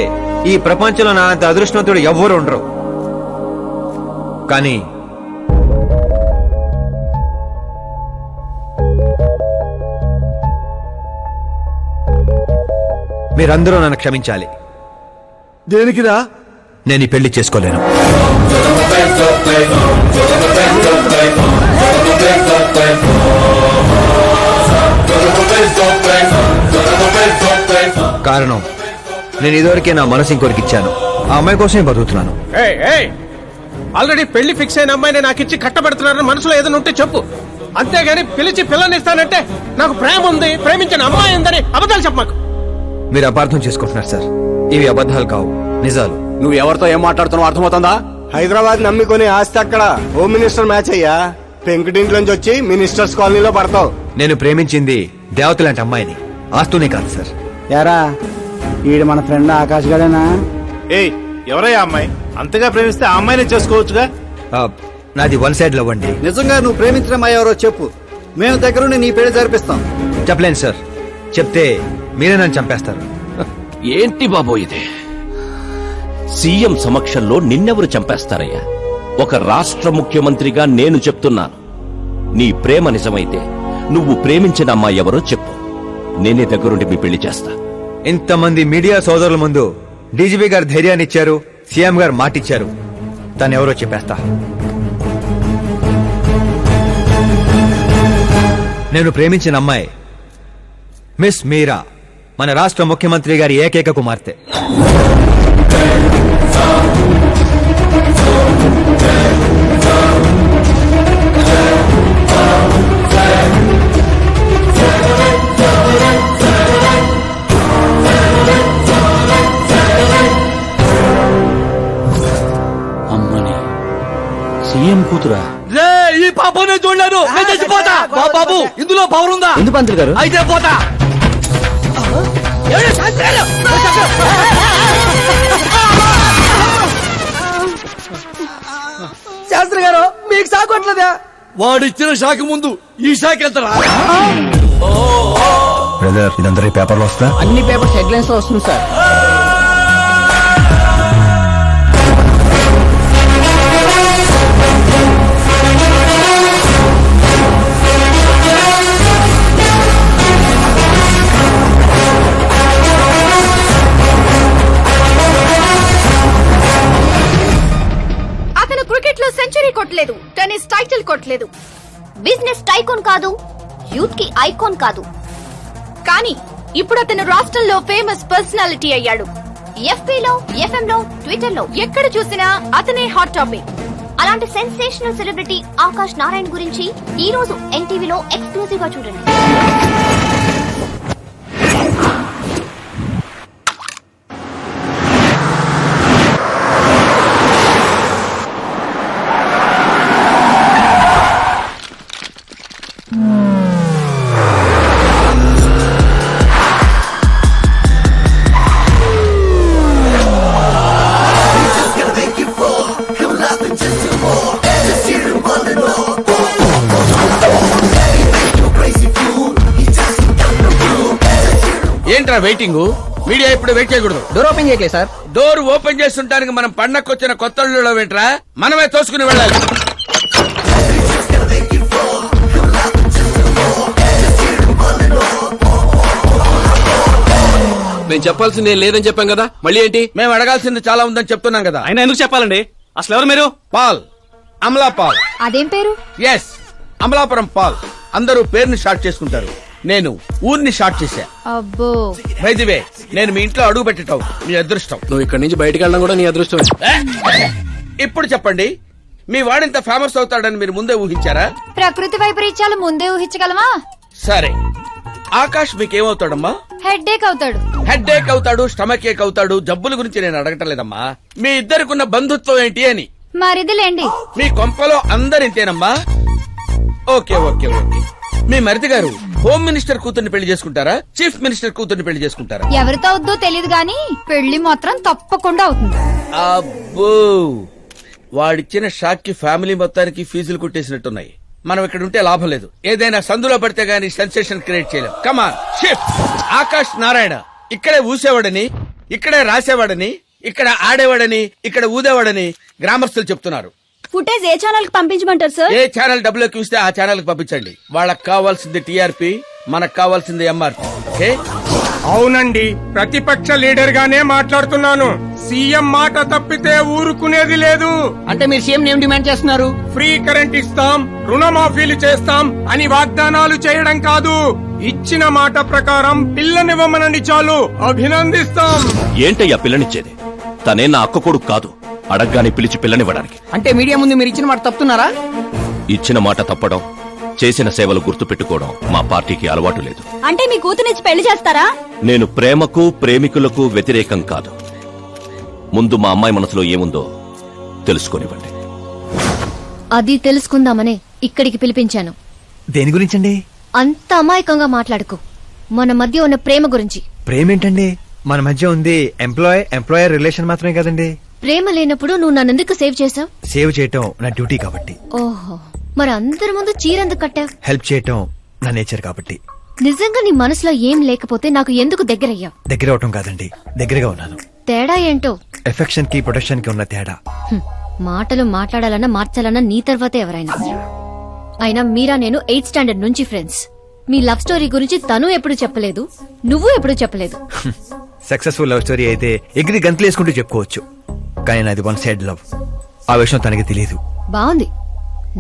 [SPEAKER 2] ఈ ప్రపంచంలో నా అంత అదృష్టవంతుడు ఎవ్వరు ఉండరు. కానీ మీరందరూ నన్ను క్షమించాలి.
[SPEAKER 1] దేనికిరా?
[SPEAKER 2] నేను ఈ పెళ్లి చేసుకోలేను. కారణం, నేను ఇదివరకే నా మనసు ఇంకొరికి ఇచ్చాను. ఆ అమ్మాయి కోసమే బతుకుతున్నాను.
[SPEAKER 12] ఆల్రెడీ పెళ్లి ఫిక్స్ అయిన అమ్మాయిని నాకు ఇచ్చి కట్టబెడుతున్నారని మనసులో ఏదైనా ఉంటే చెప్పు. అంతేగాని పిలిచి పిల్లనిస్తానంటే నాకు ప్రేమ ఉంది, ప్రేమించిన అమ్మాయి ఉందని అబద్ధాలు చెప్పమాకు.
[SPEAKER 2] మీరు అపార్థం చేసుకుంటున్నారు సార్. ఇవి అబద్ధాలు కావు, నిజాలు.
[SPEAKER 9] నువ్వు ఎవరితో ఏం మాట్లాడుతున్నావు అర్థమవుతుందా?
[SPEAKER 11] హైదరాబాద్ నమ్మికొని ఆస్తి అక్కడ హోమ్ మినిస్టర్ మ్యాచ్ అయ్యా. పెంకుటింట్లోంచి వచ్చి మినిస్టర్స్ కాలనీలో పడతావు.
[SPEAKER 2] నేను ప్రేమించింది దేవత లాంటి అమ్మాయిని, ఆస్తునే కాదు సార్.
[SPEAKER 10] యారా ఈడు మన ఫ్రెండ్ ఆకాష్ గడేనా?
[SPEAKER 11] ఏయ్, ఎవరయ్యా అమ్మాయి? అంతగా ప్రేమిస్తే ఆ అమ్మాయినే చేసుకోవచ్చుగా.
[SPEAKER 2] నాది వన్ సైడ్ లవ్ అండి.
[SPEAKER 13] నిజంగా నువ్వు ప్రేమించిన అమ్మాయి ఎవరో చెప్పు, మేము దగ్గరుండి నీ పెళ్లి జరిపిస్తాం.
[SPEAKER 2] చెప్పలేను సార్. చెప్తే మీరే నన్ను చంపేస్తారు.
[SPEAKER 14] ఏంటి బాబో ఇది? సీఎం సమక్షంలో నిన్నెవరు చంపేస్తారయ్యా? ఒక రాష్ట్ర ముఖ్యమంత్రిగా నేను చెప్తున్నాను, నీ ప్రేమ నిజమైతే నువ్వు ప్రేమించిన అమ్మాయి ఎవరో చెప్పు, నేనే దగ్గరుండి మీ పెళ్లి చేస్తా.
[SPEAKER 2] ఇంతమంది మీడియా సోదరుల ముందు డీజీపీ గారు ధైర్యాన్ని ఇచ్చారు, సీఎం గారు మాటిచ్చారు. తను ఎవరో చెప్పేస్తా. నేను ప్రేమించిన అమ్మాయి మిస్ మీరా, మన రాష్ట్ర ముఖ్యమంత్రి గారి ఏకైక కుమార్తె.
[SPEAKER 9] అమ్మని సీఎం కూతురా?
[SPEAKER 1] రే, ఈ పాపనే చూడలేదు. పోను నేను చచ్చిపోతా బాబు ఇందులో పవర్ ఉందా
[SPEAKER 2] ఎందుకు పంతులు గారు?
[SPEAKER 1] అయితే పోతా ఎవరు శాస్త్రి గారు?
[SPEAKER 8] శాస్త్రి గారు మీకు సాగొట్లేదా?
[SPEAKER 1] వాడిచ్చిన షాక్ ముందు ఈ షాక్ ఎంతరా?
[SPEAKER 2] బ్రదర్ ఇదందరూ పేపర్లో వస్తా.
[SPEAKER 8] అన్ని పేపర్స్ హెడ్లైన్స్ లో వస్తుంది సార్.
[SPEAKER 5] అతను క్రికెట్ లో సెంచరీ కొట్టలేదు, టెన్నిస్ టైటిల్ కొట్టలేదు, బిజినెస్ టైకోన్ కాదు, యూత్ కి ఐకాన్ కాదు. కానీ ఇప్పుడు అతను రాష్ట్రంలో ఫేమస్ పర్సనాలిటీ అయ్యాడు. ఎఫ్బీలో, ఎఫ్ఎంలో, ట్విట్టర్ లో ఎక్కడ చూసినా అతనే హాట్ టాపిక్. అలాంటి సెన్సేషనల్ సెలబ్రిటీ ఆకాష్ నారాయణ గురించి ఈ రోజు ఎన్టీవీలో ఎక్స్క్లూజివ్ గా చూడండి.
[SPEAKER 1] ఏంట్రా వెయిటింగ్? మీడియా ఇప్పుడు వెయిట్ చేయకూడదు.
[SPEAKER 8] డోర్ ఓపెన్ చేయట్లేదు సార్.
[SPEAKER 1] డోర్ ఓపెన్ చేస్తుంటానికి మనం పండక్కొచ్చిన కొత్త అల్లుళ్ళో ఏంట్రా? మనమే తోసుకుని వెళ్ళాలి.
[SPEAKER 14] నేను చెప్పాల్సింది ఏం లేదని చెప్పాం కదా, మళ్ళీ ఏంటి?
[SPEAKER 1] మేము అడగాల్సింది చాలా ఉందని చెప్తున్నాం కదా.
[SPEAKER 3] ఆయన ఎందుకు చెప్పాలండి? అసలు ఎవరు మీరు?
[SPEAKER 1] Paul, Amala Paul.
[SPEAKER 5] అదేం పేరు?
[SPEAKER 1] Yes, Amalapuram Paul. అందరూ పేరుని షార్ట్ చేసుకుంటారు, నేను ఊరిని షార్ట్ చేశా.
[SPEAKER 5] అబ్బో,
[SPEAKER 1] బై ది వే, నేను మీ ఇంట్లో అడుగు పెట్టటం మీ అదృష్టం.
[SPEAKER 14] నువ్వు ఇక్కడి నుంచి బయటకు వెళ్ళడం కూడా నీ అదృష్టం.
[SPEAKER 1] ఇప్పుడు చెప్పండి, మీ వాడింత ఫేమస్ అవుతాడని మీరు ముందే ఊహించారా?
[SPEAKER 5] ప్రకృతి వైపరీత్యాలు ముందే ఊహించగలమా?
[SPEAKER 1] సరే, ఆకాష్ మీకేమవుతాడమ్మా?
[SPEAKER 5] హెడ్ఏక్ అవుతాడు.
[SPEAKER 1] హెడ్ ఏక్ అవుతాడు, స్టమక్ ఏక్ అవుతాడు. జబ్బుల గురించి నేను అడగటం లేదమ్మా, మీ ఇద్దరికున్న బంధుత్వం ఏంటి అని.
[SPEAKER 5] మరిదిలేండి.
[SPEAKER 1] మీ కొంపలో అందరింతేనమ్మా? Okay okay okay. మీ మరిది గారు హోమ్ మినిస్టర్ కూతుర్ని పెళ్లి చేసుకుంటారా, చీఫ్ మినిస్టర్ కూతుర్ని పెళ్లి చేసుకుంటారా?
[SPEAKER 5] ఎవరితో అవుద్దో తెలియదు గాని పెళ్లి మాత్రం తప్పకుండా అవుతుంది.
[SPEAKER 1] అబ్బో, వాడిచ్చిన షాక్ కి ఫ్యామిలీ మొత్తానికి ఫీజులు కుట్టేసినట్టున్నాయి. మనం ఇక్కడ ఉంటే లాభం లేదు. ఏదైనా సందులో పడితే గానీ సెన్సేషన్ క్రియేట్ చేయలేం. Come on shift. ఆకాష్ నారాయణ ఇక్కడే ఊసేవాడని, ఇక్కడే రాసేవాడని, ఇక్కడ ఆడేవాడని, ఇక్కడ ఊదేవాడని గ్రామస్తులు చెప్తున్నారు.
[SPEAKER 5] ఫుటేజ్ ఏ ఛానల్ కి పంపించమంటారు సార్?
[SPEAKER 1] ఏ ఛానల్ డబ్బులోకి ఇస్తే ఆ ఛానల్ కి పంపించండి. వాళ్ళకి కావాల్సింది టీఆర్పీ, మనకు కావాల్సింది ఎంఆర్పీ. ఓకే?
[SPEAKER 12] అవునండి, ప్రతిపక్ష లీడర్ గానే మాట్లాడుతున్నాను. సీఎం మాట తప్పితే ఊరుకునేది లేదు.
[SPEAKER 8] అంటే మీరు సీఎం ఏం డిమాండ్ చేస్తున్నారు?
[SPEAKER 12] ఫ్రీ కరెంట్ ఇస్తాం, రుణమాఫీలు చేస్తాం అని వాగ్దానాలు చేయడం కాదు, ఇచ్చిన మాట ప్రకారం పిల్లనివ్వమనండి చాలు, అభినందిస్తాం.
[SPEAKER 14] ఏంటయ్యా పిల్లనిచ్చేది? తనే నా అక్క కొడుకు కాదు, అడగ్గానే పిలిచి పిల్లనివ్వడానికి.
[SPEAKER 8] అంటే మీడియా ముందు మీరు ఇచ్చిన మాట తప్పుతున్నారా?
[SPEAKER 14] ఇచ్చిన మాట తప్పడం, చేసిన సేవలు గుర్తు పెట్టుకోవడం మా పార్టీకి అలవాటు లేదు.
[SPEAKER 5] అంటే మీ కూతురిచ్చి పెళ్లి చేస్తారా?
[SPEAKER 14] నేను ప్రేమకు ప్రేమికులకు వ్యతిరేకం కాదు. ముందు మా అమ్మాయి మనసులో ఏముందో తెలుసుకొనివ్వండి.
[SPEAKER 5] అది తెలుసుకుందామనే ఇక్కడికి పిలిపించాను.
[SPEAKER 2] దేని గురించండి?
[SPEAKER 5] అంత అమాయకంగా మాట్లాడుకో. మన మధ్య ఉన్న ప్రేమ గురించి.
[SPEAKER 2] ప్రేమ ఏంటండి? మన మధ్య ఉంది ఎంప్లాయర్ రిలేషన్ మాత్రమే కదండి.
[SPEAKER 5] ప్రేమ లేనప్పుడు నువ్వు నన్నెందుకు సేవ్ చేసావు?
[SPEAKER 2] సేవ్ చేయటం నా డ్యూటీ కాబట్టి.
[SPEAKER 5] ఓహో, మరి అందరి ముందు చీరెందుకు కట్టావు?
[SPEAKER 2] హెల్ప్ చేయటం నా నేచర్ కాబట్టి.
[SPEAKER 5] నిజంగా నీ మనసులో ఏం లేకపోతే నాకు ఎందుకు దగ్గరయ్యావు?
[SPEAKER 2] దగ్గర అవటం కాదండి, దగ్గరగా ఉన్నాను.
[SPEAKER 5] తేడా ఏంటో?
[SPEAKER 2] ఎఫెక్షన్ కి ప్రొటెక్షన్ కి ఉన్న తేడా.
[SPEAKER 5] మాటలు మాట్లాడాలన్నా మార్చాలన్నా నీ తర్వాతే ఎవరైనా. అయినా మీరా నేను 8th స్టాండర్డ్ నుంచి ఫ్రెండ్స్. మీ లవ్ స్టోరీ గురించి తను ఎప్పుడు చెప్పలేదు, నువ్వు ఎప్పుడు చెప్పలేదు.
[SPEAKER 2] సక్సెస్ఫుల్ లవ్ స్టోరీ అయితే ఎగిరి గంతులేసుకుంటూ చెప్పుకోవచ్చు, కానీ నాది వన్ సైడ్ లవ్. ఆ విషయం తనకి తెలియదు.
[SPEAKER 5] బాగుంది.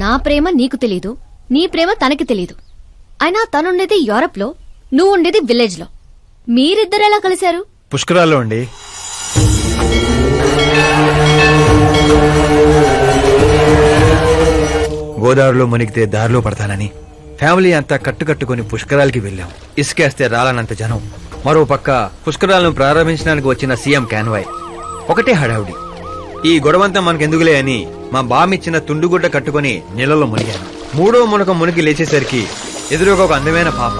[SPEAKER 5] నా ప్రేమ నీకు తెలీదు, నీ ప్రేమ తనకి తెలీదు. అయినా తనుండేది యూరప్ లో, నువ్వు ఉండేది విలేజ్ లో. మీరిద్దరు ఎలా కలిశారు?
[SPEAKER 2] పుష్కరాల్లో అండి. గోదావరిలో మునిగితే దారిలో పడతానని ఫ్యామిలీ అంతా కట్టుకట్టుకుని పుష్కరాలకి వెళ్ళాం. ఇసుకేస్తే రాలనంత జనం. మరో పక్క పుష్కరాలను ప్రారంభించడానికి వచ్చిన సీఎం కాన్వాయ్. ఒకటే హడావుడి. ఈ గొడవంతా మనకెందుకులే అని మా బామిచ్చిన తుండుగుడ్డ కట్టుకుని నీళ్ళలో మునిగాను. మూడో మునకం మునిగి లేచేసరికి ఎదురుగా ఒక అందమైన పాప.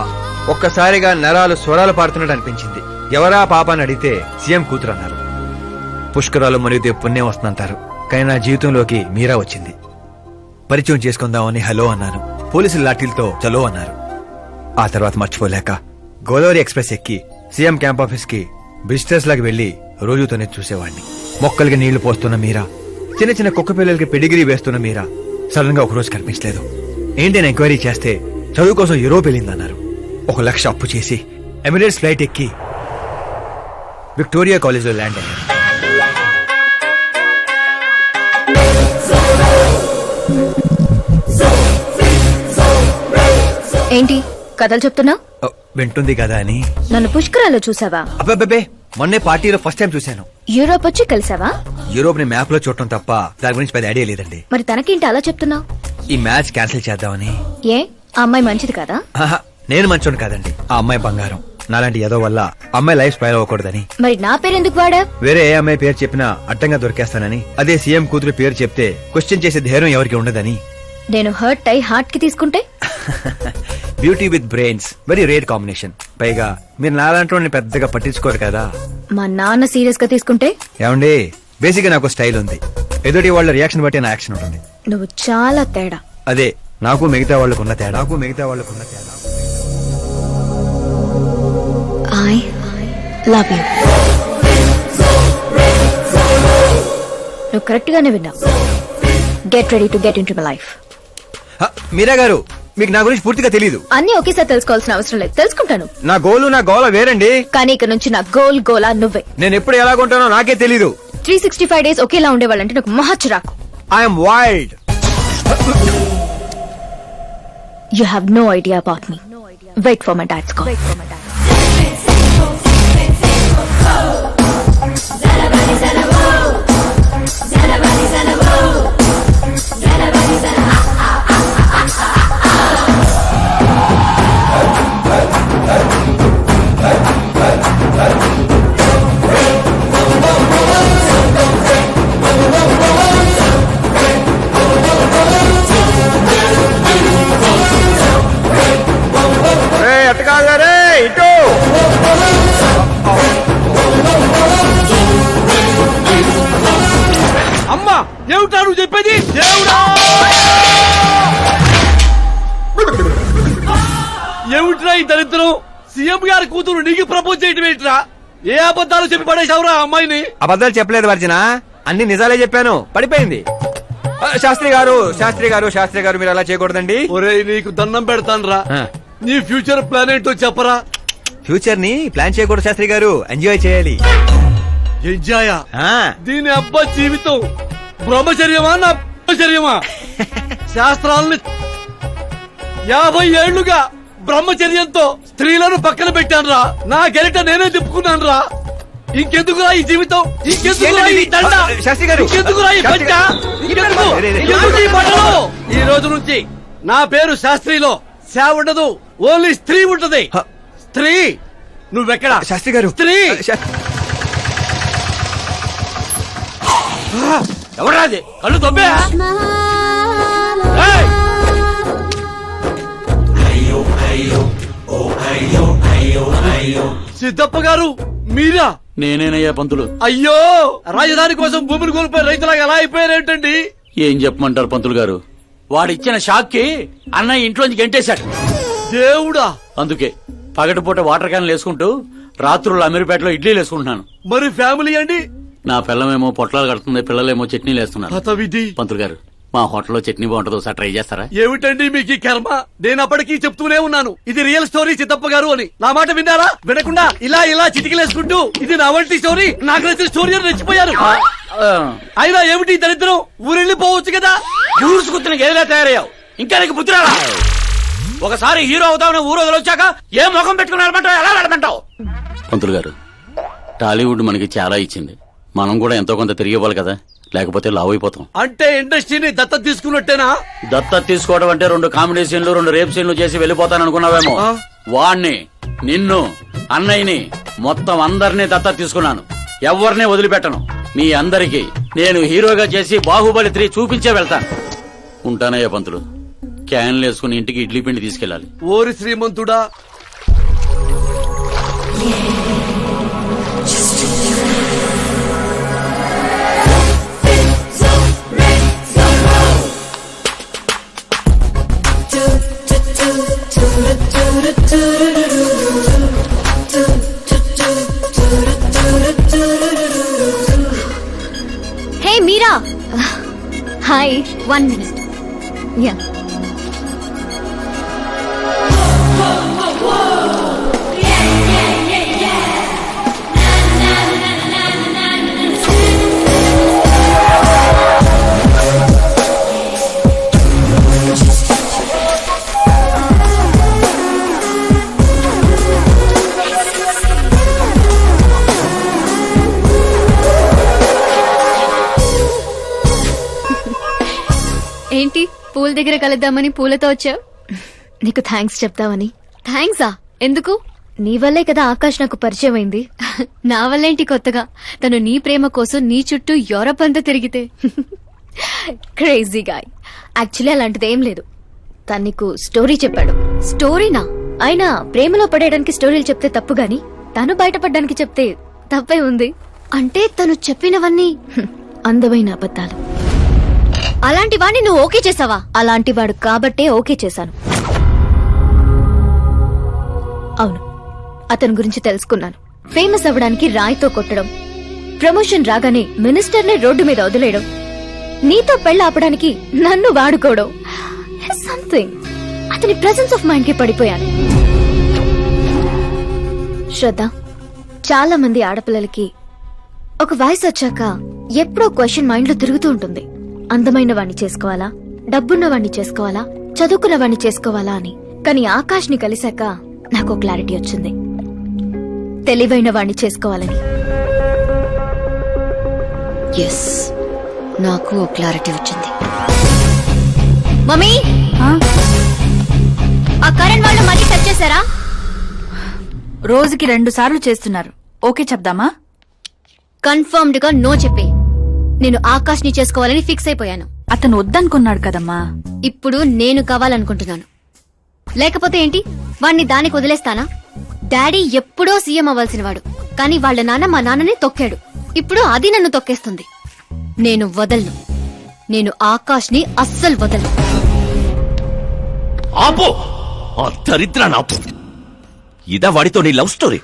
[SPEAKER 2] ఒక్కసారిగా నరాలు స్వరాలు పాడుతున్నట్టు అనిపించింది. ఎవరా పాప అని అడిగితే సీఎం కూతురు అన్నారు. పుష్కరాలు మునిగితే పుణ్యం వస్తుందంటారు, కానీ నా జీవితంలోకి మీరా వచ్చింది. పరిచయం చేసుకుందామని హలో అన్నాను. పోలీసుల లాఠీలతో చలో అన్నారు. ఆ తర్వాత మర్చిపోలేక గోదావరి ఎక్స్ప్రెస్ ఎక్కి సీఎం క్యాంప్ ఆఫీస్ కి విజిటర్స్ లాగా వెళ్లి రోజుతోనే చూసేవాడిని. మొక్కలకి నీళ్లు పోస్తున్న మీరా, చిన్న చిన్న కుక్క పిల్లలకి పెడిగిరీ వేస్తున్న మీరా సడన్ గా ఒకరోజు కనిపించలేదు. ఏంటని ఎంక్వైరీ చేస్తే చదువు కోసం యూరోప్ వెళ్ళిందన్నారు. 1 లక్ష అప్పు చేసి ఎమిరేట్స్ ఫ్లైట్ ఎక్కి విక్టోరియా కాలేజ్ లో ల్యాండ్ అయ్యాను.
[SPEAKER 5] ఏంటి కథలు చెప్తున్నా?
[SPEAKER 2] వింటుంది కదా అని.
[SPEAKER 5] నన్ను పుష్కరాల్లో చూసావా?
[SPEAKER 2] అబ్బాబే, మొన్నే పార్టీలో ఫస్ట్ టైం చూశాను.
[SPEAKER 5] యూరోప్ వచ్చి కలిసావా?
[SPEAKER 2] యూరోప్ ని మ్యాప్ లో చూడటం తప్ప దాని గురించి పెద్ద ఐడియా లేదండి.
[SPEAKER 5] మరి తనకేంటి అలా చెప్తున్నావు?
[SPEAKER 2] ఈ మ్యాచ్ క్యాన్సిల్ చేద్దామని.
[SPEAKER 5] ఏ ఆ అమ్మాయి మంచిది కదా?
[SPEAKER 2] ఆహా, నేను మంచోడు కాదండి. ఆ అమ్మాయి బంగారం. నాలాంటి ఏదో వల్ల అమ్మాయి లైఫ్ స్పైల్ అవ్వకూడదని.
[SPEAKER 5] మరి నా పేరు ఎందుకు వాడా?
[SPEAKER 2] వేరే ఏ అమ్మాయి పేరు చెప్పినా అడ్డంగా దొరికేస్తానని. అదే సీఎం కూతురు పేరు చెప్తే క్వశ్చన్ చేసే ధైర్యం ఎవరికి ఉండదని.
[SPEAKER 5] నేను హర్ట్ అయి హార్ట్ కి తీసుకుంటే?
[SPEAKER 2] Beauty with brains very rare combination. పైగా మీరు నాలాంటి పెద్దగా పట్టించుకోరు కదా.
[SPEAKER 5] మా నాన్న సీరియస్ గా తీసుకుంటే?
[SPEAKER 2] ఏమండి, బేసిక్ గా నాకు స్టైల్ ఉంది. ఎదుటి వాళ్ళ రియాక్షన్ బట్టి నా యాక్షన్ ఉంటుంది.
[SPEAKER 5] నువ్వు చాలా తేడా.
[SPEAKER 2] అదే నాకు మిగతా వాళ్ళకున్న తేడా.
[SPEAKER 5] I love you. నువ్వు కరెక్ట్ గానే విన్నావు. Get ready to get into my life.
[SPEAKER 2] Meera గారు, మీకు నా గురించి పూర్తిగా తెలీదు.
[SPEAKER 5] అన్ని ఒకేసారి తెలుసుకోవాల్సిన అవసరం లేదు. తెలుసుకుంటాను.
[SPEAKER 2] నా గోలు నా గోల వేరండి.
[SPEAKER 5] కానీ ఇక నుంచి నా గోలా నువ్వే.
[SPEAKER 2] నేను ఎప్పుడు ఎలాగుంటానో నాకే తెలీదు.
[SPEAKER 5] 365 days ఒకేలా ఉండేవాళ్ళంటే నాకు మహా చిరాకు.
[SPEAKER 2] I'm wild.
[SPEAKER 5] You have no idea about me. Wait for my dad's call.
[SPEAKER 1] అమ్మా, ఏమిటా నువ్వు చెప్పేది? ఏమిట్రా ఈ దరిద్రం? సీఎం గారి కూతురు నీకు ప్రపోజ్ చేయటం ఏంట్రా? ఏ అబద్ధాలు చెప్పి పడేశావురా అమ్మాయిని?
[SPEAKER 2] అబద్ధాలు చెప్పలేదు వర్జన, అన్ని నిజాలే చెప్పాను. పడిపోయింది. శాస్త్రి గారు మీరు అలా చేయకూడదండి.
[SPEAKER 1] ఒరేయ్, నీకు దండం పెడతానురా. నీ ఫ్యూచర్ ప్లాన్ ఏంటో చెప్పరా?
[SPEAKER 2] ఫ్యూచర్ ని ప్లాన్ చేయకూడదు శాస్త్రి గారు, ఎంజాయ్ చేయాలి.
[SPEAKER 1] ఎంజాయా? దీని అబ్బా జీవితం బ్రహ్మచర్యమా నా బ్రహ్మచర్యమా? శాస్త్రాలని 50 ఏళ్లుగా బ్రహ్మచర్యంతో స్త్రీలను పక్కన పెట్టాను రా. నా గెలిట నేనే తిప్పుకున్నాను రా. ఇంకెందుకురా ఈ జీవితం? ఇంకెందుకురా ఈ దండ?
[SPEAKER 2] శాస్త్రి గారు,
[SPEAKER 1] ఇంకెందుకురా ఈ పంట? ఇంకెందుకు ఈ బట్టలు? ఈ రోజు నుంచి నా పేరు శాస్త్రిలో శా ఉండదు, ఓన్లీ స్త్రీ ఉంటది. స్త్రీ. నువ్వెక్కడ
[SPEAKER 2] శాస్త్రి గారు?
[SPEAKER 1] స్త్రీ. ఎవరా అది? కళ్ళు తొబ్బే. సిద్ధప్ప గారు మీరా?
[SPEAKER 9] నేనేనయ్యా పంతులు.
[SPEAKER 1] అయ్యో, రాజధాని కోసం భూమిని కోల్పోయి రైతులాగా ఎలా అయిపోయారేంటండి?
[SPEAKER 9] ఏం చెప్పమంటారు పంతులు గారు, వాడిచ్చిన షాక్ కి అన్నయ్య ఇంట్లోంచి గెంటేశాడు.
[SPEAKER 1] దేవుడా.
[SPEAKER 9] అందుకే పగటిపూట వాటర్ క్యాన్లు వేసుకుంటూ రాత్రులు అమీర్పేటలో ఇడ్లీలు వేసుకుంటున్నాను.
[SPEAKER 1] మరి ఫ్యామిలీ అండి?
[SPEAKER 9] నా పిల్లమేమో పొట్లాలు కడుతుంది, పిల్లలేమో చట్నీలు వేస్తున్నారు. పంతులు గారు, మా హోటల్లో చట్నీ బాగుంటుందో ఒకసారి ట్రై చేస్తారా?
[SPEAKER 1] ఏమిటండి మీకు ఈ కర్మ? నేను అప్పటికీ చెప్తూనే ఉన్నాను, ఇది రియల్ స్టోరీ సిద్ధప్ప గారు అని. నా మాట విన్నారా? వినకుండా ఇలా చిటికలేసుకుంటూ ఇది నా వంటి స్టోరీ, నాకు నచ్చిన స్టోరీ అని రెచ్చిపోయారు. అయినా ఏమిటి దరిద్రం? ఊరెళ్ళిపోవచ్చు కదా.
[SPEAKER 9] ఊరుసుకుతున్న గేదెలా తయారయ్యావు, ఇంకా నీకు బుద్ధి రాలా? ఒకసారి హీరో అవుతామని ఊరు వదిలొచ్చాక ఏ ముఖం పెట్టుకున్నారమంటావు, ఎలా నడమంటావు? పంతులు గారు, టాలీవుడ్ మనకి చాలా ఇచ్చింది, మనం కూడా ఎంతో కొంత తిరిగి ఇవ్వాలి కదా, లేకపోతే లావ్ అయిపోతాం.
[SPEAKER 1] అంటే ఇండస్ట్రీని దత్తత తీసుకున్నట్టేనా?
[SPEAKER 9] దత్తత తీసుకోవడం అంటే 2 కామెడీ సీన్లు 2 రేప్ సీన్లు చేసి వెళ్ళిపోతాననుకున్నావేమో. వాణ్ణి, నిన్ను, అన్నయ్యని, మొత్తం అందరినీ దత్తత తీసుకున్నాను. ఎవరిని వదిలిపెట్టను. మీ అందరికీ నేను హీరోగా చేసి బాహుబలి 3 చూపించే వెళ్తాను. ఉంటానయ్యా పంతులు. క్యాన్లు వేసుకుని ఇంటికి ఇడ్లీ పిండి తీసుకెళ్ళాలి.
[SPEAKER 1] ఓరి శ్రీమంతుడా,
[SPEAKER 5] హే మీరా, హాయ్. 1 minute. యా. ఏంటి పూల దగ్గర కలుద్దామని పూలతో వచ్చావు? నీకు థ్యాంక్స్ చెప్తామని. థ్యాంక్సా? ఎందుకు? నీ వల్లే కదా ఆకాష్ నాకు పరిచయం అయింది. నా వల్లేంటి కొత్తగా? తను నీ ప్రేమ కోసం నీ చుట్టూ యూరప్ అంతా తిరిగితే. Crazy guy. యాక్చువల్లీ అలాంటిది ఏం లేదు. తను నీకు స్టోరీ చెప్పాడు. స్టోరీనా? అయినా ప్రేమలో పడేయడానికి స్టోరీలు చెప్తే తప్పు గాని తను బయటపడడానికి చెప్తే తప్పే ఉంది. అంటే తను చెప్పినవన్నీ అందమైన అబద్ధాలు. అలాంటి వాడిని నువ్వు ఓకే చేసావా? అలాంటి వాడు కాబట్టే ఓకే చేశాను. అవును, అతని గురించి తెలుసుకున్నాను. ఫేమస్ అవ్వడానికి రాయితో కొట్టడం, ప్రమోషన్ రాగానే మినిస్టర్ని రోడ్డు మీద వదిలేయడం, నీతో పెళ్లి ఆపడానికి నన్ను వాడుకోవడం. సంథింగ్. అతని ప్రెసెన్స్ ఆఫ్ మైండ్ కి పడిపోయాను. శ్రద్ధ, చాలా మంది ఆడపిల్లలకి ఒక వయసు వచ్చాక ఎప్పుడో క్వశ్చన్ మైండ్ లో తిరుగుతూ ఉంటుంది. అందమైన వాణ్ణి చేసుకోవాలా, డబ్బున్న వాణ్ణి చేసుకోవాలా, చదువుకున్న వాణ్ణి చేసుకోవాలా అని. కానీ ఆకాష్ ని కలిశాక నాకు క్లారిటీ వచ్చింది. తెలివైన వాణ్ణి చేసుకోవాలని. ఎస్, నాకు క్లారిటీ వచ్చింది. మమ్మీ, ఆ కరణ్ వాళ్ళు మళ్ళీ టచ్ చేశారా?
[SPEAKER 6] రోజుకి 2 సార్లు చేస్తున్నారు. ఓకే చెప్దామా?
[SPEAKER 5] కన్ఫర్మ్డ్ గా నో చెప్పే. నేను ఆకాష్ ని చేసుకోవాలని ఫిక్స్ అయిపోయాను.
[SPEAKER 6] అతను వద్దనుకున్నాడు కదమ్మా.
[SPEAKER 5] ఇప్పుడు నేను కావాలనుకుంటున్నాను. లేకపోతే ఏంటి, వాణ్ణి దానికి వదిలేస్తానా? డాడీ ఎప్పుడో సీఎం అవ్వాల్సిన వాడు, కానీ వాళ్ళ నాన్న మా నాన్నని తొక్కాడు. ఇప్పుడు అది నన్ను తొక్కేస్తుంది. నేను వదలను. నేను ఆకాష్ ని అస్సలు వదలను.
[SPEAKER 14] ఆపో, ఆ దరిద్రాన్ని ఆపు. ఇదా వాడితో నీ లవ్ స్టోరీ?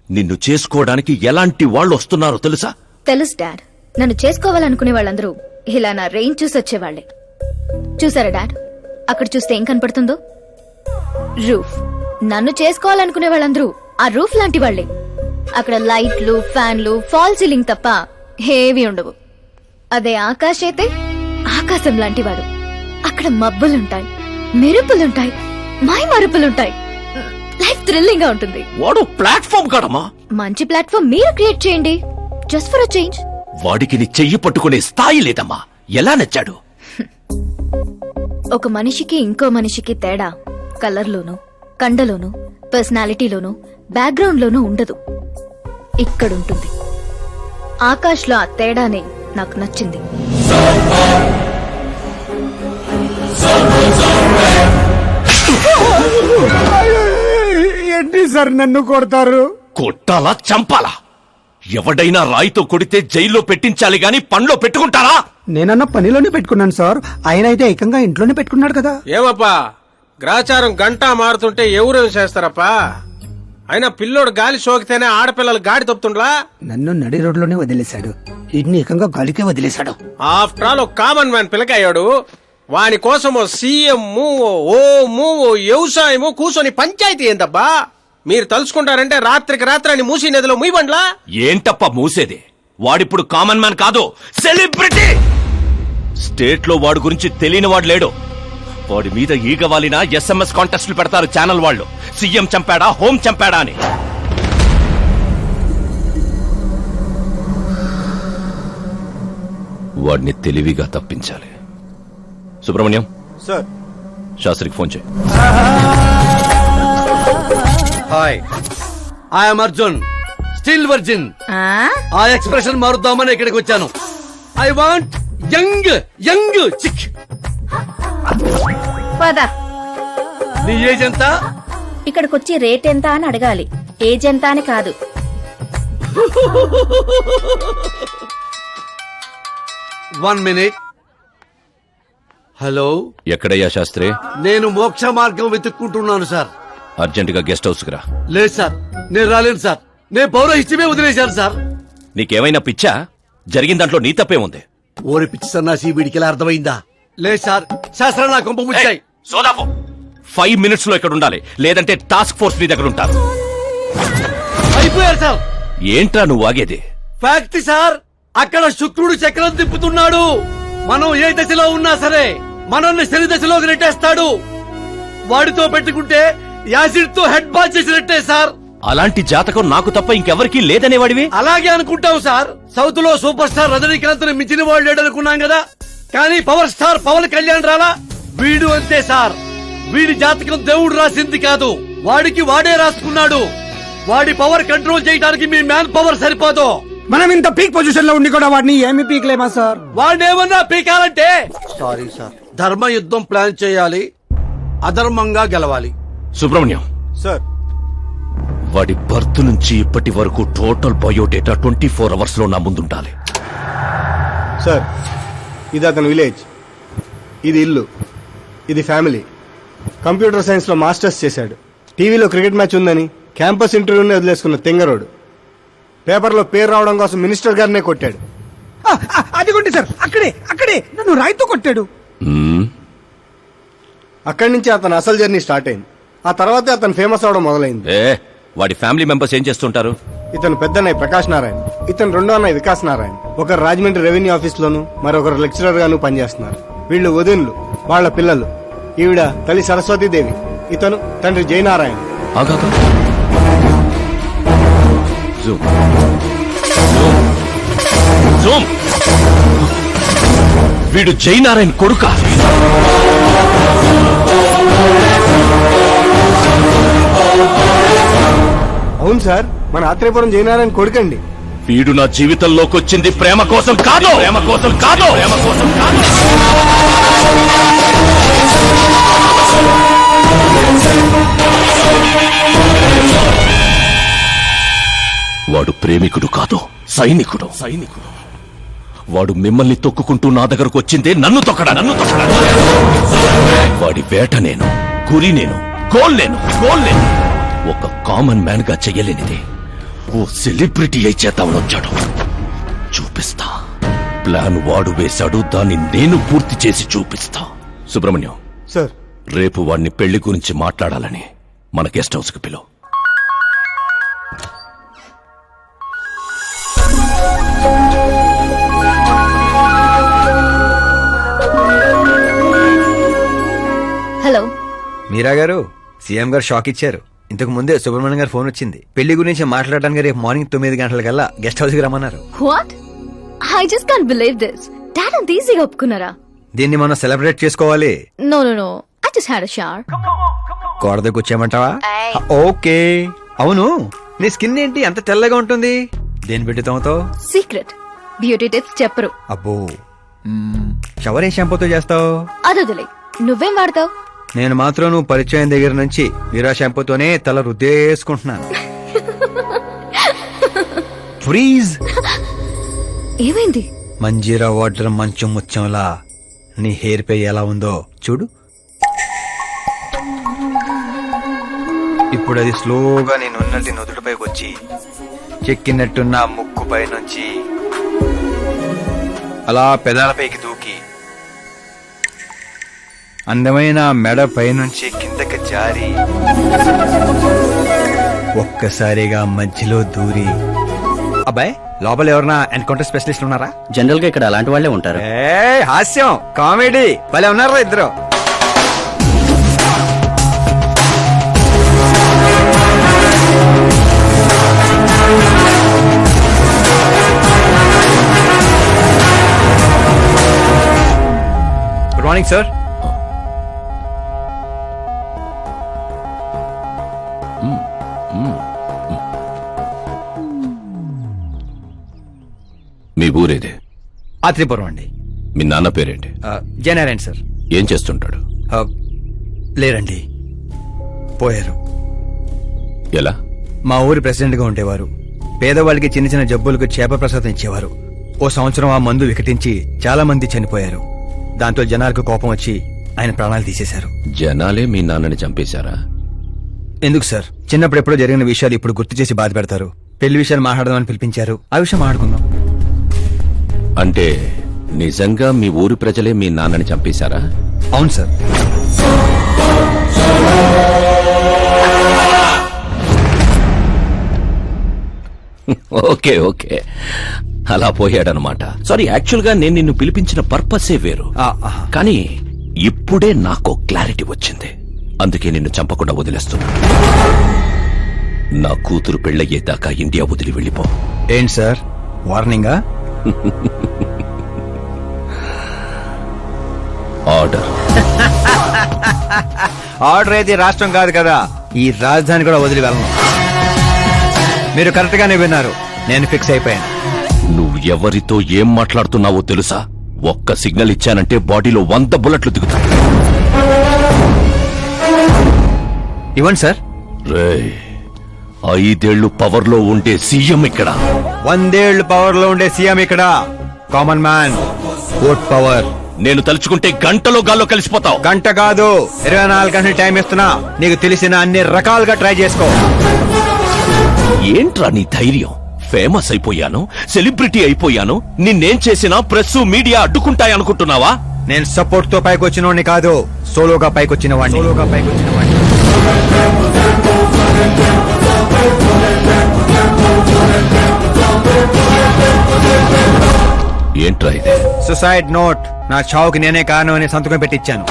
[SPEAKER 14] నిన్ను చేసుకోవడానికి ఎలాంటి వాళ్ళు వస్తున్నారో తెలుసా?
[SPEAKER 5] తెలుసు డాడ్. నన్ను చేసుకోవాలనుకునే వాళ్ళందరూ ఇలా నా రేంజ్ చూసి వచ్చేవాళ్లే. చూసారా డాడ్, అక్కడ చూస్తే ఏం కనపడుతుందో? రూఫ్. నన్ను చేసుకోవాలనుకునే వాళ్ళందరూ ఆ రూఫ్ లాంటి వాళ్లే. అక్కడ లైట్లు, ఫ్యాన్లు, ఫాల్ సీలింగ్ తప్ప ఏవి ఉండవు. అదే ఆకాశ్ అయితే ఆకాశం లాంటి వాడు. అక్కడ మబ్బులుంటాయి, మెరుపులుంటాయి, మై మరుపులుంటాయి. లైఫ్ థ్రిల్లింగ్ గా ఉంటుంది.
[SPEAKER 14] వాడు ప్లాట్ఫామ్ కాడమ్మా.
[SPEAKER 5] మంచి ప్లాట్ఫామ్ మీరు క్రియేట్ చేయండి. Just for a change.
[SPEAKER 14] వాడికి నీ చెయ్యి పట్టుకునే స్థాయి లేదమ్మా. ఎలా నచ్చాడు?
[SPEAKER 5] ఒక మనిషికి ఇంకో మనిషికి తేడా కలర్లోనూ, కండలోనూ, పర్సనాలిటీలోనూ, బ్యాక్గ్రౌండ్ లోనూ ఉండదు. ఇక్కడుంటుంది. ఆకాష్ లో ఆ తేడానే నాకు నచ్చింది.
[SPEAKER 10] ఏంటి సార్ నన్ను కొడతారు?
[SPEAKER 14] కొట్టాలా, చంపాలా? ఎవడైనా రాయితో కొడితే జైల్లో పెట్టించాలి గాని పనిలో పెట్టుకుంటారా?
[SPEAKER 10] నేనన్న పనిలోనే పెట్టుకున్నాను సార్. ఆయన అయితే ఏకంగా ఇంట్లోనే పెట్టుకున్నాడు కదా.
[SPEAKER 12] ఏమప్పా, గ్రాచారం గంటా మారుతుంటే ఎవరేం చేస్తారప్పా? అయినా పిల్లోడు గాలి సోకితేనే ఆడపిల్లలు గాడి తప్పుతుండ్లా?
[SPEAKER 10] నన్ను నడి రోడ్లోనే వదిలేశాడు. ఇన్ని ఏకంగా గాలికే వదిలేశాడు.
[SPEAKER 12] ఆఫ్టర్ ఆల్ ఒక కామన్ మ్యాన్ పిల్లకయ్యాడు. వాని కోసం ఓ సీఎం, ఓ వ్యవసాయము కూర్చొని పంచాయతీ ఏందబ్బా? మీరు తలుచుకుంటారంటే రాత్రికి రాత్రాన్ని మూసి నదిలో ముయ్యబండ్లా?
[SPEAKER 14] ఏంటప్ప మూసేది? వాడిప్పుడు కామన్ మ్యాన్ కాదు, సెలబ్రిటీ. స్టేట్ లో వాడి గురించి తెలియని వాడు లేడు. వాడి మీద ఈగ వాలిన SMS కాంటెస్ట్లు పెడతారు ఛానల్ వాళ్ళు. సీఎం చంపాడా, హోం చంపాడా అని. వాడిని తెలివిగా తప్పించాలి. సుబ్రహ్మణ్యం
[SPEAKER 11] సార్,
[SPEAKER 14] శాస్త్రికి ఫోన్ చేయి.
[SPEAKER 1] Hi, I'm Arjun, still virgin. ఆ ఎక్స్ప్రెషన్ మారుద్దామని ఇక్కడికి వచ్చాను. I want young young chick.
[SPEAKER 6] పద.
[SPEAKER 1] నీ ఏజ్ ఎంత?
[SPEAKER 6] ఇక్కడికొచ్చి రేట్ ఎంత అని అడగాలి, ఏజ్ ఎంత అని కాదు.
[SPEAKER 13] One minute. హలో,
[SPEAKER 14] ఎక్కడయ్యా శాస్త్రి?
[SPEAKER 13] నేను మోక్ష మార్గం వెతుక్కుంటున్నాను సార్.
[SPEAKER 14] అర్జెంటుగా గెస్ట్ హౌస్ కు రా.
[SPEAKER 13] లేదు సార్, నేను రాలేను సార్. నేను పౌరహిత్యమే వదిలేశాను సార్.
[SPEAKER 14] నీకేమైనా పిచ్చా? జరిగిన దాంట్లో నీ తప్పే ఉంది.
[SPEAKER 13] ఓరి పిచ్చి సన్నాసి, వీడికి ఎలా అర్థమైందా? లేదు సార్, శాస్త్రం నా కొంప ముచ్చాయి.
[SPEAKER 14] 5 మినిట్స్ లో ఇక్కడ ఉండాలి, లేదంటే టాస్క్ ఫోర్స్ నీ దగ్గర ఉంటారు.
[SPEAKER 13] అయిపోయారు సార్.
[SPEAKER 14] ఏంట్రా నువ్వు ఆగేది?
[SPEAKER 13] ఫ్యాక్ట్ సార్, అక్కడ శుక్రుడు చక్రం తిప్పుతున్నాడు. మనం ఏ దశలో ఉన్నా సరే మనల్ని శని దశలోకి నెట్టేస్తాడు. వాడితో పెట్టుకుంటే యాసిడ్ తో హెడ్ బాత్ చేసినట్టే సార్.
[SPEAKER 14] అలాంటి జాతకం నాకు తప్ప ఇంకెవరికీ లేదనేవాడివి.
[SPEAKER 13] అలాగే అనుకుంటాం సార్. సౌత్ లో సూపర్ స్టార్ రజనీకాంత్ ని మించిన వాడు లేడనుకున్నాం కదా, కానీ పవర్ స్టార్ పవన్ కళ్యాణ్ రాలా. వీడు అంతే సార్. వీడి జాతకం దేవుడు రాసింది కాదు, వాడికి వాడే రాసుకున్నాడు. వాడి పవర్ కంట్రోల్ చేయడానికి మీ మ్యాన్ పవర్ సరిపోదు.
[SPEAKER 10] మనం ఇంత పీక్ పొజిషన్ లో ఉండి కూడా వాడిని ఏమి పీక్లేమా సార్?
[SPEAKER 13] వాడేమన్నా పీకాలంటే సారీ సార్, ధర్మ యుద్ధం ప్లాన్ చేయాలి, అధర్మంగా గెలవాలి.
[SPEAKER 14] సుబ్రహ్మణ్యం
[SPEAKER 13] సార్,
[SPEAKER 14] వాడి బర్త్ నుంచి ఇప్పటి వరకు టోటల్ బయోడేటా 24 అవర్స్ లో నా ముందుండాలి.
[SPEAKER 11] సార్, ఇది అతని విలేజ్, ఇది ఇల్లు, ఇది ఫ్యామిలీ. కంప్యూటర్ సైన్స్ లో మాస్టర్స్ చేశాడు. టీవీలో క్రికెట్ మ్యాచ్ ఉందని క్యాంపస్ ఇంటర్వ్యూని వదిలేసుకున్న తెంగరోడు. పేపర్లో పేరు రావడం కోసం మినిస్టర్ గారినే కొట్టాడు.
[SPEAKER 10] అదిగోండి సార్, అక్కడే అక్కడే నన్ను రాయితో కొట్టాడు.
[SPEAKER 11] అక్కడి నుంచి అతని అసలు జర్నీ స్టార్ట్ అయింది. ఆ తర్వాతే అతను ఫేమస్ అవడం మొదలైంది.
[SPEAKER 14] వాడి ఫ్యామిలీ మెంబర్స్ ఏం చేస్తుంటారు?
[SPEAKER 11] ఇతను పెద్దన్నయ్య ప్రకాష్ నారాయణ, ఇతను రెండో అన్నయ్య వికాస్ నారాయణ. ఒకరు రాజమండ్రి రెవెన్యూ ఆఫీస్ లోను, మరొకరు లెక్చరర్ గాను పనిచేస్తున్నారు. వీళ్ళు వదినులు, వాళ్ళ పిల్లలు. ఈవిడ తల్లి సరస్వతీదేవి, ఇతను తండ్రి జయనారాయణ.
[SPEAKER 14] వీడు జయనారాయణ కొడుక?
[SPEAKER 11] అవును సార్, మన ఆత్రేయపురం జయనారాయణ కొడుకండి.
[SPEAKER 14] వీడు నా జీవితంలోకి వచ్చింది ప్రేమ కోసం కాదు, ప్రేమ కోసం కాదు, ప్రేమ కోసం కాదు. వాడు ప్రేమికుడు కాదు, సైనికుడు. వాడు మిమ్మల్ని తొక్కుకుంటూ నా దగ్గరకు వచ్చిందే నన్ను తొక్కడా. వాడి వేట నేను, గురి నేను, గోల్ నేను. ఒక కామన్ మ్యాన్ గా చెయ్యలేనిది ఓ సెలబ్రిటీ అయి చేద్దామని వచ్చాడు. చూపిస్తా. ప్లాన్ వాడు వేశాడు, దాన్ని నేను పూర్తి చేసి చూపిస్తా. సుబ్రహ్మణ్యం
[SPEAKER 11] సార్,
[SPEAKER 14] రేపు వాడిని పెళ్లి గురించి మాట్లాడాలని మన గెస్ట్ హౌస్ కి పిలువు.
[SPEAKER 5] హలో
[SPEAKER 2] మీరా గారు, సీఎం గారు షాక్ ఇచ్చారు. ఇంతకు ముందే సుబ్రహ్మణ్యం గారు ఫోన్ వచ్చింది. పెళ్లి గురించి మాట్లాడడానికి రేపు మార్నింగ్ 9 గంటలకల్లా గెస్ట్ హౌస్ కి రమ్మన్నారు.
[SPEAKER 5] What? I just can't believe this. Dad అంత ఈజీగా ఒప్పుకున్నారా?
[SPEAKER 2] దీన్ని మనం సెలబ్రేట్ చేసుకోవాలి.
[SPEAKER 5] No no no, I just had a shower.
[SPEAKER 2] కోడ దగ్గర వచ్చేయమంటావా? ఓకే. అవును, నీ స్కిన్ ఏంటి అంత తెల్లగా ఉంటుంది? దేని పెట్టుతావుతో?
[SPEAKER 5] సీక్రెట్ బ్యూటీ టిప్స్ చెప్పరు.
[SPEAKER 2] అబ్బో, షవర్ ఏ షాంపూతో చేస్తావు?
[SPEAKER 5] అదొదిలే, నువ్వేం వాడతావు?
[SPEAKER 2] నేను మాత్రం నువ్వు పరిచయం దగ్గర నుంచి వీరా షాంపూతోనే తల రుద్దేసుకుంటున్నాను. ఫ్రీజ్.
[SPEAKER 5] ఏమైంది?
[SPEAKER 2] మంజీరా వాటర్ మంచం ముచ్చంలా నీ హెయిర్ పై ఎలా ఉందో చూడు. ఇప్పుడు అది స్లోగా నేనున్నట్టు నుదుటిపైకి వచ్చి చెక్కినట్టున్న ముక్కు పై నుంచి అలా పెదాలపైకి దూకి అందమైన మెడ పైనుంచి కిందకి జారి ఒక్కసారిగా మధ్యలో దూరి. అబ్బాయి, లోపల ఎవరన్నా ఎన్కౌంటర్ స్పెషలిస్ట్ ఉన్నారా?
[SPEAKER 3] జనరల్ గా ఇక్కడ అలాంటి వాళ్ళే ఉంటారు.
[SPEAKER 2] హాస్యం, కామెడీ భలే ఉన్నారా ఇద్దరు. Good morning sir.
[SPEAKER 14] మీ ఊరేదే?
[SPEAKER 2] ఆత్రేయపురం అండి.
[SPEAKER 14] మీ నాన్న పేరేంటి?
[SPEAKER 2] జయనారాయణ సార్.
[SPEAKER 14] ఏం చేస్తుంటాడు?
[SPEAKER 2] లేరండి, పోయారు.
[SPEAKER 14] ఎలా?
[SPEAKER 2] మా ఊరి ప్రెసిడెంట్ గా ఉండేవారు. పేదవాళ్ళకి చిన్న చిన్న జబ్బులకు చేప ప్రసాదం ఇచ్చేవారు. ఓ సంవత్సరం ఆ మందు వికటించి చాలా మంది చనిపోయారు. దాంతో జనాలకు కోపం వచ్చి ఆయన ప్రాణాలు తీసేశారు.
[SPEAKER 14] జనాలే మీ నాన్నని చంపేశారా?
[SPEAKER 2] ఎందుకు సార్, చిన్నప్పుడు ఎప్పుడో జరిగిన విషయాలు ఇప్పుడు గుర్తు చేసి బాధ పెడతారు. పెళ్లి విషయాలు మాట్లాడదామని పిలిపించారు, ఆ విషయం మాట్లాడుకుందాం.
[SPEAKER 14] అంటే నిజంగా మీ ఊరి ప్రజలే మీ నాన్నని చంపేశారా?
[SPEAKER 2] అవును సార్.
[SPEAKER 14] ఓకే ఓకే, అలా పోయాడనమాట. సారీ, యాక్చువల్ గా నేను నిన్ను పిలిపించిన పర్పసే వేరు. కానీ ఇప్పుడే నాకు క్లారిటీ వచ్చింది. అందుకే నిన్ను చంపకుండా వదిలేస్తున్నా. నా కూతురు పెళ్ళయ్యేదాకా ఇండియా వదిలి వెళ్ళిపో.
[SPEAKER 2] ఏంటి సార్, వార్నింగా?
[SPEAKER 14] ఆర్డర్.
[SPEAKER 2] ఆర్డర్ అయితే రాష్ట్రం కాదు కదా, ఈ రాజధాని కూడా వదిలి వెళ్ళను. మీరు కరెక్ట్ గానే విన్నారు, నేను ఫిక్స్ అయిపోయాను.
[SPEAKER 14] నువ్వు ఎవరితో ఏం మాట్లాడుతున్నావో తెలుసా? ఒక్క సిగ్నల్ ఇచ్చానంటే బాడీలో 100 బుల్లెట్లు దిగుతాయి.
[SPEAKER 2] ఇవ్వండి సార్.
[SPEAKER 14] రేయ్, 5 ఏళ్లు పవర్ లో ఉండే సీఎం ఇక్కడ.
[SPEAKER 2] 100 ఏళ్లు పవర్ లో ఉండే సీఎం ఇక్కడ. Common man, vote power.
[SPEAKER 14] నేను తలుచుకుంటే గంటలో గాల్లో కలిసిపోతావు.
[SPEAKER 2] గంట కాదు, 24 గంటలు టైం ఇస్తున్నా. నీకు తెలిసిన అన్ని రకాలుగా ట్రై చేసుకో.
[SPEAKER 14] ఏంట్రా నీ ధైర్యం? ఫేమస్ అయిపోయాను, సెలబ్రిటీ అయిపోయాను, నిన్నేం చేసినా ప్రెస్ మీడియా అడ్డుకుంటాయనుకుంటున్నావా?
[SPEAKER 2] నేను సపోర్ట్ తో పైకొచ్చినవాడిని కాదు, సోలోగా పైకొచ్చిన వాడిని.
[SPEAKER 14] ఏంట్రా ఇది?
[SPEAKER 2] Suicide note. నా చావుకి నేనే కారణం అని సంతకం పెట్టించాను.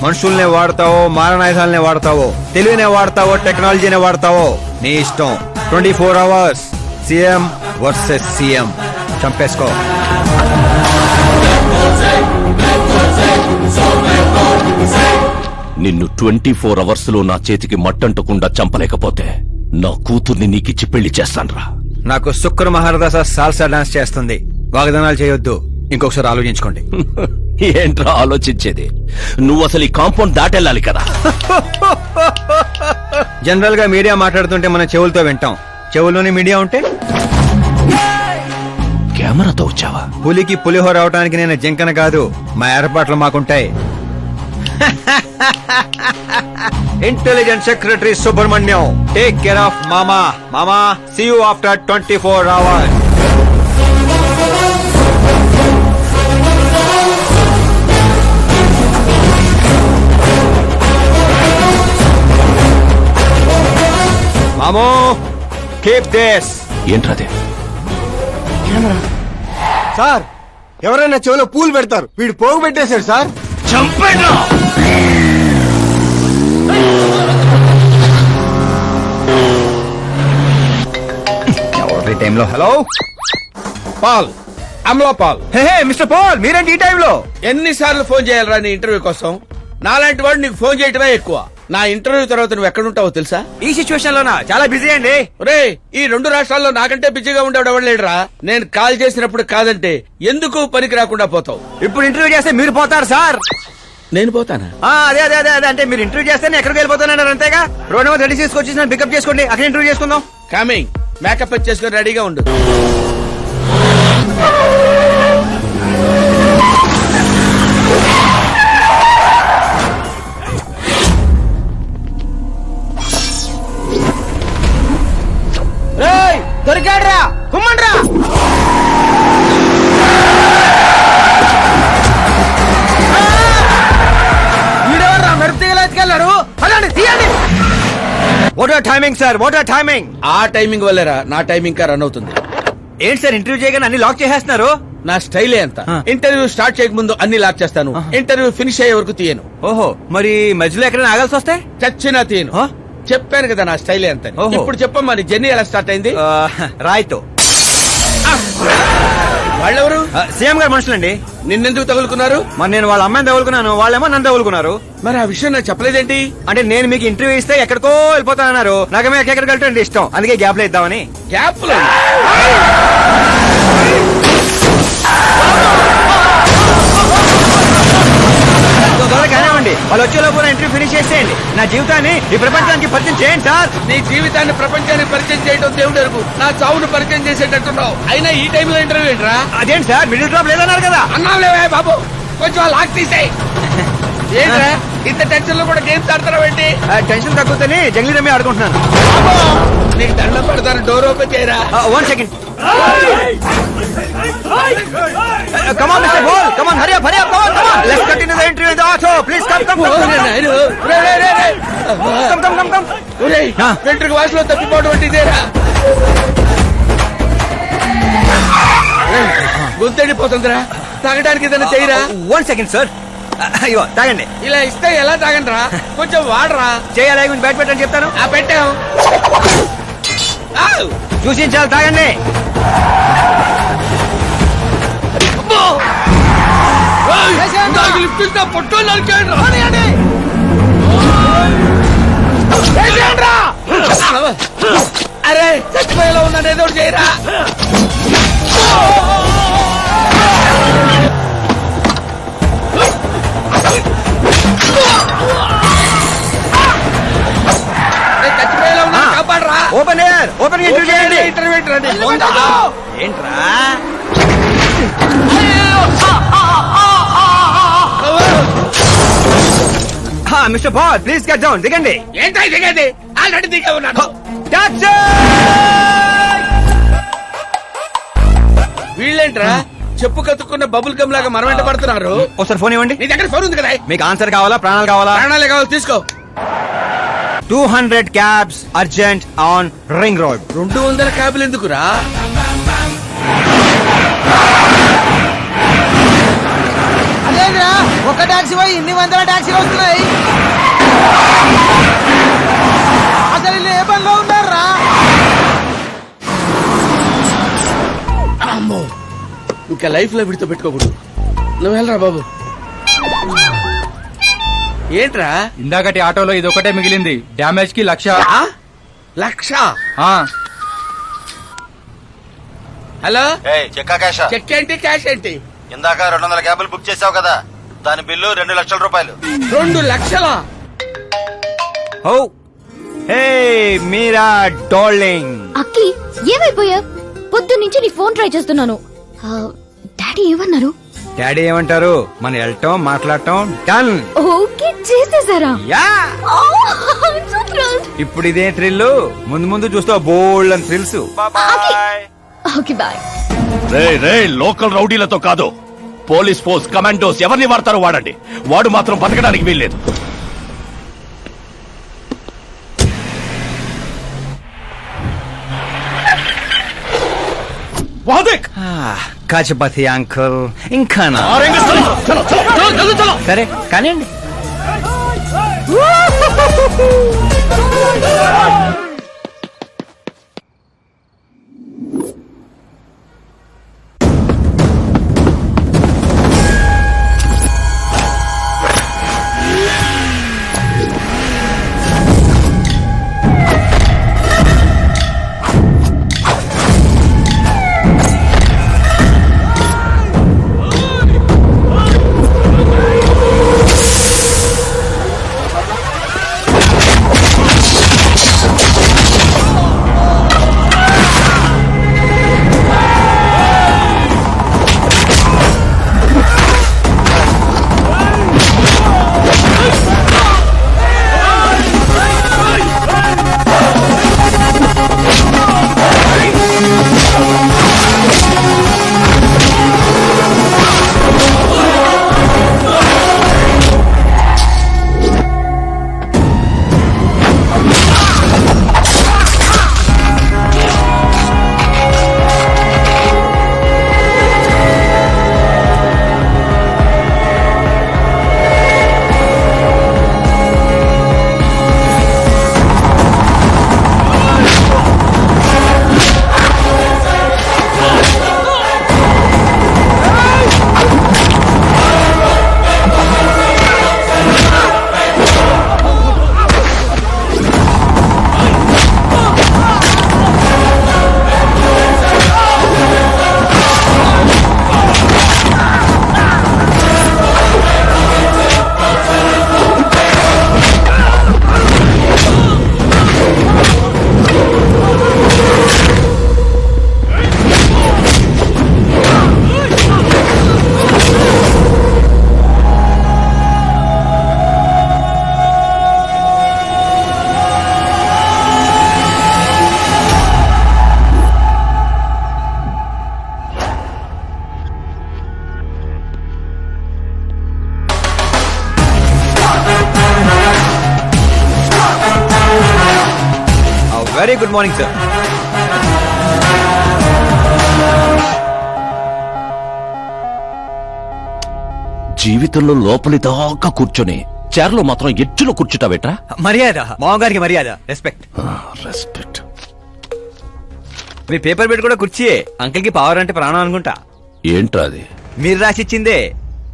[SPEAKER 2] మనుషుల్నే వాడతావో, మారణాయుధాలనే వాడతావో, తెలివినే వాడతావో, టెక్నాలజీనే వాడతావో, నీ ఇష్టం. 24 అవర్స్ సీఎం వర్సెస్ సీఎం. చంపేసుకో.
[SPEAKER 14] నిన్ను 24 అవర్స్ లో నా చేతికి మట్టంటకుండా చంపలేకపోతే నా కూతుర్ని నీకిచ్చి పెళ్లి చేస్తాన్రా.
[SPEAKER 2] నాకు శుక్ర మహారదాస సాల్సా డాన్స్ చేస్తుంది. వాగ్దానాలు చేయొద్దు, ఇంకొకసారి ఆలోచించుకోండి.
[SPEAKER 14] ఏంట్రా ఆలోచించేది? నువ్వు అసలు ఈ కాంపౌండ్ దాటెళ్ళాలి కదా.
[SPEAKER 2] జనరల్ గా మీడియా మాట్లాడుతుంటే మన చెవులతో వింటాం, చెవుల్లోనే మీడియా ఉంటే?
[SPEAKER 14] కెమెరాతో వచ్చావా?
[SPEAKER 2] పులికి పులిహోర అవటానికి నేను జింకన కాదు, మా ఏర్పాట్లు మాకుంటాయి. Intelligence secretary Subrahmanyam, take care of మామా. మామా, సీ యూ ఆఫ్టర్ 24 అవర్స్. మామో, కీప్ దిస్.
[SPEAKER 14] ఏంట్రదే?
[SPEAKER 11] సార్, ఎవరైనా చెవిలో పూలు పెడతారు, వీడు పోగు పెట్టేశాడు సార్.
[SPEAKER 14] చంపేనా?
[SPEAKER 2] ఎవరి టైంలో? Hello
[SPEAKER 1] Paul, Amala Paul.
[SPEAKER 2] Hey mister Paul, మీరేంటి ఈ టైంలో?
[SPEAKER 1] ఎన్నిసార్లు ఫోన్ చేయాలరా నీ ఇంటర్వ్యూ కోసం? నాలాంటి వాడు నీకు ఫోన్ చేయటమే ఎక్కువ. నా ఇంటర్వ్యూ తర్వాత నువ్వు ఎక్కడుంటావో తెలుసా?
[SPEAKER 2] ఈ సిచ్యువేషన్ లోనా? చాలా బిజీ అండి.
[SPEAKER 1] రే, ఈ 2 రాష్ట్రాల్లో నాకంటే బిజీగా ఉండేవాడు ఎవడు లేడురా. నేను కాల్ చేసినప్పుడు కాదంటే ఎందుకు పనికి రాకుండా పోతావు?
[SPEAKER 2] ఇప్పుడు ఇంటర్వ్యూ చేస్తే మీరు పోతారు సార్.
[SPEAKER 1] నేను పోతానా?
[SPEAKER 2] అదే అదే అదే అదే, అంటే మీరు ఇంటర్వ్యూ చేస్తే నేను ఎక్కడికి వెళ్ళిపోతానన్నారు అంతేగా. రోడ్ నెంబర్ 36 వచ్చి నన్ను పికప్ చేసుకోండి, అక్కడ ఇంటర్వ్యూ చేసుకుందాం.
[SPEAKER 1] కమింగ్. మేకప్ చేసుకుని రెడీగా ఉండు.
[SPEAKER 8] దొరికాడ్రా, కుమ్మండ్రా. వీడెవర్రా మెరుపుతీగలు ఎత్తుకెళ్ళాడు? అలాంటి తీయండి.
[SPEAKER 2] What are timing sir, what are timing?
[SPEAKER 1] ఆ టైమింగ్ వల్లేరా నా టైమింగ్ కా రన్ అవుతుంది.
[SPEAKER 2] ఏంటి సార్, ఇంటర్వ్యూ చేయగానే అన్ని లాక్ చేసేస్తున్నారు?
[SPEAKER 1] నా స్టైలే అంత. ఇంటర్వ్యూ స్టార్ట్ చేయక ముందు అన్ని లాక్ చేస్తాను, ఇంటర్వ్యూ ఫినిష్ అయ్యే వరకు తీయను.
[SPEAKER 2] ఓహో, మరి మధ్యలో ఎక్కడైనా ఆగాల్సి వస్తే?
[SPEAKER 1] చచ్చినా తీయను. చెప్పాను కదా నా స్టైలే అంత. ఇప్పుడు చెప్పమ్మా, నీ జర్నీ ఎలా స్టార్ట్ అయింది?
[SPEAKER 2] రాయ్తో.
[SPEAKER 1] వాళ్ళెవరు?
[SPEAKER 2] సీఎం గారు మనుషులండి.
[SPEAKER 1] నిన్నెందుకు తగులుకున్నారు?
[SPEAKER 2] మరి నేను వాళ్ళ అమ్మాయిని తగులుకున్నాను, వాళ్ళేమో నన్ను తగులుకున్నారు.
[SPEAKER 1] మరి ఆ విషయం నాకు చెప్పలేదేంటి?
[SPEAKER 2] అంటే నేను మీకు ఇంటర్వ్యూ ఇస్తే ఎక్కడికో వెళ్ళిపోతానన్నారు. నాకేమో ఎక్కడికి వెళ్ళటం ఇష్టం, అందుకే గ్యాప్ లో ఇద్దామని.
[SPEAKER 1] గ్యాప్ లో?
[SPEAKER 2] వాళ్ళు వచ్చేలోపు నా ఇంటర్వ్యూ ఫినిష్ చేసేయండి. నా జీవితాన్ని ఈ ప్రపంచానికి పరిచయం చేయండి సార్.
[SPEAKER 1] నీ జీవితాన్ని ప్రపంచానికి పరిచయం చేయడం దేవుడు ఎరుగు. నా చావును పరిచయం చేసేటట్టున్నావు. అయినా ఈ టైంలో ఇంటర్వ్యూ ఏంట్రా?
[SPEAKER 2] అదేంటి సార్ మిడిల్ డ్రాప్ లేదన్నారు కదా.
[SPEAKER 1] అన్నావులేవే బాబు, కొంచెం లాక్ తీసేయ్. ఏంట్రా ఇంత టెన్షన్ లో కూడా గేమ్స్ ఆడతారా ఏంటి?
[SPEAKER 2] టెన్షన్ తగ్గుతుంది జంగ్లీ రమ్మి ఆడుకుంటున్నాను.
[SPEAKER 1] నీకు దండం పడతాను, డోర్ ఓపెన్ చేయరా.
[SPEAKER 2] 1 second. Come on, Mr. Ball. Come on, hurry up, come on. Let's continue the interview in the auto. Please come. Come.
[SPEAKER 1] వెంట్రుక వాసులో తప్పిపోవడం అంటే ఇదేరా? గుంతెండిపోతుందిరా, తాగడానికి ఏదైనా చేయరా.
[SPEAKER 2] 1 second, sir. అయ్యో తాగండి.
[SPEAKER 1] ఇలా ఇస్తే ఎలా తాగండి రా, కొంచెం వాడరా.
[SPEAKER 2] చేయాలి కొంచెం బ్యాట్ పెట్టని చెప్తాను.
[SPEAKER 1] పెట్టాం
[SPEAKER 2] చూసించాలి, తాగండి.
[SPEAKER 1] అరే చచ్చిపోయేలా ఉన్నాను, ఏదో ఒకటి చేయరా. చచ్చిపోయేలా ఉన్నా, కాపాడరా.
[SPEAKER 2] ఓపెన్ ఇంటర్వ్యూ చేయండి.
[SPEAKER 1] ఇంటర్వ్యూ
[SPEAKER 2] ఏంట్రా mister ball please get down. దిగండి.
[SPEAKER 1] ఏంటో దిగండి, ఆల్రెడీ దిగే ఉన్నాను. వీళ్ళేంట్రా చెప్పు కతుక్కున్న బబుల్ గమ్ లాగా మనం వెంట పడుతున్నారు.
[SPEAKER 2] ఒకసారి ఫోన్ ఇవ్వండి.
[SPEAKER 1] నీ దగ్గర ఫోన్ ఉంది కదా.
[SPEAKER 2] మీకు ఆన్సర్ కావాలా ప్రాణాలు కావాలా?
[SPEAKER 1] ప్రాణాలే కావాలి, తీసుకో.
[SPEAKER 2] 200 cabs urgent on ring road.
[SPEAKER 1] 200 క్యాబులు ఎందుకురా?
[SPEAKER 8] అదేంద్రా ఒక టాక్సీ పోయి ఇన్ని వందల టాక్సీలు వస్తున్నాయి. అసలు వీళ్ళు ఏ పనిలో ఉన్నారా?
[SPEAKER 1] అమ్మో, ఇంకా లైఫ్ లో విడితో పెట్టుకోకూడదు. నువ్వు వెళ్ళరా బాబు. ఏంట్రా
[SPEAKER 2] ఇందాకటి ఆటోలో ఇది ఒకటే మిగిలింది. డ్యామేజ్ కి 1,00,000.
[SPEAKER 1] 1,00,000? హలో, చెక్ ఏంటి క్యాష్ ఏంటి?
[SPEAKER 13] ఇందాక 200 క్యాబులు బుక్ చేసావు కదా, దాని బిల్లు 2 లక్షల రూపాయలు.
[SPEAKER 1] 2 లక్షలా?
[SPEAKER 2] ఓ హే మీరా డార్లింగ్.
[SPEAKER 5] అక్కి ఏమైపోయా? పొద్దు నుంచి నీ ఫోన్ ట్రై చేస్తున్నాను. డాడీ ఏమన్నారు?
[SPEAKER 2] డాడీ ఏమంటారు? మన వెళ్ళటం మాట్లాడటం డన్.
[SPEAKER 5] ఓకే చేసేసారా?
[SPEAKER 2] యా. ఇప్పుడు ఇదే థ్రిల్, ముందు చూస్తావు బోల్డ్ అని థ్రిల్స్.
[SPEAKER 5] Okay boy.
[SPEAKER 14] రే లోకల్ రౌడీలతో కాదు, పోలీస్ ఫోర్స్ కమాండోస్ ఎవరిని వాడతారో వాడండి. వాడు మాత్రం బతకడానికి వీల్లేదు.
[SPEAKER 2] కాచపతి అంకుల్ ఇంకా సరే కానివ్వండి. Very good morning sir.
[SPEAKER 14] జీవితంలో లోపలి దాకా కూర్చొని చైర్లో మాత్రం ఎడ్జులో కూర్చుంటావేట్రా?
[SPEAKER 2] మర్యాద, మామగారికి మర్యాద, రెస్పెక్ట్.
[SPEAKER 14] రెస్పెక్ట్.
[SPEAKER 2] మీ పేపర్ పెట్టి కూడా కుర్చీయే. అంకిల్ కి పవర్ అంటే ప్రాణం అనుకుంటా.
[SPEAKER 14] ఏంట్రా అది?
[SPEAKER 2] మీరు రాసిచ్చిందే.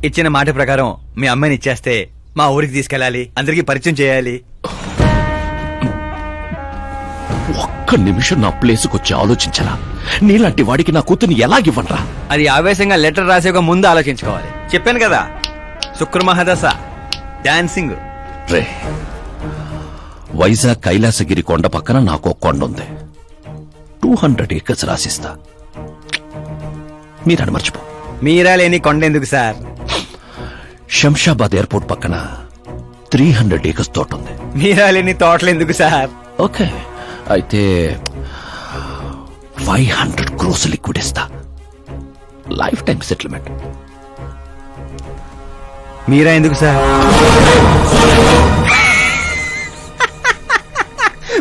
[SPEAKER 2] ఇచ్చిన మాట ప్రకారం మీ అమ్మాయిని ఇచ్చేస్తే మా ఊరికి తీసుకెళ్ళాలి, అందరికి పరిచయం చేయాలి.
[SPEAKER 14] ఒక్క నిమిషం నా ప్లేసుకు వచ్చి ఆలోచించరా? నీలాంటి వాడికి నా కూతుర్ని ఎలాగివ్వనరా?
[SPEAKER 2] అది ఆవేశంగా లెటర్ రాసే ఒక ముందు ఆలోచించుకోవాలి. చెప్పాను కదా, శుక్ర మహాదశ, డాన్సింగ్.
[SPEAKER 14] రే, వైజాగ్ కైలాసగిరి కొండ పక్కన నాకు ఒక కొండ ఉంది. 200 acres రాసిస్తా. మీరని మర్చిపో.
[SPEAKER 2] మీరా లేని కొండ ఎందుకు సార్?
[SPEAKER 14] శంషాబాద్ ఎయిర్పోర్ట్ పక్కన 300 acres తోట ఉంది.
[SPEAKER 2] మీరా లేని తోటలు ఎందుకు సార్?
[SPEAKER 14] ఓకే, అయితే 500 crores లిక్విడ్ ఇస్తా. Life time settlement.
[SPEAKER 2] మీరా ఎందుకు సార్?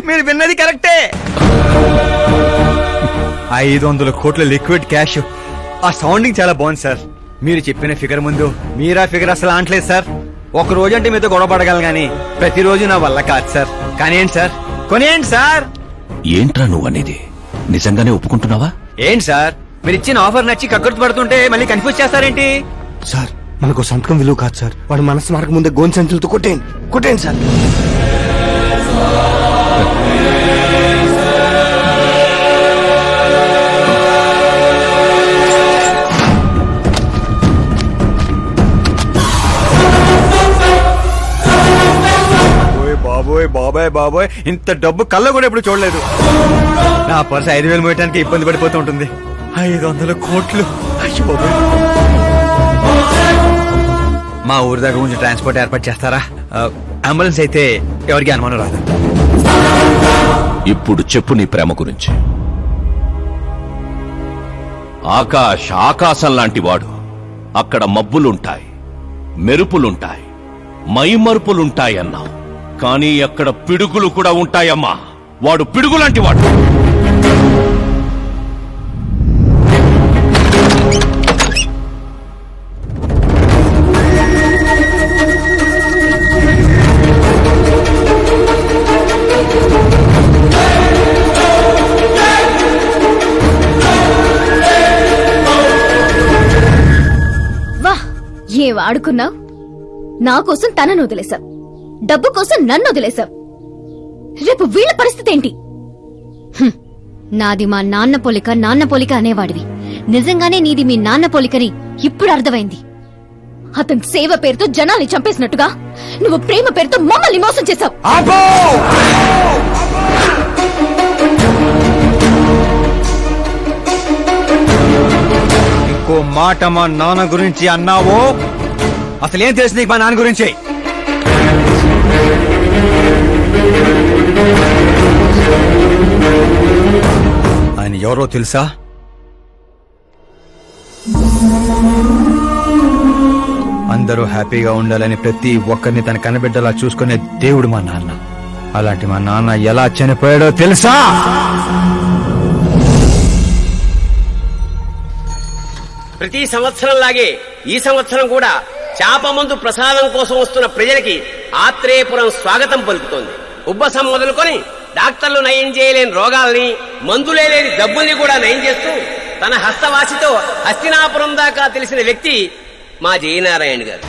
[SPEAKER 2] మీరు విన్నది కరెక్టే. 500 కోట్ల లిక్విడ్ క్యాష్. ఆ సౌండింగ్ చాలా బాగుంది సార్. మీరు చెప్పిన ఫిగర్ ముందు మీరా ఫిగర్ అసలు అంటలేదు సార్. ఒక రోజు అంటే మీతో గొడవ పడగలను గానీ ప్రతిరోజు నా వల్ల కాదు సార్. కానీ ఏంటి సార్, కొనేయండి సార్.
[SPEAKER 14] ఏంట్రా నువ్వు అనేది? నిజంగానే ఒప్పుకుంటున్నావా?
[SPEAKER 2] ఏంటి సార్, మీరు ఇచ్చిన ఆఫర్ నచ్చి కక్కుర్తి పడుతుంటే మళ్ళీ కన్ఫ్యూజ్ చేస్తారేంటి?
[SPEAKER 11] సార్ మనకు సంతకం విలువ కాదు సార్. వాడు మనసు మారక ముందే గోన్ సంచులతో కొట్టేయండి, కొట్టేయండి సార్.
[SPEAKER 2] బాబోయ్ బాబాయ్ బాబోయ్, ఇంత డబ్బు కళ్ళ కూడా ఎప్పుడు చూడలేదు. నా పర్స్ 5,000 మోయటానికి ఇబ్బంది పడిపోతూ ఉంటుంది. 500 కోట్లు. అయ్యో బాబోయ్. మా ఊరి దగ్గర కొంచెం ట్రాన్స్పోర్ట్ ఏర్పాటు చేస్తారా? అంబులెన్స్ అయితే ఎవరికి అనుమానం రాదు.
[SPEAKER 14] ఇప్పుడు చెప్పు నీ ప్రేమ గురించి. ఆకాశం లాంటి వాడు. అక్కడ మబ్బులుంటాయి, మెరుపులుంటాయి, మైమరుపులుంటాయి అన్నావు. కానీ అక్కడ పిడుగులు కూడా ఉంటాయమ్మా. వాడు పిడుగులాంటి వాడు.
[SPEAKER 5] వా, ఏం ఆడుకున్నావు? నా కోసం తనను వదిలేశావు, డబ్బు కోసం నన్ను వదిలేశావు. రేపు వీళ్ళ పరిస్థితి ఏంటి? నాది మా నాన్న పోలిక అనేవాడివి. నిజంగానే నీది మీ నాన్న పోలికని ఇప్పుడు అర్థమైంది. అతని సేవ పేరుతో జనాల్ని చంపేసినట్టుగా నువ్వు ప్రేమ పేరుతో మమ్మల్ని మోసం చేశావు.
[SPEAKER 2] ఇంకో మాట మా నాన్న గురించి అన్నావో అసలేం తెలుసు నీకు మా నాన్న గురించి? ఆయన ఎవరో తెలుసా? అందరూ హ్యాపీగా ఉండాలని ప్రతి ఒక్కరిని తన కనబిడ్డలా చూసుకునే దేవుడు మా నాన్న. అలాంటి మా నాన్న ఎలా చనిపోయాడో తెలుసా?
[SPEAKER 15] ప్రతి సంవత్సరం లాగే ఈ సంవత్సరం కూడా చాప మందు ప్రసాదం కోసం వస్తున్న ప్రజలకి ఆత్రేయపురం స్వాగతం పలుకుతోంది. ఉబ్బసం మొదలుకొని డాక్టర్లు నయం చేయలేని రోగాల్ని, మందులే లేని జబ్బుల్ని కూడా నయం చేస్తూ తన హస్తవాసితో హస్తినాపురం దాకా తెలిసిన వ్యక్తి మా జయనారాయణ గారు.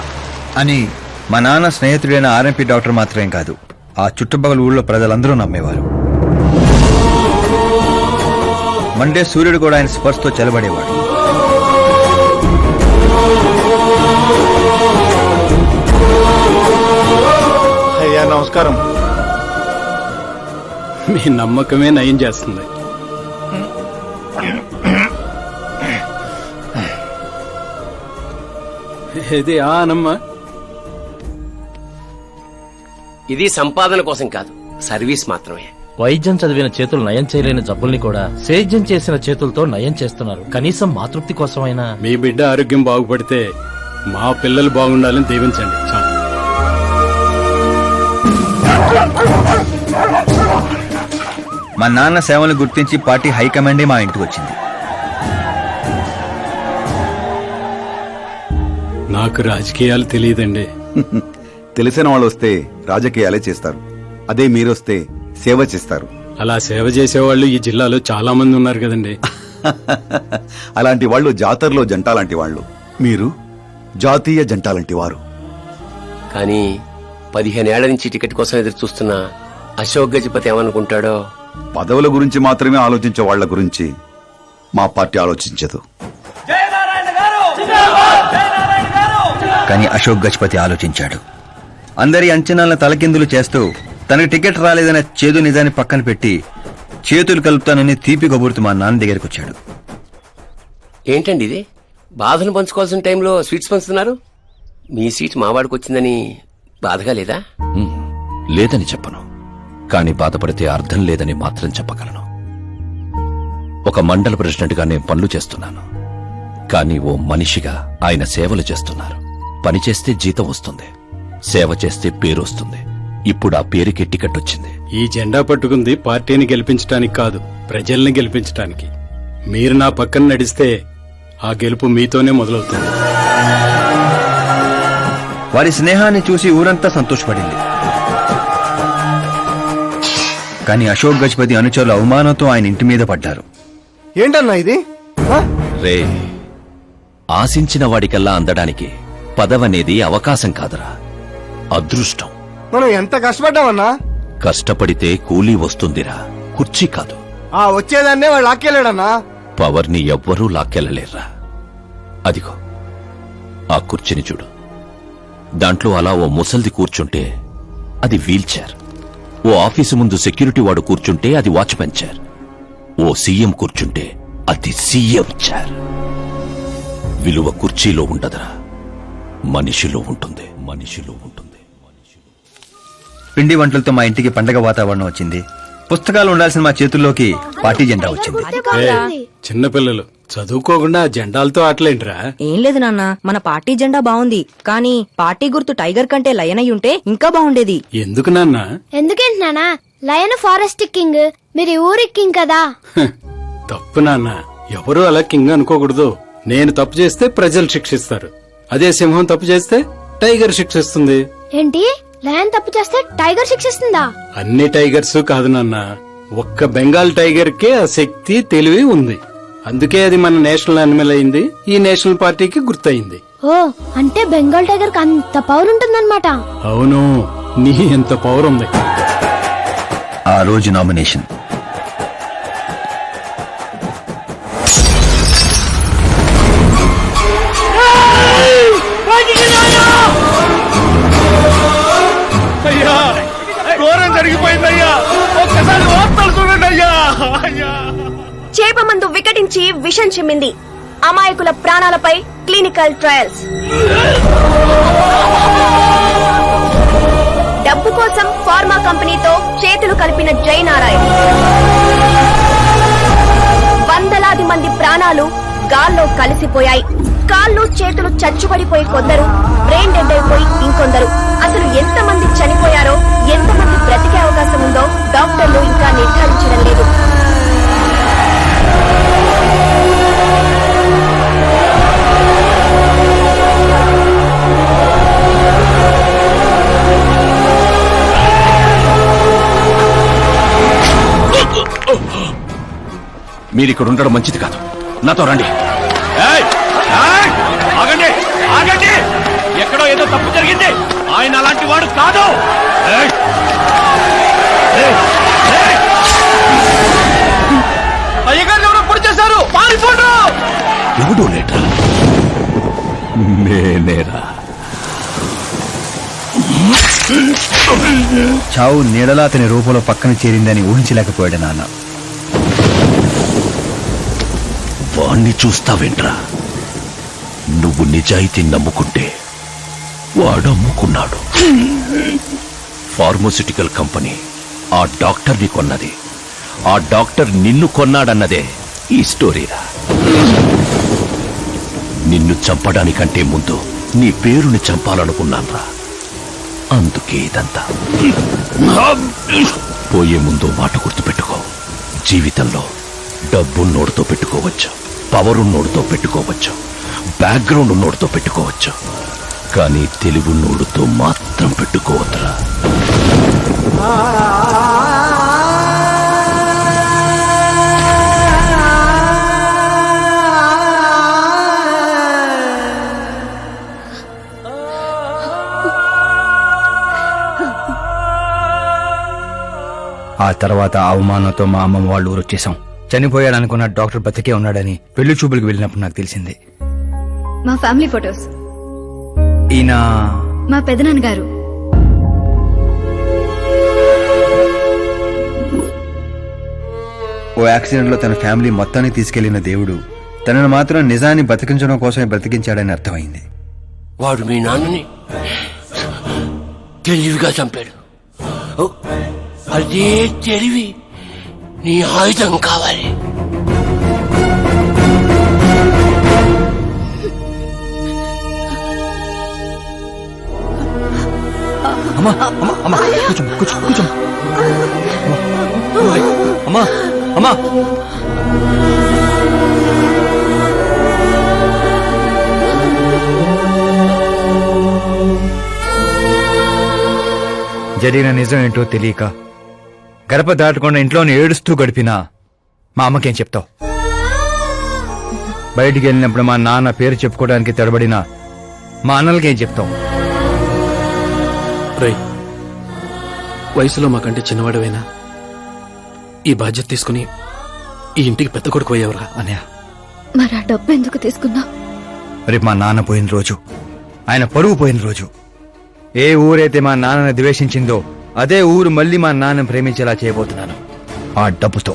[SPEAKER 2] అని మా నాన్న స్నేహితుడైన ఆర్ఎంపీ డాక్టర్ మాత్రమే కాదు, ఆ చుట్టుపక్కల ఊళ్ళో ప్రజలందరూ నమ్మేవారు. మండే సూర్యుడు కూడా ఆయన స్పర్శతో చెలబడేవాడు.
[SPEAKER 11] అయ్యా నమస్కారం.
[SPEAKER 3] మీ నమ్మకమే నయం చేస్తుంది. ఇది ఆనమ్మ.
[SPEAKER 15] ఇది సంపాదన కోసం కాదు, సర్వీస్ మాత్రమే.
[SPEAKER 16] వైద్యం చదివిన చేతులు నయం చేయలేని జబ్బుల్ని కూడా సేద్యం చేసిన చేతులతో నయం చేస్తున్నారు. కనీసం మాతృప్తి కోసమైనా.
[SPEAKER 3] మీ బిడ్డ ఆరోగ్యం బాగుపడితే మా పిల్లలు బాగుండాలని దీవించండి.
[SPEAKER 2] మా మా నాన్న సేవలు గుర్తించి పార్టీ హైకమాండే మా ఇంటికి వచ్చింది.
[SPEAKER 3] నాకు రాజకీయాలు తెలియదండి.
[SPEAKER 11] తెలిసిన వాళ్ళు వస్తే రాజకీయాలే చేస్తారు, అదే మీరొస్తే సేవ చేస్తారు.
[SPEAKER 3] అలా సేవ చేసేవాళ్ళు ఈ జిల్లాలో చాలా మంది ఉన్నారు కదండి.
[SPEAKER 11] అలాంటి వాళ్ళు జాతరలో జంట లాంటి వాళ్ళు, మీరు జాతీయ జంట లాంటి వారు.
[SPEAKER 15] కానీ 15 ఏళ్ల నుంచి టికెట్ కోసం ఎదురు చూస్తున్న అశోక్ గజపతి ఏమనుకుంటాడో.
[SPEAKER 11] పదవుల గురించి మాత్రమే ఆలోచించే వాళ్ళ గురించి మా పార్టీ ఆలోచించదు.
[SPEAKER 2] కానీ అశోక్ గజపతి ఆలోచించాడు. అందరి అంచనాలను తలకిందులు చేస్తూ తనకు టికెట్ రాలేదన్న చేదు నిజాన్ని పక్కన పెట్టి చేతులు కలుపుతానని తీపి కబురుతూ మా నాన్న దగ్గరికి వచ్చాడు.
[SPEAKER 15] ఏంటండి ఇది? బాధను పంచుకోవాల్సిన టైంలో స్వీట్స్ పంచుతున్నారు. మీ సీట్ మావాడికి వచ్చిందని బాధగా లేదా?
[SPEAKER 14] లేదని చెప్పను, కానీ బాధపడితే అర్థం లేదని మాత్రం చెప్పగలను. ఒక మండల ప్రెసిడెంట్గా నేను పనులు చేస్తున్నాను, కానీ ఓ మనిషిగా ఆయన సేవలు చేస్తున్నారు. పని చేస్తే జీతం వస్తుంది, సేవ చేస్తే పేరు వస్తుంది. ఇప్పుడు ఆ పేరుకి టికెట్ వచ్చింది.
[SPEAKER 3] ఈ జెండా పట్టుకుంది పార్టీని గెలిపించడానికి కాదు, ప్రజల్ని గెలిపించడానికి. మీరు నా పక్కన నడిస్తే ఆ గెలుపు మీతోనే మొదలవుతుంది.
[SPEAKER 2] వారి స్నేహాన్ని చూసి ఊరంతా సంతోషపడింది. కానీ అశోక్ గజపతి అనుచరుల అవమానంతో ఆయన ఇంటి మీద పడ్డారు.
[SPEAKER 11] ఏంటన్నా ఇది?
[SPEAKER 14] రే, ఆశించిన వాడికల్లా అందడానికి పదవనేది అవకాశం కాదురా, అదృష్టం.
[SPEAKER 11] మనం ఎంత కష్టపడ్డామన్నా?
[SPEAKER 14] కష్టపడితే కూలీ వస్తుందిరా, కుర్చీ కాదు.
[SPEAKER 11] ఆ వచ్చేదాన్నే వాడు లాక్కెళ్ళాడన్నా.
[SPEAKER 14] పవర్ని ఎవ్వరూ లాక్కెళ్ళలేర్రా. అదిగో ఆ కుర్చీని చూడు, దాంట్లో అలా ఓ ముసల్ది కూర్చుంటే అది వీల్ చైర్. ఓ ఆఫీసు ముందు సెక్యూరిటీ వాడు కూర్చుంటే అది వాచ్మెన్ చైర్. ఓ సీఎం కూర్చుంటే అది సీఎం చైర్. విలువ కుర్చీలో ఉండదురా, మనిషిలో ఉంటుంది. మనిషిలో ఉంటుంది.
[SPEAKER 2] పిండి వంటలతో మా ఇంటికి పండగ వాతావరణం వచ్చింది. పుస్తకాలు ఉండాల్సిన మా చేతుల్లోకి పార్టీ జెండా వచ్చింది.
[SPEAKER 3] చిన్నపిల్లలు చదువుకోకుండా జెండాలతో ఆటలేంట్రా?
[SPEAKER 17] ఏం లేదు నాన్న, మన పార్టీ జెండా బాగుంది, కానీ పార్టీ గుర్తు టైగర్ కంటే లయన్ అయి ఉంటే ఇంకా బాగుండేది.
[SPEAKER 3] ఎందుకు నాన్న?
[SPEAKER 5] ఎందుకేంటి నానా? లయన్ ఫారెస్ట్ కింగ్, మీరు ఊరి కింగ్ కదా.
[SPEAKER 3] తప్పు నాన్న, ఎవరు అలా కింగ్ అనుకోకూడదు. నేను తప్పు చేస్తే ప్రజలు శిక్షిస్తారు, అదే సింహం తప్పు చేస్తే టైగర్ శిక్షిస్తుంది.
[SPEAKER 5] ఏంటి? లయన్ తప్పు చేస్తే టైగర్ శిక్షిస్తుందా?
[SPEAKER 3] అన్ని టైగర్స్ కాదు నాన్న, ఒక్క బెంగాల్ టైగర్ కే ఆ శక్తి తెలివి ఉంది. అందుకే అది మన నేషనల్ యానిమల్ అయింది, ఈ నేషనల్ పార్టీకి గుర్తయింది.
[SPEAKER 5] ఓ, అంటే బెంగాల్ టైగర్ కి అంత పవర్ ఉంటుందన్నమాట.
[SPEAKER 3] అవును, నీ ఎంత పవర్ ఉంది.
[SPEAKER 2] ఆ రోజు నామినేషన్.
[SPEAKER 13] అయ్యా, ఘోరం జరిగిపోయిందయ్యా, ఒక్కసారి వార్తలు చూడండి అయ్యా.
[SPEAKER 6] చేప మందు వికటించి విషం చిమ్మింది. అమాయకుల ప్రాణాలపై క్లినికల్ ట్రయల్స్. డబ్బు కోసం ఫార్మా కంపెనీతో చేతులు కలిపిన జయనారాయణ. వందలాది మంది ప్రాణాలు గాల్లో కలిసిపోయాయి. కాళ్ళు చేతులు చచ్చుబడిపోయి కొందరు, బ్రెయిన్ డెడ్ అయిపోయి ఇంకొందరు. అసలు ఎంతమంది చనిపోయారో, ఎంతమంది బ్రతికే అవకాశం ఉందో డాక్టర్లు ఇంకా నిర్ధారించడం లేదు.
[SPEAKER 14] మీరిక్కడ ఉండడం మంచిది కాదు, నాతో రండి. ఆగండి, ఆగండి, ఎక్కడో ఏదో తప్పు జరిగింది. ఆయన అలాంటి వాడు కాదు.
[SPEAKER 13] అయ్యగారిని ఎవరో పొడి చేశారు, పారిపోండి.
[SPEAKER 14] ఎవడో లేట్రా, నేనేరా.
[SPEAKER 2] చావు నీడలా అతని రూపంలో పక్కన చేరిందని ఊహించలేకపోయాడు నాన్న.
[SPEAKER 14] వాణ్ణి చూస్తావేంట్రా? నువ్వు నిజాయితీ నమ్ముకుంటే వాడు అమ్ముకున్నాడు. ఫార్మస్యూటికల్ కంపెనీ ఆ డాక్టర్ని కొన్నది, ఆ డాక్టర్ నిన్ను కొన్నాడన్నదే ఈ స్టోరీరా. నిన్ను చంపడానికంటే ముందు నీ పేరుని చంపాలనుకున్నాన్రా, అందుకే ఇదంతా. పోయే ముందు మాట గుర్తుపెట్టుకో, జీవితంలో డబ్బు నోడుతో పెట్టుకోవచ్చు, పవర్ నోడుతో పెట్టుకోవచ్చు, బ్యాక్గ్రౌండ్ నోడుతో పెట్టుకోవచ్చు, కానీ తెలుగు నోడుతో మాత్రం పెట్టుకోవద్దురా.
[SPEAKER 2] ఆ తర్వాత అవమానంతో మా అమ్మమ్మ వాళ్ళు ఊరు వచ్చేసాం. చనిపోయాడనుకున్న డాక్టర్ బతికే ఉన్నాడని పెళ్లి చూపులకు వెళ్ళినప్పుడు నాకు తెలిసింది.
[SPEAKER 5] మా ఫ్యామిలీ ఫొటోస్.
[SPEAKER 2] ఈయన
[SPEAKER 5] మా పెదనాన్న గారు.
[SPEAKER 2] ఓ యాక్సిడెంట్ లో తన ఫ్యామిలీ మొత్తాన్ని తీసుకెళ్లిన దేవుడు తనను మాత్రం నిజాన్ని బతికించడం కోసమే బ్రతికించాడని అర్థమైంది.
[SPEAKER 14] వాడు మీ నాన్నని తెలివిగా చంపాడు. అదే తెలివి నీ ఆయుధం కావాలి.
[SPEAKER 2] అమ్మా అమ్మా అమ్మా కూర్చో కూర్చో కూర్చో అమ్మా అమ్మా. జరిగిన నిజం ఏంటో తెలియక గడప దాటకుండా ఇంట్లోనే ఏడుస్తూ గడిపినా మా అమ్మకేం చెప్తావు? బయటికి వెళ్ళినప్పుడు మా నాన్న పేరు చెప్పుకోవడానికి తడబడినా మా అన్నలకేం చెప్తావు?
[SPEAKER 3] రై, వయసులో మాకంటే చిన్నవాడవేనా? ఈ బాధ్యత తీసుకుని ఈ ఇంటికి పెద్ద కొడుకు అయ్యావురా.
[SPEAKER 2] అన్నయ్య,
[SPEAKER 5] మరి ఆ డబ్బు ఎందుకు తీసుకున్నా?
[SPEAKER 2] రేపు మా నాన్న పోయిన రోజు, ఆయన పరువు పోయిన రోజు, ఏ ఊరైతే మా నాన్నని ద్వేషించిందో అదే ఊరు మళ్ళీ మా నాన్న ప్రేమించేలా చేయబోతున్నాను ఆ డబ్బుతో.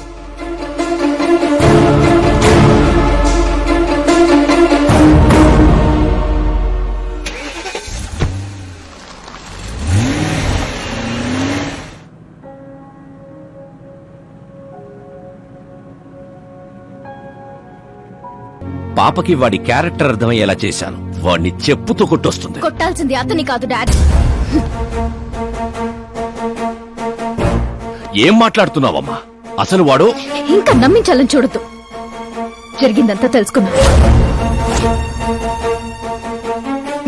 [SPEAKER 14] పాపకి వాడి క్యారెక్టర్ అర్థమయ్యేలా చేశాను. వాడిని చెప్పుతో కొట్టొస్తుంది.
[SPEAKER 5] కొట్టాల్సింది అతని కాదు డాడ్.
[SPEAKER 14] ఏం మాట్లాడుతున్నావమ్మా? అసలు వాడు
[SPEAKER 5] ఇంకా నమ్మించాలని చూడద్దు. జరిగిందంతా తెలుసుకున్నా.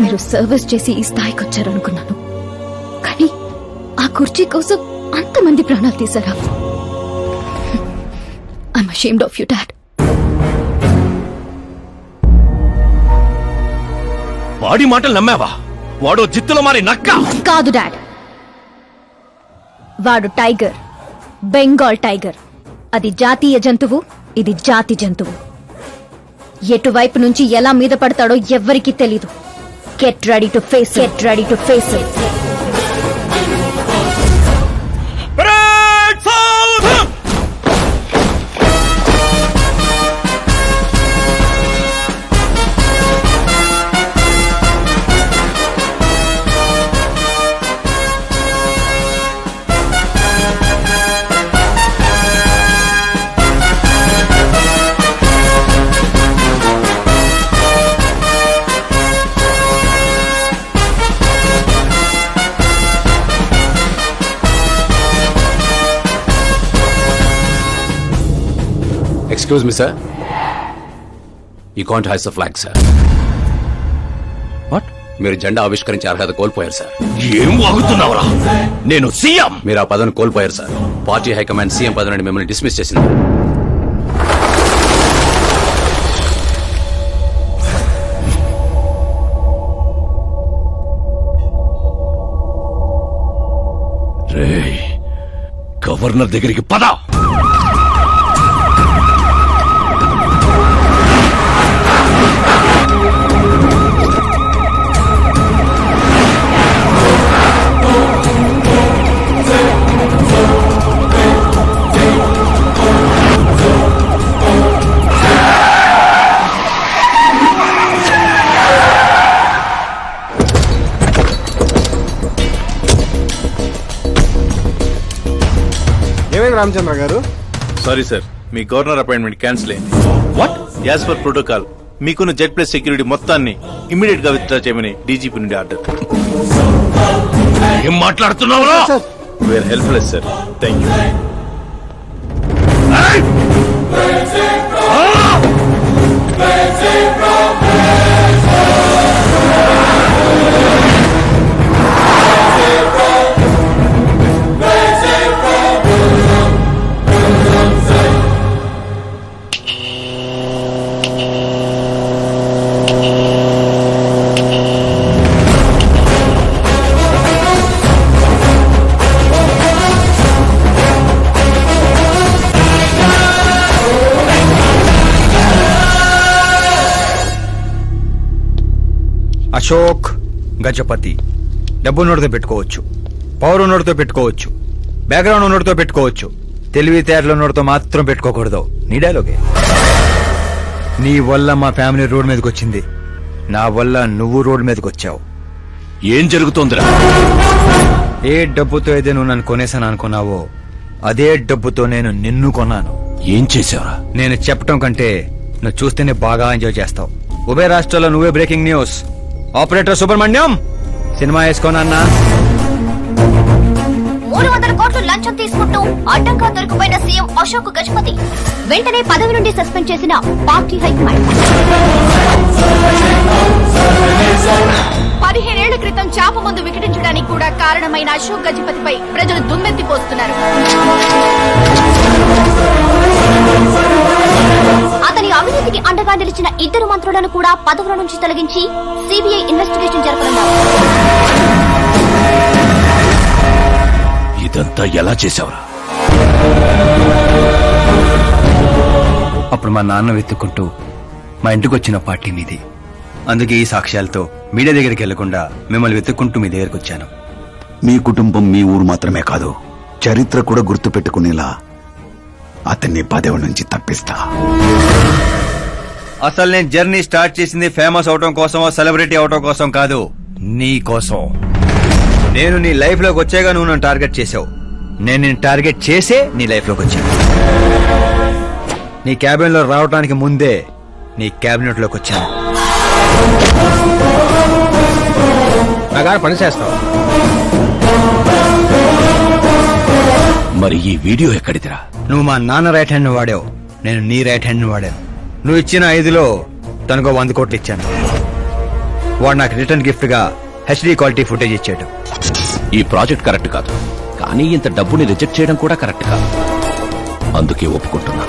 [SPEAKER 5] మీరు సర్వీస్ చేసి ఈ స్థాయికి వచ్చారనుకున్నాను, కానీ ఆ కుర్చీ కోసం అంతమంది ప్రాణాలు తీశారా? I'm ashamed of you dad.
[SPEAKER 14] వాడి మాటలు నమ్మావా? వాడు జిత్తులో మారి నక్క
[SPEAKER 5] కాదు డాడ్. వాడు టైగర్, బెంగాల్ టైగర్. అది జాతీయ జంతువు, ఇది జాతి జంతువు. ఎటువైపు నుంచి ఎలా మీద పడతాడో ఎవ్వరికీ తెలీదు. Get ready to face, get ready to face it.
[SPEAKER 3] Excuse me, sir. You can't hoist the flag, sir.
[SPEAKER 14] What?
[SPEAKER 3] మీరు జెండా ఆవిష్కరించే అర్హత కోల్పోయారు సార్.
[SPEAKER 14] ఏం వాగుతున్నావురా? నేను సీఎం.
[SPEAKER 3] మీరు ఆ పదవిని కోల్పోయారు సార్. పార్టీ హైకమాండ్ సీఎం పదవి నుండి మిమ్మల్ని డిస్మిస్ చేసింది.
[SPEAKER 14] రేయ్, గవర్నర్ దగ్గరికి పద.
[SPEAKER 11] ఏమైంది రామచంద్ర గారు?
[SPEAKER 18] సారీ సార్, మీ గవర్నర్ అపాయింట్మెంట్ క్యాన్సిల్ అయింది.
[SPEAKER 14] వాట్?
[SPEAKER 18] యాజ్ పర్ ప్రోటోకాల్ మీకున్న జెడ్ ప్లస్ సెక్యూరిటీ మొత్తాన్ని ఇమీడియట్ గా విత్డ్రా చేయమని డీజీపీ నుండి ఆర్డర్.
[SPEAKER 14] ఏం మాట్లాడుతున్నావురా?
[SPEAKER 18] We're helpless sir. Thank you.
[SPEAKER 2] Ashok Gajapathi. డబ్బు నోటితో పెట్టుకోవచ్చు, పవర్ నోటితో పెట్టుకోవచ్చు, బ్యాక్గ్రౌండ్ నోటితో పెట్టుకోవచ్చు, తెలివితేటల నోటితో మాత్రం పెట్టుకోకూడదు. నీ డైలాగే. నీ వల్ల మా ఫ్యామిలీ రోడ్ మీదకి వచ్చింది, నా వల్ల నువ్వు రోడ్ మీదకి వచ్చావు.
[SPEAKER 14] ఏం జరుగుతోందిరా?
[SPEAKER 2] ఏ డబ్బుతో అయితే నువ్వు నన్ను కొనేసాను అనుకున్నావో అదే డబ్బుతో నేను నిన్ను కొన్నాను.
[SPEAKER 14] ఏం చేసావురా?
[SPEAKER 2] నేను చెప్పటం కంటే నువ్వు చూస్తేనే బాగా ఎంజాయ్ చేస్తావు. ఉభయ రాష్ట్రాల్లో నువ్వే breaking news. Operator Subrahmanyam cinema వేసుకోనన్నా.
[SPEAKER 6] 300 కోట్లు లంచం తీసుకుంటూ అడ్డంగా దొరికిపోయిన సీఎం అశోక్ గజపతి వెంటనే పదవి నుండి సస్పెండ్ చేసిన పార్టీ హైకమాండ్. 15 ఏళ్ల క్రితం చాప ముందు వికటించడానికి కూడా కారణమైన అశోక్ గజపతిపై ప్రజలు దుమ్మెత్తిపోస్తున్నారు. అతని అవినీతికి అండగా నిలిచిన 2 మంత్రులను కూడా పదవుల నుంచి తొలగించి సిబిఐ ఇన్వెస్టిగేషన్ జరపనున్నారు.
[SPEAKER 14] ఇదంతా ఎలా చేశావురా?
[SPEAKER 2] అప్పుడు మా నాన్న వెతుక్కుంటూ మా ఇంటికి వచ్చిన పార్టీ మీది. అందుకే ఈ సాక్ష్యాలతో మీడియా దగ్గరికి వెళ్లకుండా మిమ్మల్ని వెతుక్కుంటూ మీ దగ్గరికి వచ్చాను.
[SPEAKER 19] మీ కుటుంబం మీ ఊరు మాత్రమే కాదు, చరిత్ర కూడా గుర్తు పెట్టుకునేలా అతన్ని పదవి నుంచి తప్పిస్తా.
[SPEAKER 2] అసలు నేను జర్నీ స్టార్ట్ చేసింది ఫేమస్ అవటం కోసమో సెలబ్రిటీ అవటం కోసం కాదు, నీ కోసం. నేను నీ లైఫ్ లోకి వచ్చాగా నువ్వు నన్ను టార్గెట్ చేసావు. నేను నిన్ను టార్గెట్ చేసే నీ లైఫ్ లోకి వచ్చాను. నీ క్యాబిన్ లో రావడానికి ముందే నీ క్యాబినెట్ లోకి వచ్చాను.
[SPEAKER 12] నాగా పని చేస్తావు.
[SPEAKER 14] మరి ఈ వీడియో ఎక్కడిదిరా?
[SPEAKER 2] నువ్వు మా నాన్న రైట్ హ్యాండ్ వాడావు, నేను నీ రైట్ హ్యాండ్ వాడాను. నువ్వు ఇచ్చిన 5లో తనకు 100 కోట్లు ఇచ్చాను. వాడు నాకు రిటర్న్ గిఫ్ట్ గా హెచ్డి క్వాలిటీ ఫుటేజ్ ఇచ్చాడు.
[SPEAKER 14] ఈ ప్రాజెక్ట్ కరెక్ట్ కాదు, కానీ ఇంత డబ్బుని రిజెక్ట్ చేయడం కూడా కరెక్ట్ కాదు. అందుకే ఒప్పుకుంటున్నా.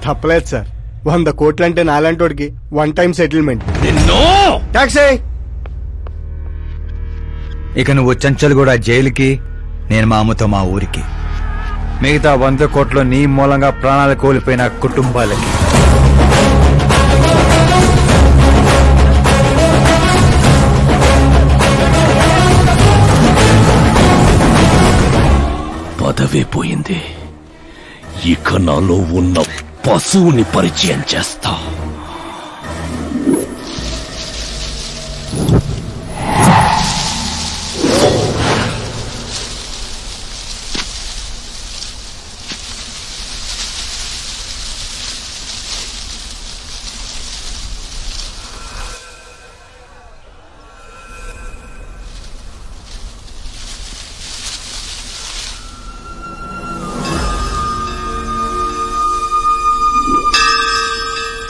[SPEAKER 11] తప్పలేదు సార్. 100 కోట్లంటే నాలాంటోడికి 1 time settlement.
[SPEAKER 2] టాక్సీ. ఇక నువ్వు చంచల్ కూడా జైలుకి, నేను మా అమ్మతో మా ఊరికి. మిగతా 100 కోట్లు నీ మూలంగా ప్రాణాలు కోల్పోయిన కుటుంబాలకి.
[SPEAKER 14] పదవే పోయింది, ఇక నాలో ఉన్న పశువుని పరిచయం చేస్తా.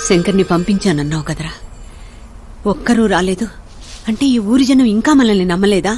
[SPEAKER 4] శంకర్ని పంపించానన్నావు కదరా, ఒక్కరూ రాలేదు అంటే ఈ ఊరి జనం ఇంకా మనల్ని నమ్మలేదా?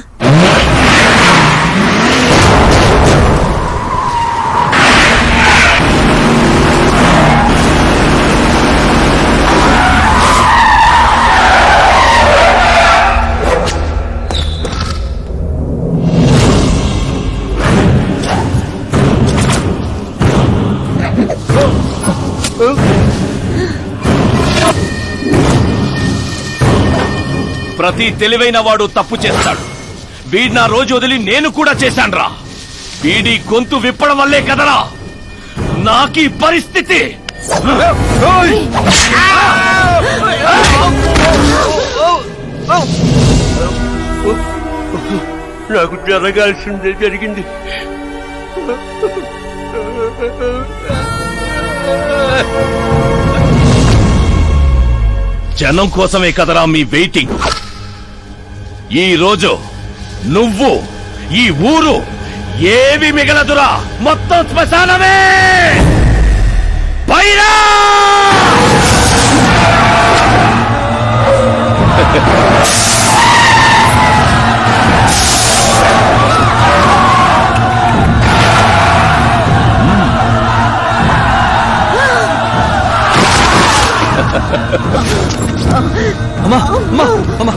[SPEAKER 14] ప్రతి తెలివైన వాడు తప్పు చేస్తాడు. వీడి నా రోజు వదిలి నేను కూడా చేశాన్రా. వీడి గొంతు విప్పడం వల్లే కదరా నాకీ పరిస్థితి.
[SPEAKER 13] నాకు జరగాల్సిందే జరిగింది.
[SPEAKER 14] జనం కోసమే కదరా మీ వెయిటింగ్. ఈ రోజు నువ్వు, ఈ ఊరు, ఏవి మిగలదురా, మొత్తం శ్మశానమే. పైరా
[SPEAKER 2] అమ్మా అమ్మా అమ్మా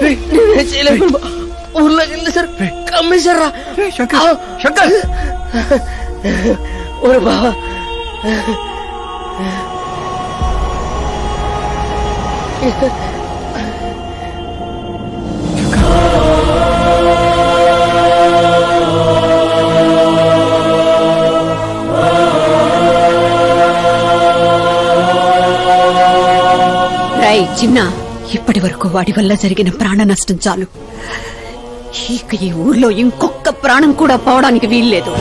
[SPEAKER 8] నేనే చేయలేదు. ఊర్లోకి వెళ్ళేసరి కమ్మేశారా?
[SPEAKER 2] శంకర్
[SPEAKER 8] ఓరే బావా,
[SPEAKER 4] రై చిన్న, ఇప్పటి వరకు వాడి వల్ల జరిగిన ప్రాణ నష్టం చాలు. ఇక ఈ ఊర్లో ఇంకొక ప్రాణం కూడా పోవడానికి వీల్లేదు.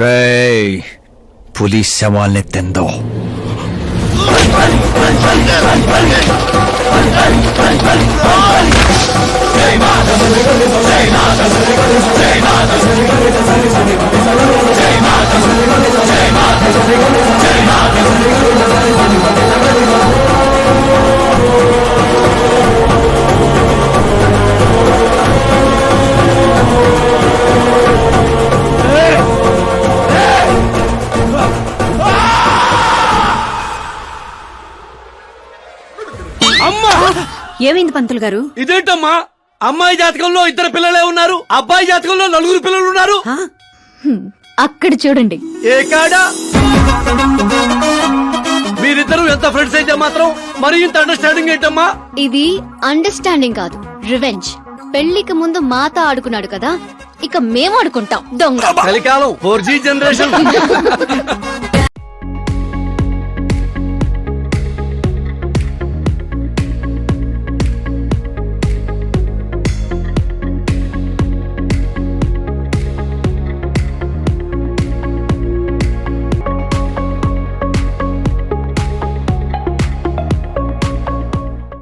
[SPEAKER 2] రేయ్, పులిస్ శవాల్ని తిందో.
[SPEAKER 4] ఏమైంది పంతులు గారు?
[SPEAKER 13] ఇదేంటమ్మా, అమ్మాయి జాతకంలో 2 పిల్లలే ఉన్నారు, అబ్బాయి జాతకంలో 4 పిల్లలు ఉన్నారు.
[SPEAKER 5] అక్కడ చూడండి.
[SPEAKER 13] ఏ కాడా మీరిద్దరు ఎంత ఫ్రెండ్స్ అయితే మాత్రం మరి ఇంత అండర్స్టాండింగ్ ఏంటమ్మా?
[SPEAKER 5] ఇది అండర్స్టాండింగ్ కాదు, రివెంజ్. పెళ్లికి ముందు మాత ఆడుకున్నాడు కదా, ఇక మేము ఆడుకుంటాం దొంగ.
[SPEAKER 13] కలికాలం 4G జనరేషన్.